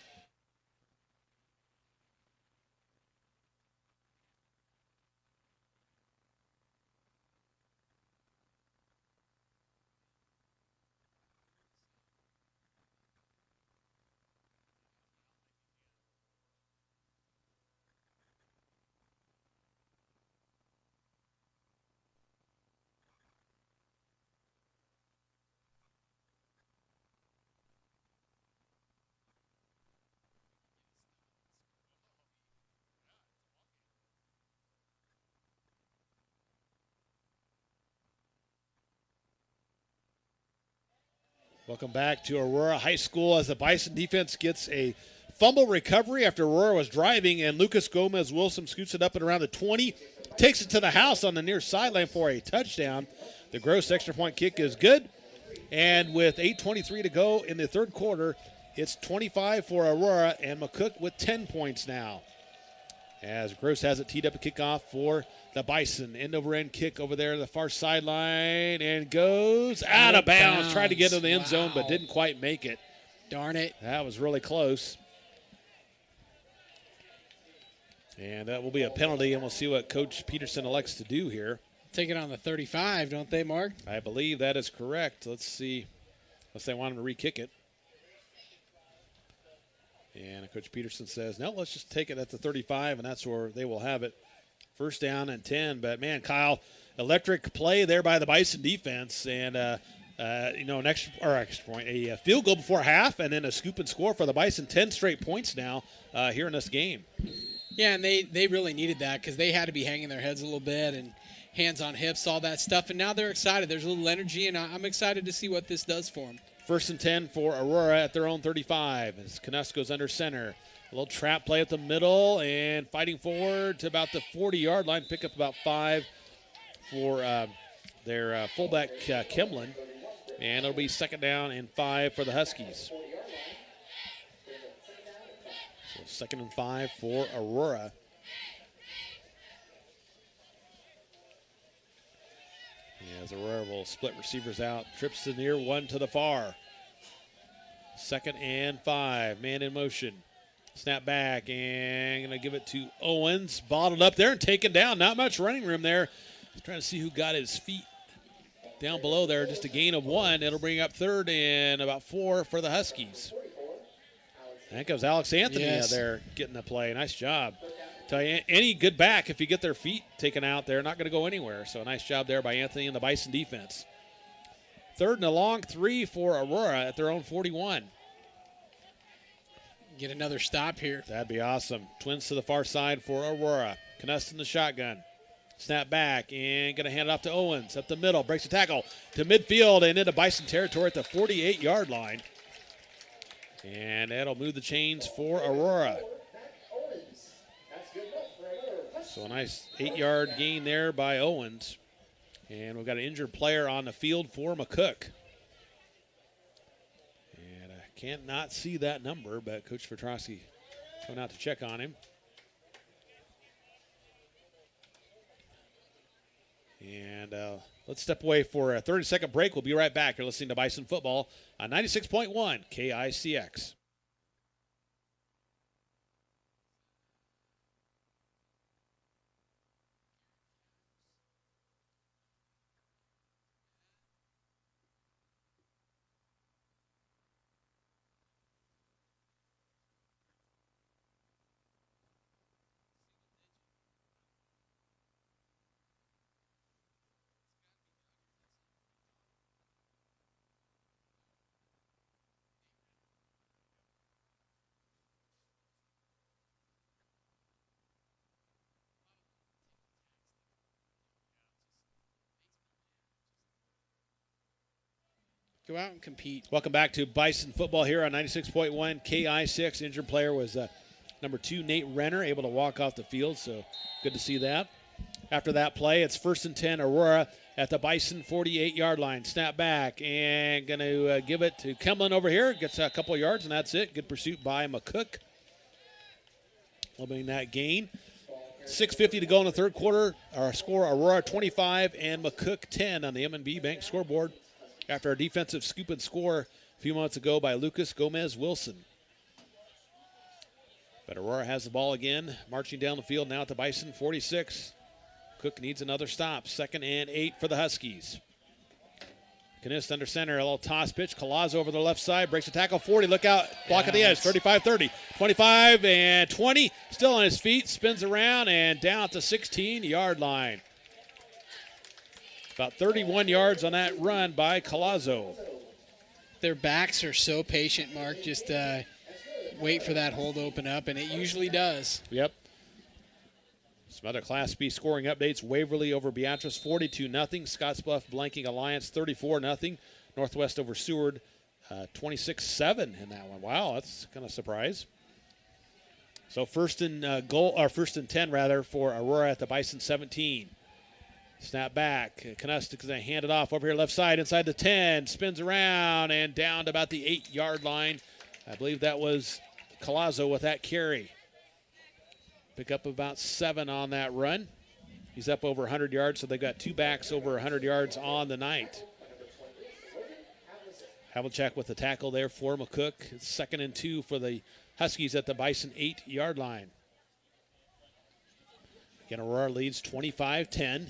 Welcome back to Aurora High School as the Bison defense gets a fumble recovery after Aurora was driving, and Lucas Gomez Wilson scoots it up at around the 20, takes it to the house on the near sideline for a touchdown. The Gross extra point kick is good, and with 8:23 to go in the third quarter, it's 25 for Aurora, and McCook with 10 points now. As Gross has it teed up a kickoff for the Bison. End-over-end kick over there to the far sideline and goes out of bounds. Tried to get to the end zone, but didn't quite make it. Darn it. That was really close. And that will be a penalty, and we'll see what Coach Peterson elects to do here. Take it on the 35, don't they, Mark? I believe that is correct. Let's see. Unless they want him to re-kick it. And Coach Peterson says, no, let's just take it at the 35, and that's where they will have it. First down and 10. But, man, Kyle, electric play there by the Bison defense. And, an extra point, a field goal before half, and then a scoop and score for the Bison. 10 straight points now here in this game. Yeah, and they really needed that because they had to be hanging their heads a little bit and hands on hips, all that stuff. And now they're excited. There's a little energy, and I'm excited to see what this does for them. First and 10 for Aurora at their own 35 as Knust goes under center. A little trap play at the middle and fighting forward to about the 40-yard line. Pick up about 5 for their fullback, Kimlin. And it'll be second down and 5 for the Huskies. So second and 5 for Aurora. As Aurora will split receivers out. Trips to the near, one to the far. Second and 5. Man in motion. Snap back and going to give it to Owens. Bottled up there and taken down. Not much running room there. Trying to see who got his feet down below there. Just a gain of 1. It'll bring up third and about 4 for the Huskies. I think it was Alex Anthony there getting the play. Nice job. Tell you, any good back, if you get their feet taken out, they're not going to go anywhere. So a nice job there by Anthony and the Bison defense. Third and a long 3 for Aurora at their own 41. Get another stop here. That'd be awesome. Twins to the far side for Aurora. Knust in the shotgun. Snap back and going to hand it off to Owens up the middle. Breaks the tackle to midfield and into Bison territory at the 48-yard line. And that'll move the chains for Aurora. So a nice 8-yard gain there by Owens. And we've got an injured player on the field for McCook. And I can't not see that number, but Coach Petrosky going out to check on him. And let's step away for a 30-second break. We'll be right back. You're listening to Bison Football on 96.1 KICX. Go out and compete. Welcome back to Bison Football here on 96.1 KICX. Injured player was number 2, Nate Renner, able to walk off the field, so good to see that. After that play, it's 1st and 10, Aurora at the Bison 48-yard line. Snap back and going to give it to Kemlin over here. Gets a couple of yards, and that's it. Good pursuit by McCook. Limiting that gain. 6:50 to go in the third quarter. Our score, Aurora 25 and McCook 10 on the M&B Bank scoreboard, after a defensive scoop and score a few moments ago by Lucas Gomez-Wilson. But Aurora has the ball again, marching down the field now at the Bison 46. Cook needs another stop. 2nd and 8 for the Huskies. Canist under center, a little toss pitch. Colazzo over the left side, breaks the tackle, 40. Look out, block at the edge, 35-30, 25 and 20. Still on his feet, spins around and down at the 16-yard line. About 31 yards on that run by Colazzo. Their backs are so patient, Mark. Just wait for that hole to open up, and it usually does. Yep. Some other Class B scoring updates. Waverly over Beatrice, 42-0. Scottsbluff blanking Alliance, 34-0. Northwest over Seward, 26-7 in that one. Wow, that's kind of a surprise. So first and 10 rather for Aurora at the Bison 17. Snap back. Canust is going to hand it off over here left side inside the 10. Spins around and down to about the 8-yard line. I believe that was Colazzo with that carry. Pick up about 7 on that run. He's up over 100 yards, so they've got 2 backs over 100 yards on the night. Havlicek with the tackle there for McCook. It's 2nd and 2 for the Huskies at the Bison 8-yard line. Again, Aurora leads 25-10.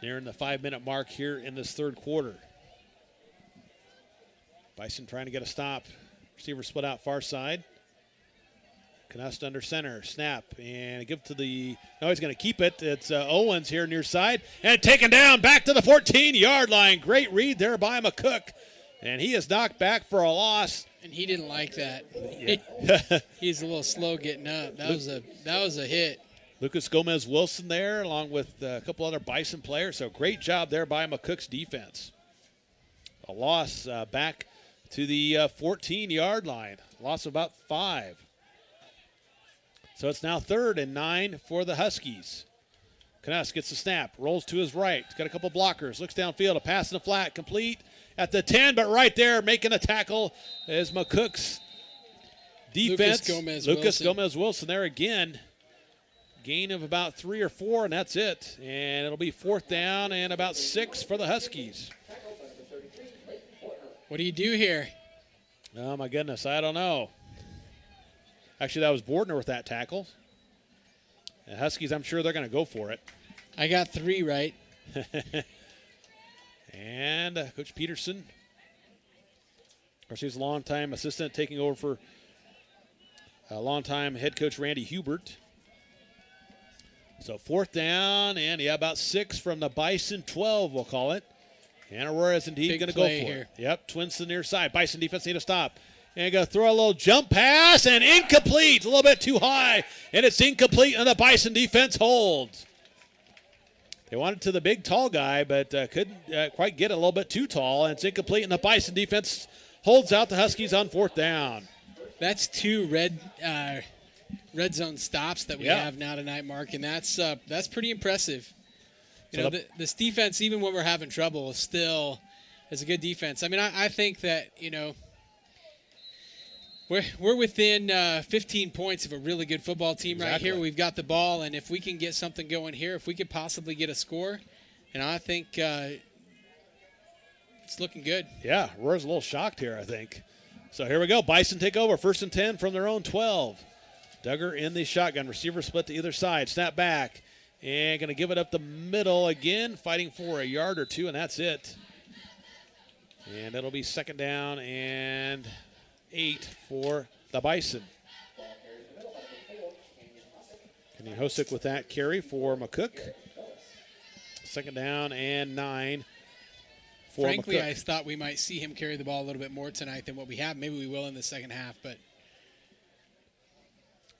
Nearing the 5-minute mark here in this third quarter. Bison trying to get a stop. Receiver split out far side. Canust under center. Snap. And give to the... No, he's going to keep it. It's Owens here near side. And taken down back to the 14-yard line. Great read there by McCook. And he is knocked back for a loss. And he didn't like that. Yeah. He's a little slow getting up. That was a hit. Lucas Gomez-Wilson there, along with a couple other Bison players. So great job there by McCook's defense. A loss back to the 14-yard line. Loss of about 5. So it's now 3rd and 9 for the Huskies. Canest gets the snap, rolls to his right. He's got a couple blockers, looks downfield, a pass in the flat, complete at the 10, but right there making a tackle is McCook's defense. Lucas Gomez-Wilson there again. Gain of about 3 or 4, and that's it. And it'll be 4th down and about 6 for the Huskies. What do you do here? Oh, my goodness, I don't know. Actually, that was Bordner with that tackle. The Huskies, I'm sure they're going to go for it. I got 3 right. And Coach Peterson, of course, he's a longtime assistant, taking over for a longtime head coach Randy Hubert. So 4th down, and about 6 from the Bison 12, we'll call it. And Aurora is indeed going to go for it. Yep, twins to the near side. Bison defense need to stop. And going to throw a little jump pass, and incomplete. A little bit too high, and it's incomplete, and the Bison defense holds. They wanted to the big, tall guy, but couldn't quite get it, a little bit too tall, and it's incomplete, and the Bison defense holds out the Huskies on 4th down. That's 2 red zone stops that we have now tonight, Mark, and that's pretty impressive. You know, this defense, even when we're having trouble, is a good defense. I mean, I think that, you know, we're within 15 points of a really good football team right here. We've got the ball, and if we can get something going here, if we could possibly get a score, and I think it's looking good. Yeah, Aurora's a little shocked here, I think. So here we go. Bison take over. 1st and 10 from their own 12. Duggar in the shotgun. Receiver split to either side. Snap back. And going to give it up the middle again. Fighting for a yard or two, and that's it. And it'll be 2nd down and 8 for the Bison. Kenny Hosick with that carry for McCook. 2nd down and 9 for Frankly, McCook. I thought we might see him carry the ball a little bit more tonight than what we have. Maybe we will in the second half, but.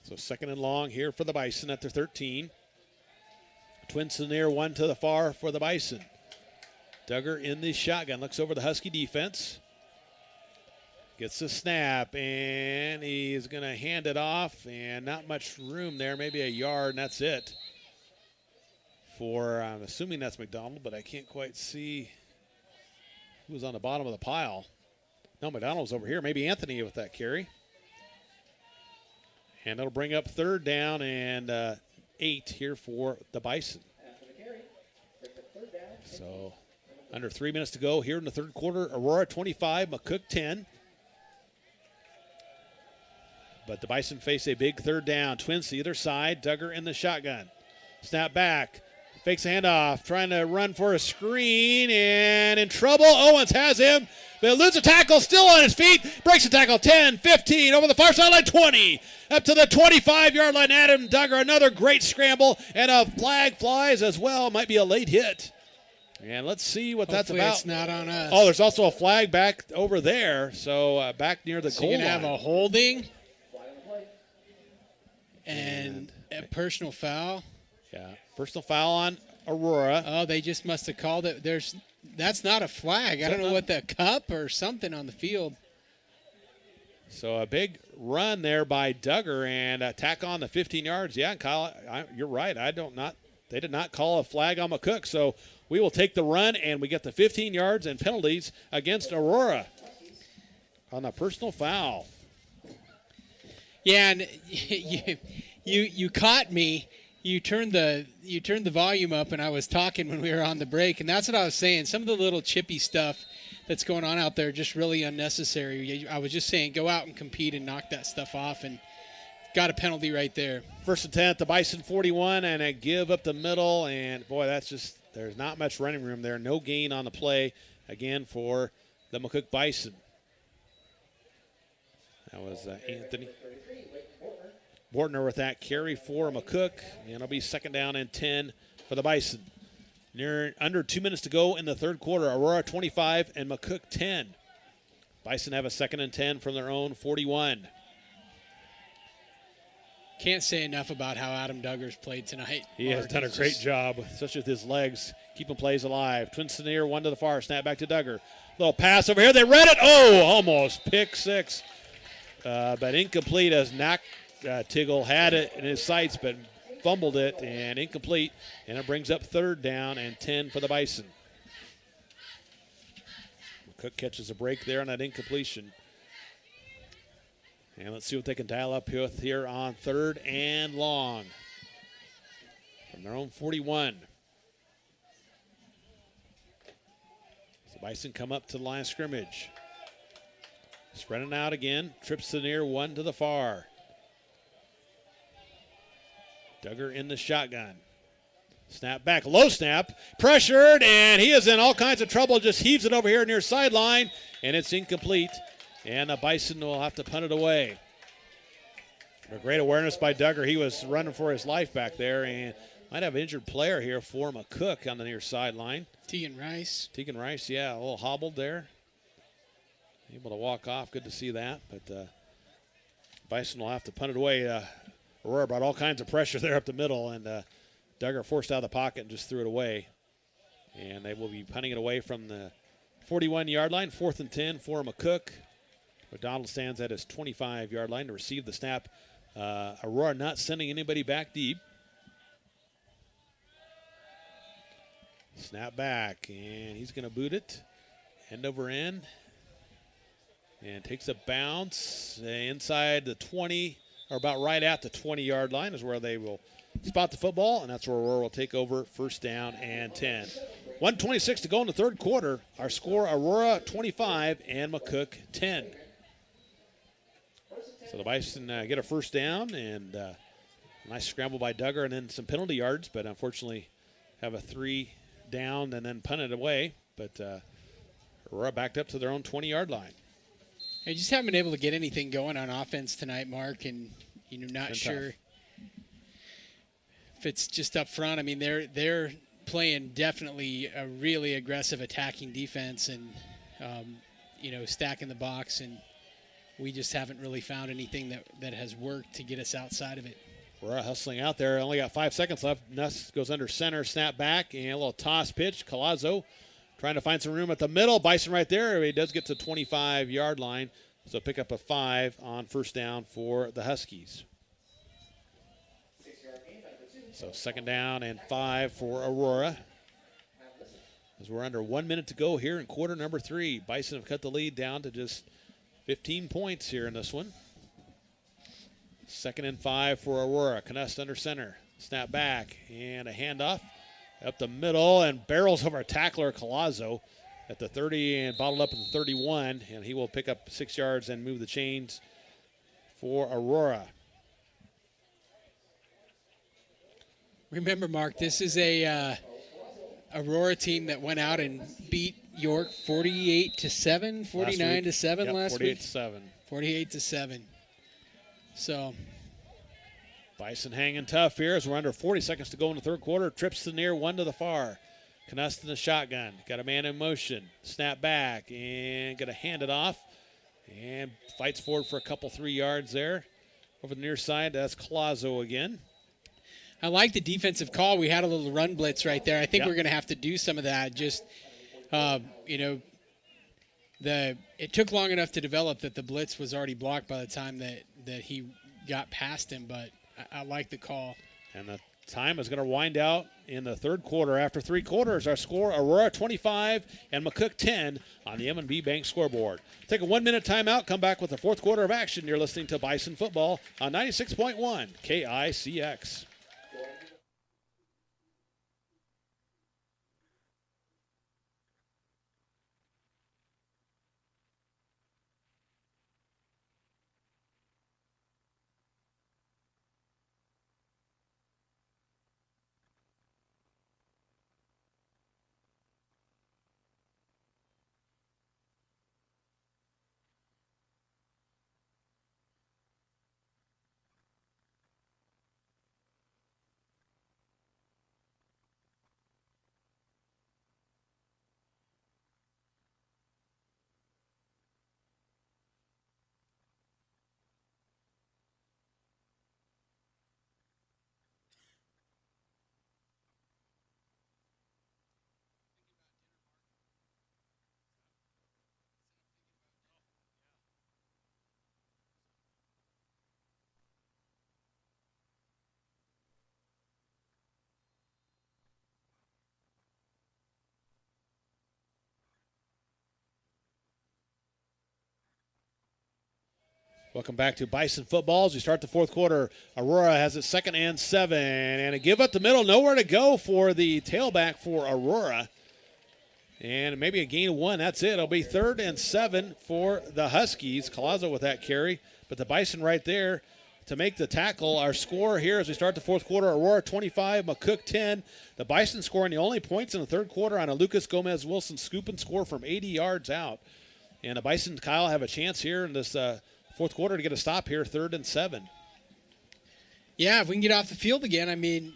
So 2nd and long here for the Bison at their 13. Twins to the near, one to the far for the Bison. Duggar in the shotgun, looks over the Husky defense. Gets the snap, and he's going to hand it off, and not much room there, maybe a yard, and that's it. I'm assuming that's McDonald, but I can't quite see who was on the bottom of the pile. No, McDonald's over here. Maybe Anthony with that carry. And it'll bring up 3rd down and 8 here for the Bison. So under 3 minutes to go here in the 3rd quarter. Aurora 25, McCook 10. But the Bison face a big 3rd down. Twins to either side. Duggar in the shotgun. Snap back. Fakes a handoff. Trying to run for a screen. And in trouble. Owens has him. But loses a tackle. Still on his feet. Breaks the tackle. 10, 15. Over the far sideline. 20. Up to the 25-yard line. Adam Duggar. Another great scramble. And a flag flies as well. Might be a late hit. And let's see what Hopefully that's about. It's not on us. Oh, there's also a flag back over there. So back near the goal line. You're going to have a holding and a personal foul. Yeah, personal foul on Aurora. Oh, they just must have called it. That's not a flag. I don't know what the cup or something on the field. So a big run there by Duggar and tack on the 15 yards. Yeah, Kyle, you're right. They did not call a flag on McCook. So we will take the run and we get the 15 yards and penalties against Aurora on a personal foul. Yeah, and you caught me. You turned the volume up, and I was talking when we were on the break, and that's what I was saying. Some of the little chippy stuff that's going on out there just really unnecessary. I was just saying, go out and compete and knock that stuff off, and got a penalty right there. 1st and 10, the Bison 41, and a give up the middle, and boy, there's not much running room there. No gain on the play again for the McCook Bison. That was Anthony Bortner with that carry for McCook, and it'll be 2nd down and 10 for the Bison. Under 2 minutes to go in the 3rd quarter. Aurora 25 and McCook 10. Bison have a 2nd and 10 from their own 41. Can't say enough about how Adam Duggar's played tonight. He has done a great job, especially with his legs, keeping plays alive. Twins to the near, one to the far. Snap back to Duggar. Little pass over here. They read it. Oh, almost. Pick 6. But incomplete as Tiggle had it in his sights, but fumbled it and incomplete. And it brings up 3rd down and 10 for the Bison. Cook catches a break there on that incompletion. And let's see what they can dial up with here on 3rd and long. From their own 41. So Bison come up to the line of scrimmage. Spreading out again. Trips to the near, one to the far. Duggar in the shotgun. Snap back, low snap, pressured, and he is in all kinds of trouble. Just heaves it over here near sideline, and it's incomplete. And the Bison will have to punt it away. A great awareness by Duggar. He was running for his life back there, and might have an injured player here for McCook on the near sideline. Tegan Rice, yeah, a little hobbled there. Able to walk off. Good to see that, but Bison will have to punt it away. Aurora brought all kinds of pressure there up the middle, and Duggar forced out of the pocket and just threw it away. And they will be punting it away from the 41-yard line. 4th and 10 for McCook. McDonald stands at his 25-yard line to receive the snap. Aurora not sending anybody back deep. Snap back, and he's going to boot it. End over end. And takes a bounce inside the 20, or about right at the 20-yard line is where they will spot the football, and that's where Aurora will take over, first down and 10. 1:26 to go in the third quarter. Our score, Aurora 25 and McCook 10. So the Bison get a first down, and nice scramble by Duggar, and then some penalty yards, but unfortunately have a 3 down and then punt it away. But Aurora backed up to their own 20-yard line. I just haven't been able to get anything going on offense tonight, Mark, and not sure if it's just up front. I mean, they're playing definitely a really aggressive attacking defense, and stacking the box, and we just haven't really found anything that has worked to get us outside of it. Aurora hustling out there. Only got 5 seconds left. Nuss goes under center, snap back, and a little toss pitch. Colazzo trying to find some room at the middle. Bison right there. He does get to the 25-yard line. So pick up a 5 on first down for the Huskies. So second down and 5 for Aurora. As we're under 1 minute to go here in quarter number 3. Bison have cut the lead down to just 15 points here in this one. Second and 5 for Aurora. Knust under center. Snap back and a handoff. Up the middle and barrels over a tackler, Colazzo, at the 30 and bottled up at the 31. And he will pick up 6 yards and move the chains for Aurora. Remember, Mark, this is a Aurora team that went out and beat York 48-7, 49-7 last week. 48-7. 48-7. So Bison hanging tough here as we're under 40 seconds to go in the third quarter. Trips to the near, 1 to the far. Knust in the shotgun. Got a man in motion. Snap back and going to hand it off. And fights forward for a couple 3 yards there. Over the near side, that's Colazzo again. I like the defensive call. We had a little run blitz right there. I think we're going to have to do some of that. Just, it took long enough to develop that the blitz was already blocked by the time that he got past him, but I like the call. And the time is going to wind out in the third quarter. After 3 quarters, our score, Aurora 25 and McCook 10 on the M&B Bank scoreboard. Take a 1-minute timeout, come back with the fourth quarter of action. You're listening to Bison Football on 96.1 KICX. Welcome back to Bison Football as we start the fourth quarter. Aurora has it 2nd and 7, and a give up the middle, nowhere to go for the tailback for Aurora. And maybe a gain of 1, that's it. It'll be 3rd and 7 for the Huskies. Colazzo with that carry, but the Bison right there to make the tackle. Our score here as we start the fourth quarter, Aurora 25, McCook 10. The Bison scoring the only points in the third quarter on a Lucas Gomez-Wilson scoop and score from 80 yards out. And the Bison, Kyle, have a chance here in this fourth quarter to get a stop here, 3rd and 7. Yeah, if we can get off the field again, I mean,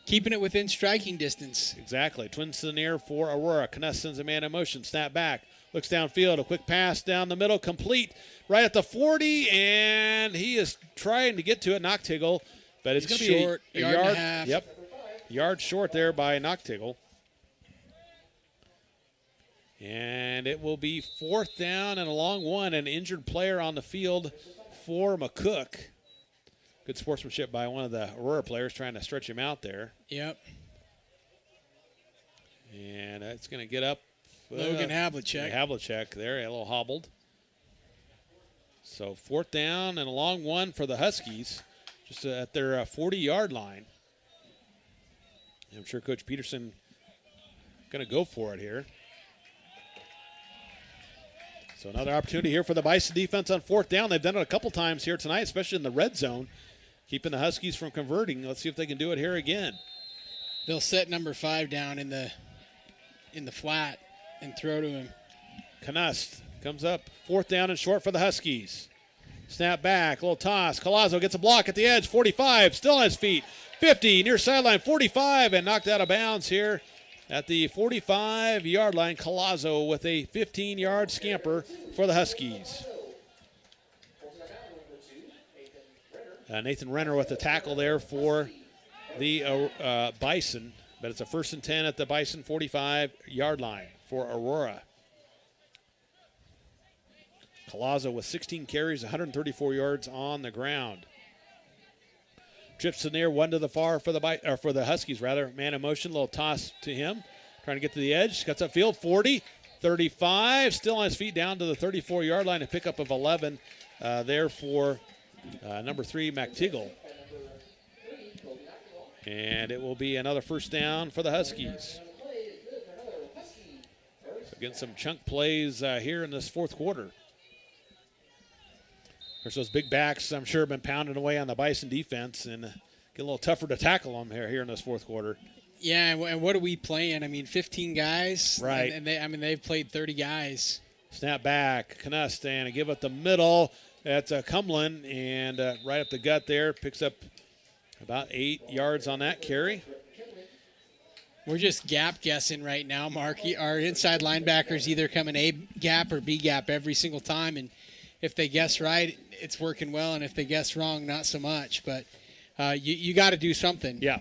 keeping it within striking distance. Exactly. Twins to the near for Aurora. Knust sends a man in motion. Snap back. Looks downfield. A quick pass down the middle. Complete right at the 40. And he is trying to get to it. Noctigel. But it's going to be a yard and a half. Yep. Yard short there by Noctigel. And it will be 4th down and a long one. An injured player on the field for McCook. Good sportsmanship by one of the Aurora players trying to stretch him out there. Yep. And it's going to get up. Logan Havlicek. Havlicek there, a little hobbled. So 4th down and a long one for the Huskies, just at their 40-yard line. I'm sure Coach Peterson going to go for it here. So another opportunity here for the Bison defense on 4th down. They've done it a couple times here tonight, especially in the red zone, keeping the Huskies from converting. Let's see if they can do it here again. They'll set number 5 down in the flat and throw to him. Knust comes up, 4th down and short for the Huskies. Snap back, little toss. Collazo gets a block at the edge, 45, still on his feet. 50, near sideline, 45, and knocked out of bounds here at the 45-yard line. Collazo with a 15-yard scamper for the Huskies. Nathan Renner with the tackle there for the Bison, but it's a 1st and 10 at the Bison 45-yard line for Aurora. Collazo with 16 carries, 134 yards on the ground. Trips to near, one to the far for the Huskies, rather. Man in motion, little toss to him. Trying to get to the edge. Cuts upfield, 40, 35. Still on his feet down to the 34-yard line. A pickup of 11 there for number 3, McTiggle. And it will be another 1st down for the Huskies. So getting some chunk plays here in this 4th quarter. There's those big backs, I'm sure, have been pounding away on the Bison defense and get a little tougher to tackle them here in this 4th quarter. Yeah, and what are we playing? I mean, 15 guys. Right. And they've played 30 guys. Snap back, Knust, and a give up the middle. That's Cumlin, and right up the gut there. Picks up about 8 yards on that carry. We're just gap guessing right now, Mark. Our inside linebackers either come in A gap or B gap every single time, and if they guess right, it's working well, and if they guess wrong, not so much. But you got to do something. Yeah,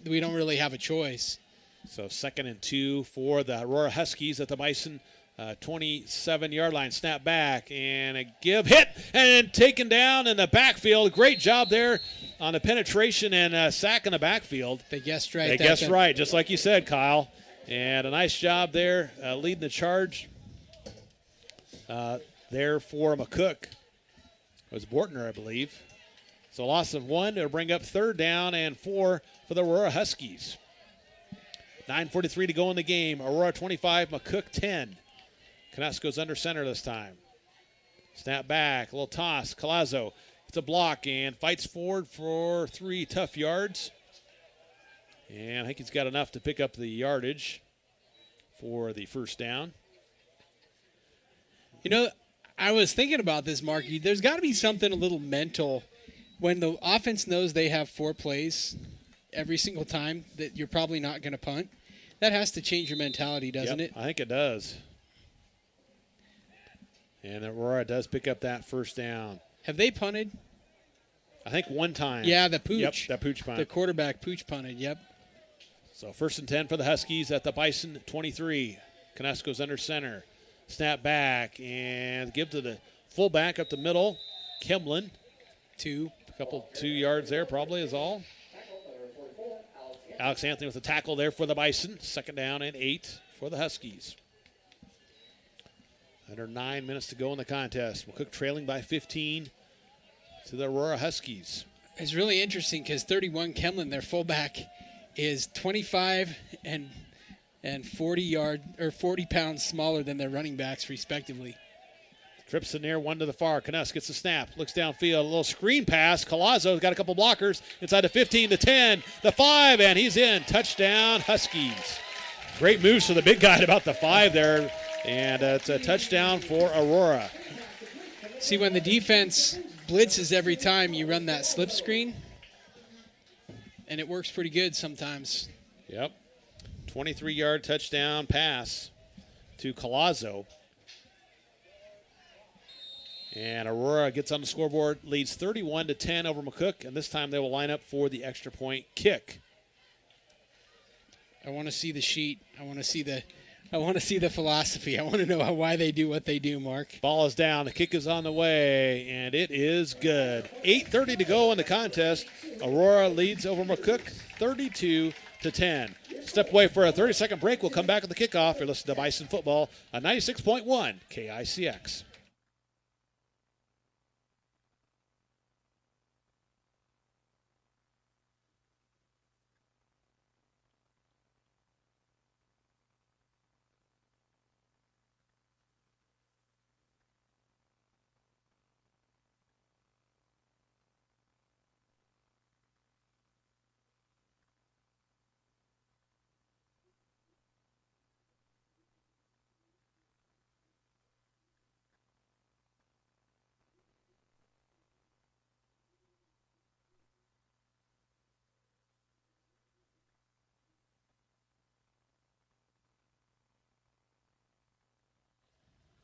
we don't really have a choice. So 2nd and 2 for the Aurora Huskies at the Bison 27-yard line. Snap back and a give, hit, and taken down in the backfield. Great job there on the penetration and sack in the backfield. They guessed right. They guessed right, just like you said, Kyle. And a nice job there leading the charge. There for McCook. It was Bortner, I believe. So loss of 1. It'll bring up 3rd down and 4 for the Aurora Huskies. 9:43 to go in the game. Aurora 25, McCook 10. Knust goes under center this time. Snap back, a little toss. Collazo gets a block and fights forward for 3 tough yards. And I think he's got enough to pick up the yardage for the 1st down. You know, I was thinking about this, Marky. There's got to be something a little mental when the offense knows they have 4 plays every single time that you're probably not going to punt. That has to change your mentality, doesn't it? I think it does. And Aurora does pick up that 1st down. Have they punted? I think one time. Yeah, the Pooch. Yep, that Pooch punt. The quarterback Pooch punted, yep. So 1st and 10 for the Huskies at the Bison 23. Knust goes under center. Snap back and give to the fullback up the middle. Kemlin. 2 yards there probably is all. Alex Anthony with the tackle there for the Bison. 2nd down and 8 for the Huskies. Under 9 minutes to go in the contest. McCook trailing by 15 to the Aurora Huskies. It's really interesting because 31 Kemlin, their fullback, is 25 and 40 pounds smaller than their running backs, respectively. Trips in there, 1 to the far. Knust gets the snap, looks downfield, a little screen pass. Collazo's got a couple blockers inside the 15, the 10, the 5, and he's in. Touchdown, Huskies. Great moves for the big guy at about the 5 there, and it's a touchdown for Aurora. See, when the defense blitzes every time, you run that slip screen, and it works pretty good sometimes. Yep. 23-yard touchdown pass to Collazo. And Aurora gets on the scoreboard, leads 31-10 over McCook, and this time they will line up for the extra point kick. I want to see the sheet. I want to see the philosophy. I want to know why they do what they do, Mark. Ball is down. The kick is on the way, and it is good. 8:30 to go in the contest. Aurora leads over McCook 32-10. step away for a 30-second break. We'll come back with the kickoff. You're listening to Bison Football on 96.1 KICX.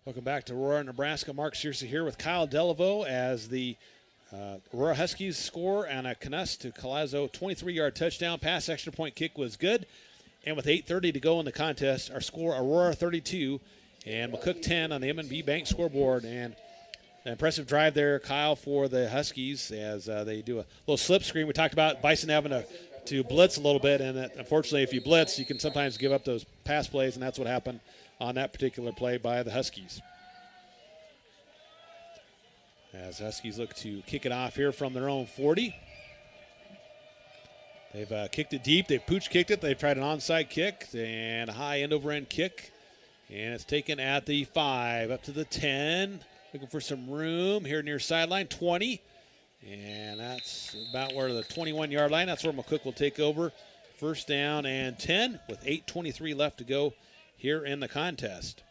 Welcome back to Aurora, Nebraska. Mark Searcy here with Kyle Delaveau as the Aurora Huskies score on a Canuss to Collazo 23-yard touchdown. Pass extra point kick was good. And with 8:30 to go in the contest, our score Aurora 32 and McCook 10 on the M&B Bank scoreboard. And an impressive drive there, Kyle, for the Huskies as they do a little slip screen. We talked about Bison having to blitz a little bit, and unfortunately if you blitz, you can sometimes give up those pass plays, and that's what happened on that particular play by the Huskies. As Huskies look to kick it off here from their own 40. They've kicked it deep. They've pooch kicked it. They've tried an onside kick and a high end-over-end kick. And it's taken at the 5, up to the 10. Looking for some room here near sideline, 20. And that's about where the 21-yard line. That's where McCook will take over. First down and 10 with 8:23 left to go here in the contest.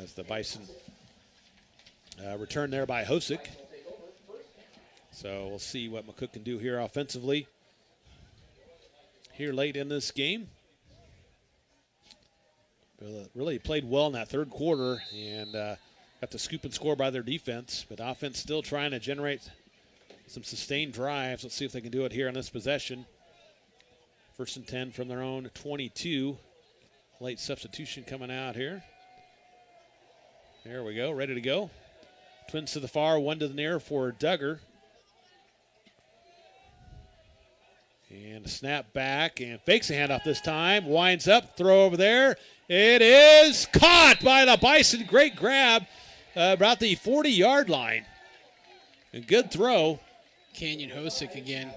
As the Bison return there by Hosick. So we'll see what McCook can do here offensively here late in this game. Really played well in that third quarter and got the scoop and score by their defense, but offense still trying to generate some sustained drives. Let's see if they can do it here on this possession. First and 10 from their own 22. Late substitution coming out here. There we go, ready to go. Twins to the far, one to the near for Duggar. And a snap back and fakes a handoff this time. Winds up, throw over there. It is caught by the Bison. Great grab about the 40-yard line. A good throw. Canyon Hosick again.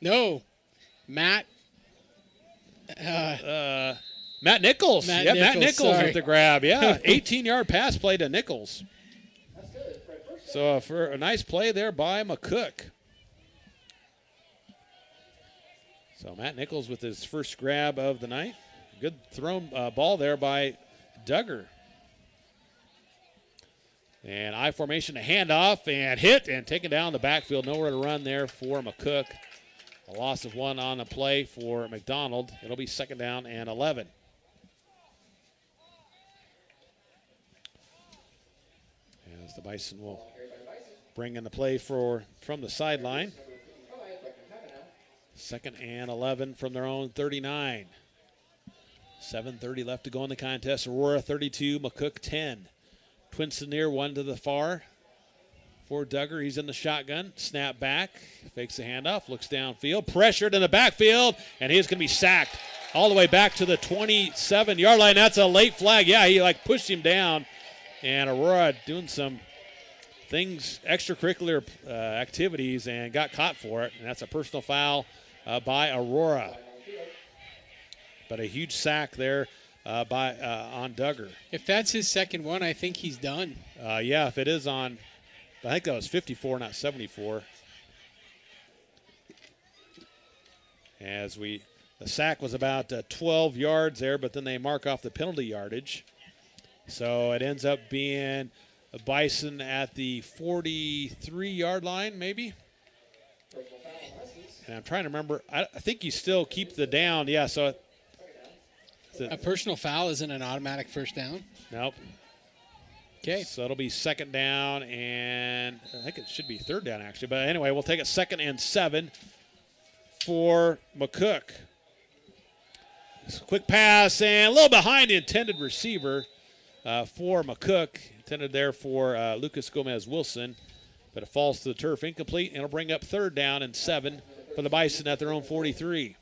No, Matt. Matt Nichols. Matt Nichols sorry. with the grab. Yeah, 18-yard pass play to Nichols. So for a nice play there by McCook. So Matt Nichols with his first grab of the night. Good thrown ball there by Duggar. And I formation, a handoff, and hit, and taken down the backfield. Nowhere to run there for McCook. A loss of 1 on the play for McDonald. It'll be second down and 11. As the Bison will bring in the play from the sideline. Second and 11 from their own 39. 7:30 left to go in the contest. Aurora 32, McCook 10. Twins to near, one to the far. For Duggar, he's in the shotgun. Snap back, fakes the handoff, looks downfield, pressured in the backfield, and he's going to be sacked all the way back to the 27-yard line. That's a late flag. Yeah, he pushed him down, and Aurora doing some things, extracurricular activities, and got caught for it, and that's a personal foul by Aurora. But a huge sack there on Duggar. If that's his second one, I think he's done. Yeah, if it is on, I think that was 54, not 74. The sack was about 12 yards there, but then they mark off the penalty yardage. So it ends up being a Bison at the 43-yard line, maybe. And I'm trying to remember. I think you still keep the down. Yeah, so. A personal foul isn't an automatic first down? Nope. Okay. So it'll be second down, and I think it should be third down, actually. But anyway, we'll take it 2nd and 7 for McCook. Quick pass, and a little behind the intended receiver for McCook. Intended there for Lucas Gomez-Wilson, but it falls to the turf, incomplete, and it'll bring up 3rd down and 7 for the Bison at their own 43.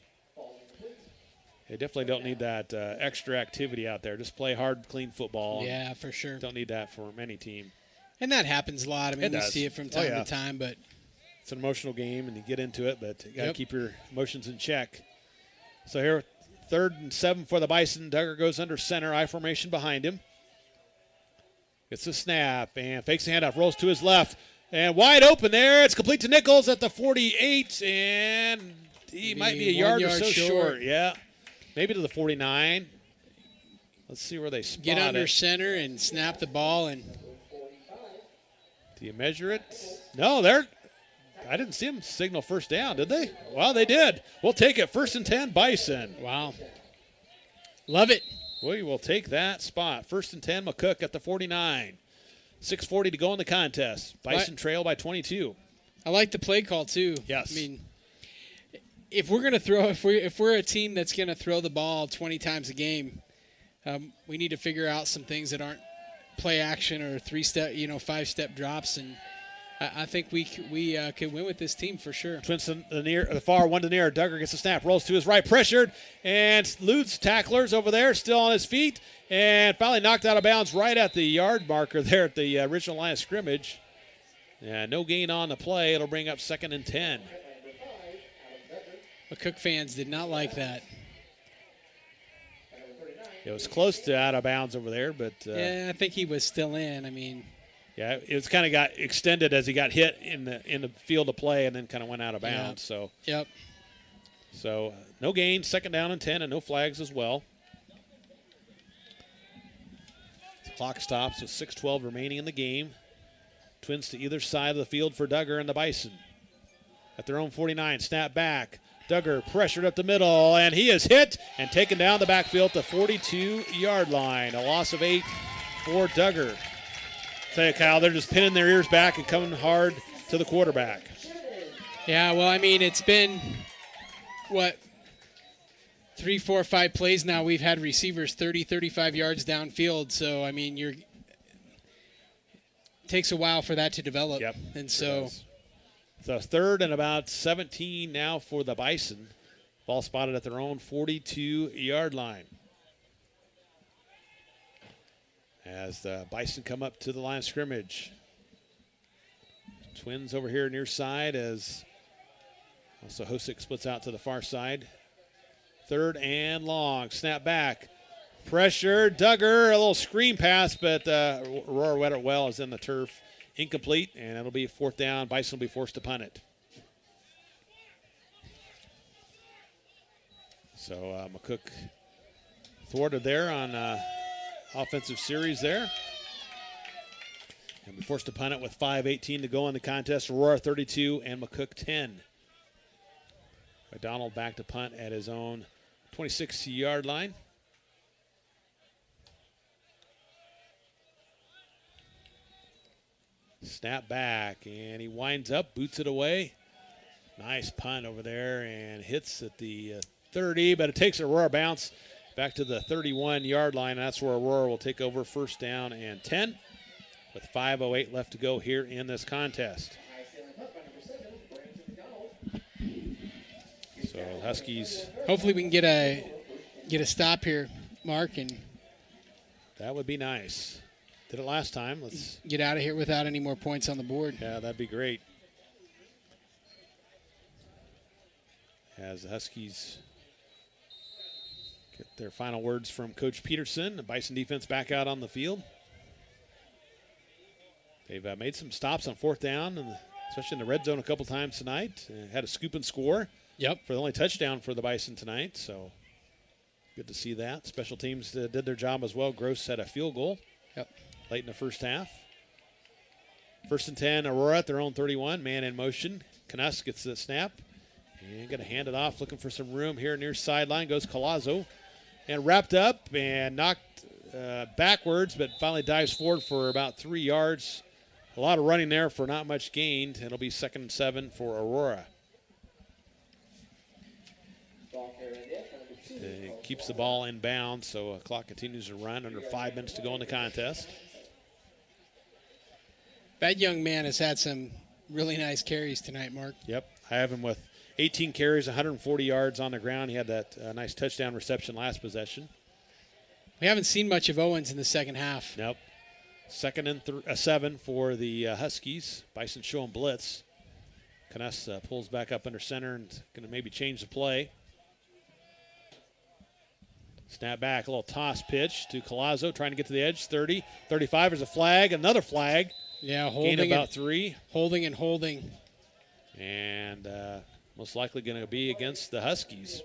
They definitely don't need that extra activity out there. Just play hard, clean football. Yeah, for sure. Don't need that from any team. And that happens a lot. I mean, It you does. see it from time to time, but it's an emotional game, and you get into it, but you got to Yep. keep your emotions in check. So here, 3rd and 7 for the Bison. Duggar goes under center, I formation behind him. Gets the snap and fakes the handoff, rolls to his left, and wide open there. It's complete to Nichols at the 48, and he might be a yard or so short. Yeah, maybe to the 49. Let's see where they spot get under it. center and snap the ball. And do you measure it? No, I didn't see them signal first down, did they? Well, they did. We'll take it. 1st and 10, Bison. Wow. Love it. We will take that spot. 1st and 10, McCook at the 49. 6:40 to go in the contest. Bison trail by 22. I like the play call too. Yes. I mean, if we're gonna throw, if we're a team that's gonna throw the ball 20 times a game, we need to figure out some things that aren't play action or 3-step, 5-step drops, and I think we can win with this team for sure. Twins to the far one to near. Duggar gets the snap, rolls to his right, pressured, and eludes tacklers over there, still on his feet, and finally knocked out of bounds right at the yard marker there at the original line of scrimmage. Yeah, no gain on the play. It'll bring up 2nd and 10. McCook fans did not like that. It was close to out of bounds over there, but yeah, I think he was still in. I mean, yeah, it was kind of got extended as he got hit in the field of play, and then kind of went out of bounds. So yep. So no gain, 2nd down and 10, and no flags as well. The clock stops with 6:12 remaining in the game. Twins to either side of the field for Duggar and the Bison. At their own 49, snap back. Duggar pressured up the middle, and he is hit and taken down the backfield to 42-yard line. A loss of 8 for Duggar. Tell you, Kyle, they're just pinning their ears back and coming hard to the quarterback. Yeah, well, I mean, it's been, 3, 4, 5 plays now we've had receivers 30, 35 yards downfield. So, I mean, it takes a while for that to develop. Yep. And so 3rd and about 17 now for the Bison. Ball spotted at their own 42-yard line. As the Bison come up to the line of scrimmage. Twins over here near side as also Hosick splits out to the far side. 3rd and long. Snap back. Pressure. Duggar. A little screen pass, but Aurora wet it well is in the turf. Incomplete, and it'll be 4th down. Bison will be forced to punt it. So McCook thwarted there on offensive series there. And be forced to punt it with 5:18 to go in the contest. Aurora 32 and McCook 10. McDonald back to punt at his own 26-yard line. Snap back, and he winds up, boots it away. Nice punt over there, and hits at the 30, but it takes a Aurora bounce back to the 31-yard line. That's where Aurora will take over 1st down and 10 with 5:08 left to go here in this contest. So Huskies. Hopefully we can get a stop here, Mark, and that would be nice. Did it last time. Let's get out of here without any more points on the board. Yeah, that'd be great. As the Huskies get their final words from Coach Peterson, the Bison defense back out on the field. They've made some stops on 4th down, and especially in the red zone a couple times tonight. Had a scoop and score. Yep. For the only touchdown for the Bison tonight, so good to see that. Special teams did their job as well. Gross had a field goal. Yep. Late in the first half. 1st and 10, Aurora at their own 31. Man in motion. Canusk gets the snap. And going to hand it off, looking for some room here near sideline. Goes Collazo. And wrapped up and knocked backwards, but finally dives forward for about 3 yards. A lot of running there for not much gained. It'll be 2nd and 7 for Aurora. It keeps the ball in bounds, so the clock continues to run. Under 5 minutes to go in the contest. That young man has had some really nice carries tonight, Mark. Yep, I have him with 18 carries, 140 yards on the ground. He had that nice touchdown reception last possession. We haven't seen much of Owens in the second half. Nope. 2nd and 7 for the Huskies. Bison showing blitz. Kness pulls back up under center and going to maybe change the play. Snap back, a little toss pitch to Collazo, trying to get to the edge. 30, 35, there's a flag, another flag. Yeah, holding. Gain about 3. Holding and holding. And most likely going to be against the Huskies.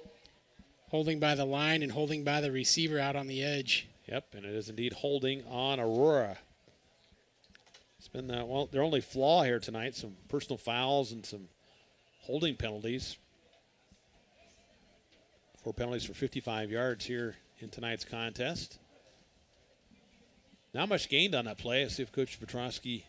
Holding by the line and holding by the receiver out on the edge. Yep, and it is indeed holding on Aurora. It's been their only flaw here tonight, some personal fouls and some holding penalties. 4 penalties for 55 yards here in tonight's contest. Not much gained on that play. Let's see if Coach Petrosky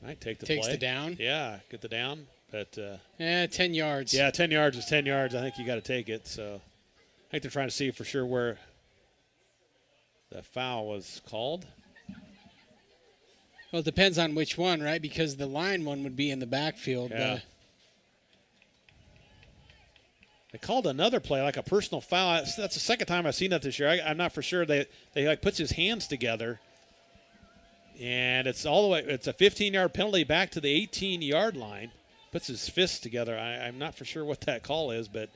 might take the play. Takes the down? Yeah, get the down. But 10 yards. Yeah, 10 yards is 10 yards. I think you got to take it. So I think they're trying to see for sure where the foul was called. Well, it depends on which one, right? Because the line one would be in the backfield. Yeah. They called another play, like a personal foul. That's the second time I've seen that this year. I'm not for sure. They like puts his hands together, and it's all the way. It's a 15-yard penalty back to the 18-yard line. Puts his fists together. I'm not for sure what that call is, but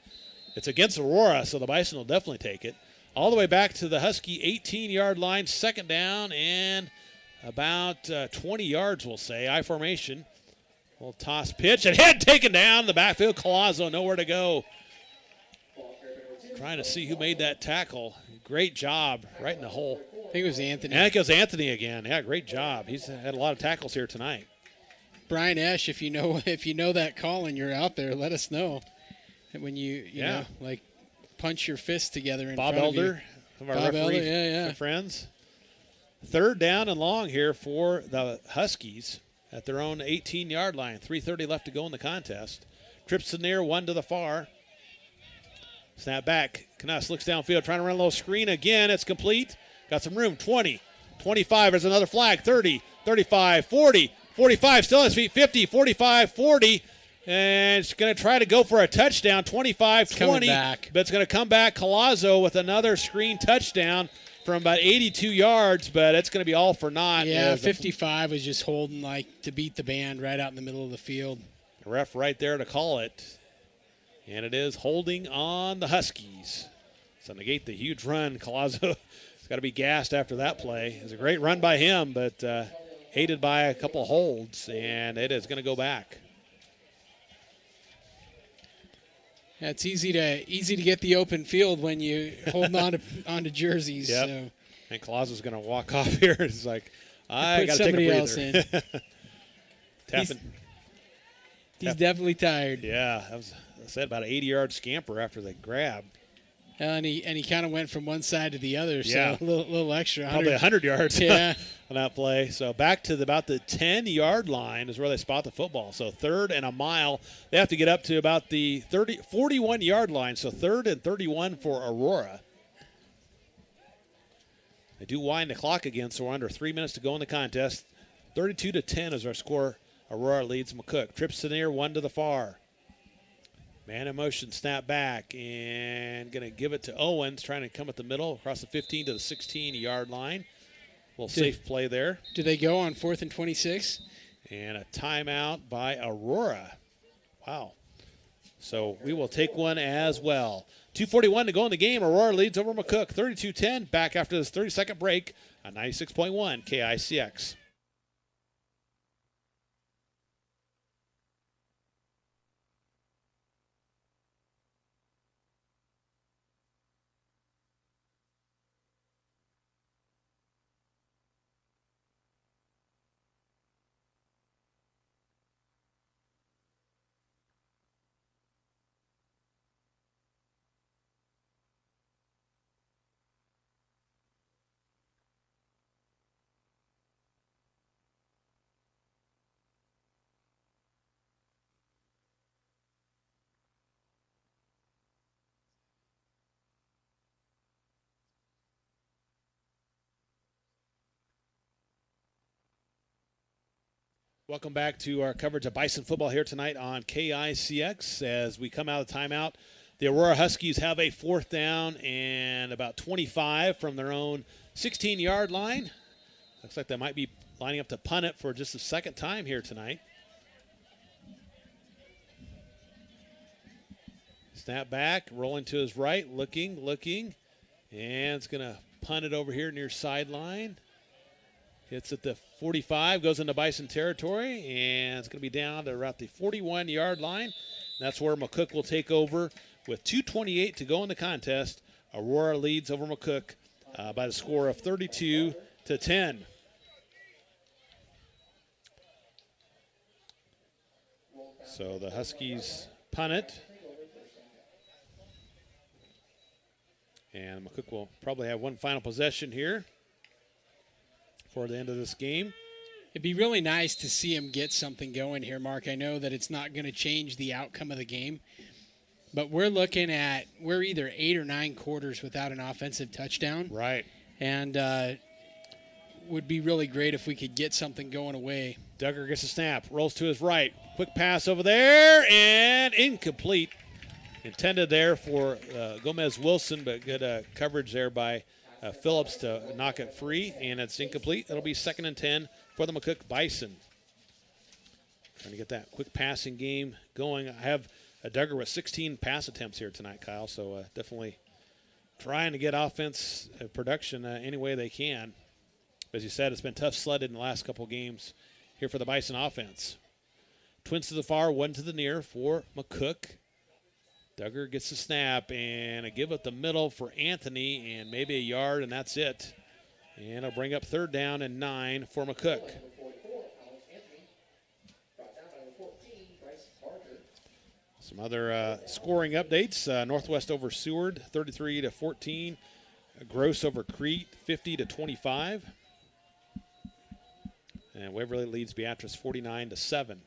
it's against Aurora, so the Bison will definitely take it. All the way back to the Husky 18-yard line, 2nd down, and about 20 yards, we'll say. I formation. Little toss pitch, and head taken down. The backfield, Collazo, nowhere to go. Trying to see who made that tackle. Great job, right in the hole. I think it was Anthony. I think it was Anthony again. Yeah, great job. He's had a lot of tackles here tonight. Brian Esch, if you know that call and you're out there, let us know. When you know, like punch your fists together in Bob front Elder, of you. some of our referee friends. 3rd down and long here for the Huskies at their own 18-yard line. 3:30 left to go in the contest. Trips to near, 1 to the far. Snap back. Kness looks downfield, trying to run a little screen again. It's complete. Got some room. 20, 25. There's another flag. 30, 35, 40, 45. Still on his feet. 50, 45, 40. And it's going to try to go for a touchdown. 25, 20. But it's going to come back. Collazo with another screen touchdown from about 82 yards, but it's going to be all for naught. Yeah, 55 was just holding like to beat the band right out in the middle of the field. The ref right there to call it. And it is holding on the Huskies. So negate the huge run. Collazo has got to be gassed after that play. It was a great run by him, but aided by a couple of holds, and it is going to go back. Yeah, it's easy to get the open field when you hold onto jerseys. Yep. So. And Collazo's going to walk off here. It's like, I got to take a breather. Else in. He's definitely tired. Yeah, that was, I said, about an 80-yard scamper after the grab. And he kind of went from one side to the other, so yeah. a little extra. Probably 100 yards yeah. on that play. So back to about the 10-yard line is where they spot the football. So 3rd and a mile. They have to get up to about the 41-yard line. So 3rd and 31 for Aurora. They do wind the clock again, so we're under 3 minutes to go in the contest. 32-10 is our score. Aurora leads McCook. Trips to near, 1 to the far. Man in motion, snap back, and going to give it to Owens, trying to come at the middle, across the 15 to the 16-yard line. Little safe play there. Do they go on 4th and 26? And a timeout by Aurora. Wow. So we will take one as well. 2:41 to go in the game. Aurora leads over McCook, 32-10. Back after this 30-second break on 96.1 KICX. Welcome back to our coverage of Bison football here tonight on KICX. As we come out of timeout, the Aurora Huskies have a 4th down and about 25 from their own 16-yard line. Looks like they might be lining up to punt it for just the 2nd time here tonight. Snap back, rolling to his right, looking, and it's going to punt it over here near sideline. Hits at the 45, goes into Bison territory, and it's going to be down to about the 41-yard line. That's where McCook will take over with 2:28 to go in the contest. Aurora leads over McCook by the score of 32-10. So the Huskies punt it. And McCook will probably have one final possession here for the end of this game. It'd be really nice to see him get something going here, Mark. I know that it's not going to change the outcome of the game, but we're either 8 or 9 quarters without an offensive touchdown. Right. And would be really great if we could get something going away. Duggar gets a snap, rolls to his right. Quick pass over there, and incomplete. Intended there for Gomez-Wilson, but good coverage there by Phillips to knock it free, and it's incomplete. It'll be 2nd and 10 for the McCook Bison. Trying to get that quick passing game going. I have Duggar with 16 pass attempts here tonight, Kyle, so definitely trying to get offense production any way they can. As you said, it's been tough sledded in the last couple games here for the Bison offense. Twins to the far, one to the near for McCook. Duggar gets the snap, and a give up the middle for Anthony, and maybe a yard, and that's it. And it'll bring up 3rd down and 9 for McCook. Some other scoring updates. Northwest over Seward, 33-14. Gross over Crete, 50-25. And Waverly leads Beatrice 49-7.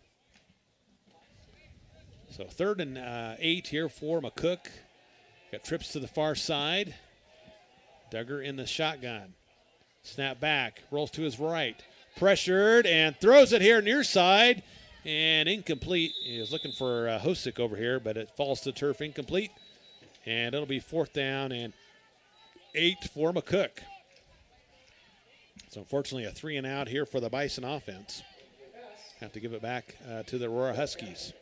So 3rd and 8 here for McCook. Got trips to the far side. Duggar in the shotgun. Snap back, rolls to his right. Pressured and throws it here near side. And incomplete. He was looking for Hosick over here, but it falls to turf, incomplete. And it'll be 4th down and 8 for McCook. So unfortunately a 3 and out here for the Bison offense. Have to give it back to the Aurora Huskies.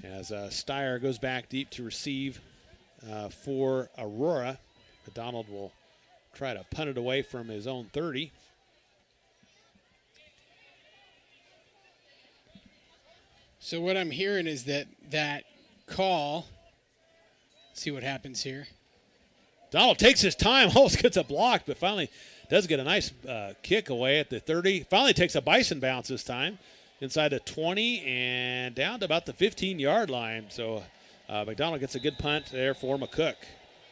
As Steyer goes back deep to receive for Aurora. McDonald will try to punt it away from his own 30. So what I'm hearing is that call, let's see what happens here. Donald takes his time, almost gets a block, but finally does get a nice kick away at the 30. Finally takes a Bison bounce this time. Inside the 20 and down to about the 15-yard line. So McDonald gets a good punt there for McCook.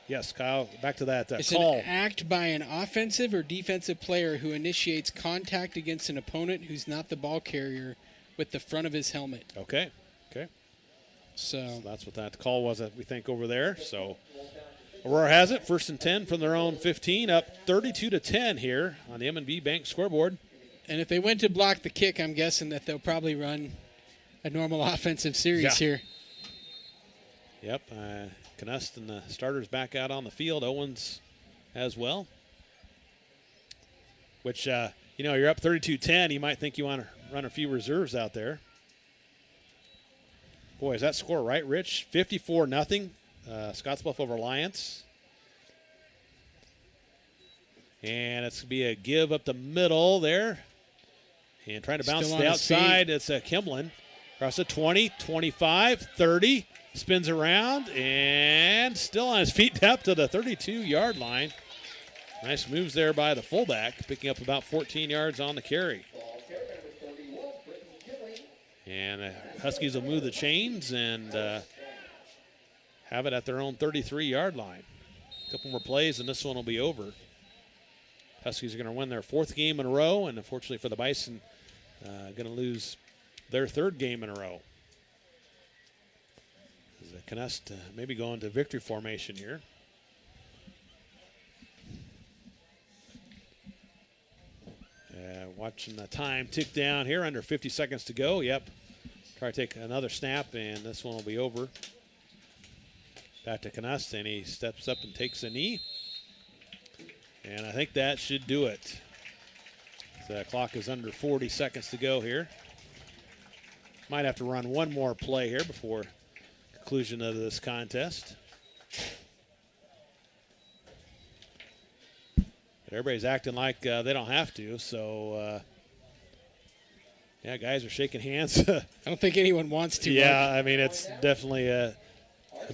Yes, Kyle, back to that it's call. An act by an offensive or defensive player who initiates contact against an opponent who's not the ball carrier with the front of his helmet. Okay. So that's what that call was, we think, over there. So Aurora has it, 1st and 10 from their own 15, up 32-10 here on the M&B Bank scoreboard. And if they went to block the kick, I'm guessing that they'll probably run a normal offensive series here. Yep. Knust and the starters back out on the field. Owens as well. Which, you're up 32-10. You might think you want to run a few reserves out there. Boy, is that score right, Rich? 54-0. Scottsbluff over Alliance. And it's going to be a give up the middle there. And trying to bounce to the outside. It's Kimlin. Across the 20, 25, 30. Spins around and still on his feet up to the 32-yard line. Nice moves there by the fullback, picking up about 14 yards on the carry. And the Huskies will move the chains and have it at their own 33-yard line. A couple more plays and this one will be over. Huskies are going to win their 4th game in a row, and unfortunately for the Bison, going to lose their 3rd game in a row. Knust maybe going to victory formation here. Watching the time tick down here, under 50 seconds to go. Yep. Try to take another snap, and this one will be over. Back to Knust, and he steps up and takes a knee. And I think that should do it. So the clock is under 40 seconds to go here. Might have to run one more play here before conclusion of this contest. But everybody's acting like they don't have to, so yeah, guys are shaking hands. I don't think anyone wants to. Yeah, I mean, it's definitely a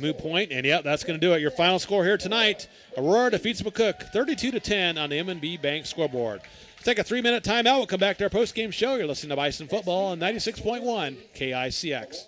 moot point, and yeah, that's going to do it. Your final score here tonight: Aurora defeats McCook 32-10 on the M&B Bank scoreboard. Let's take a 3-minute timeout. We'll come back to our post-game show. You're listening to Bison Football on 96.1 KICX.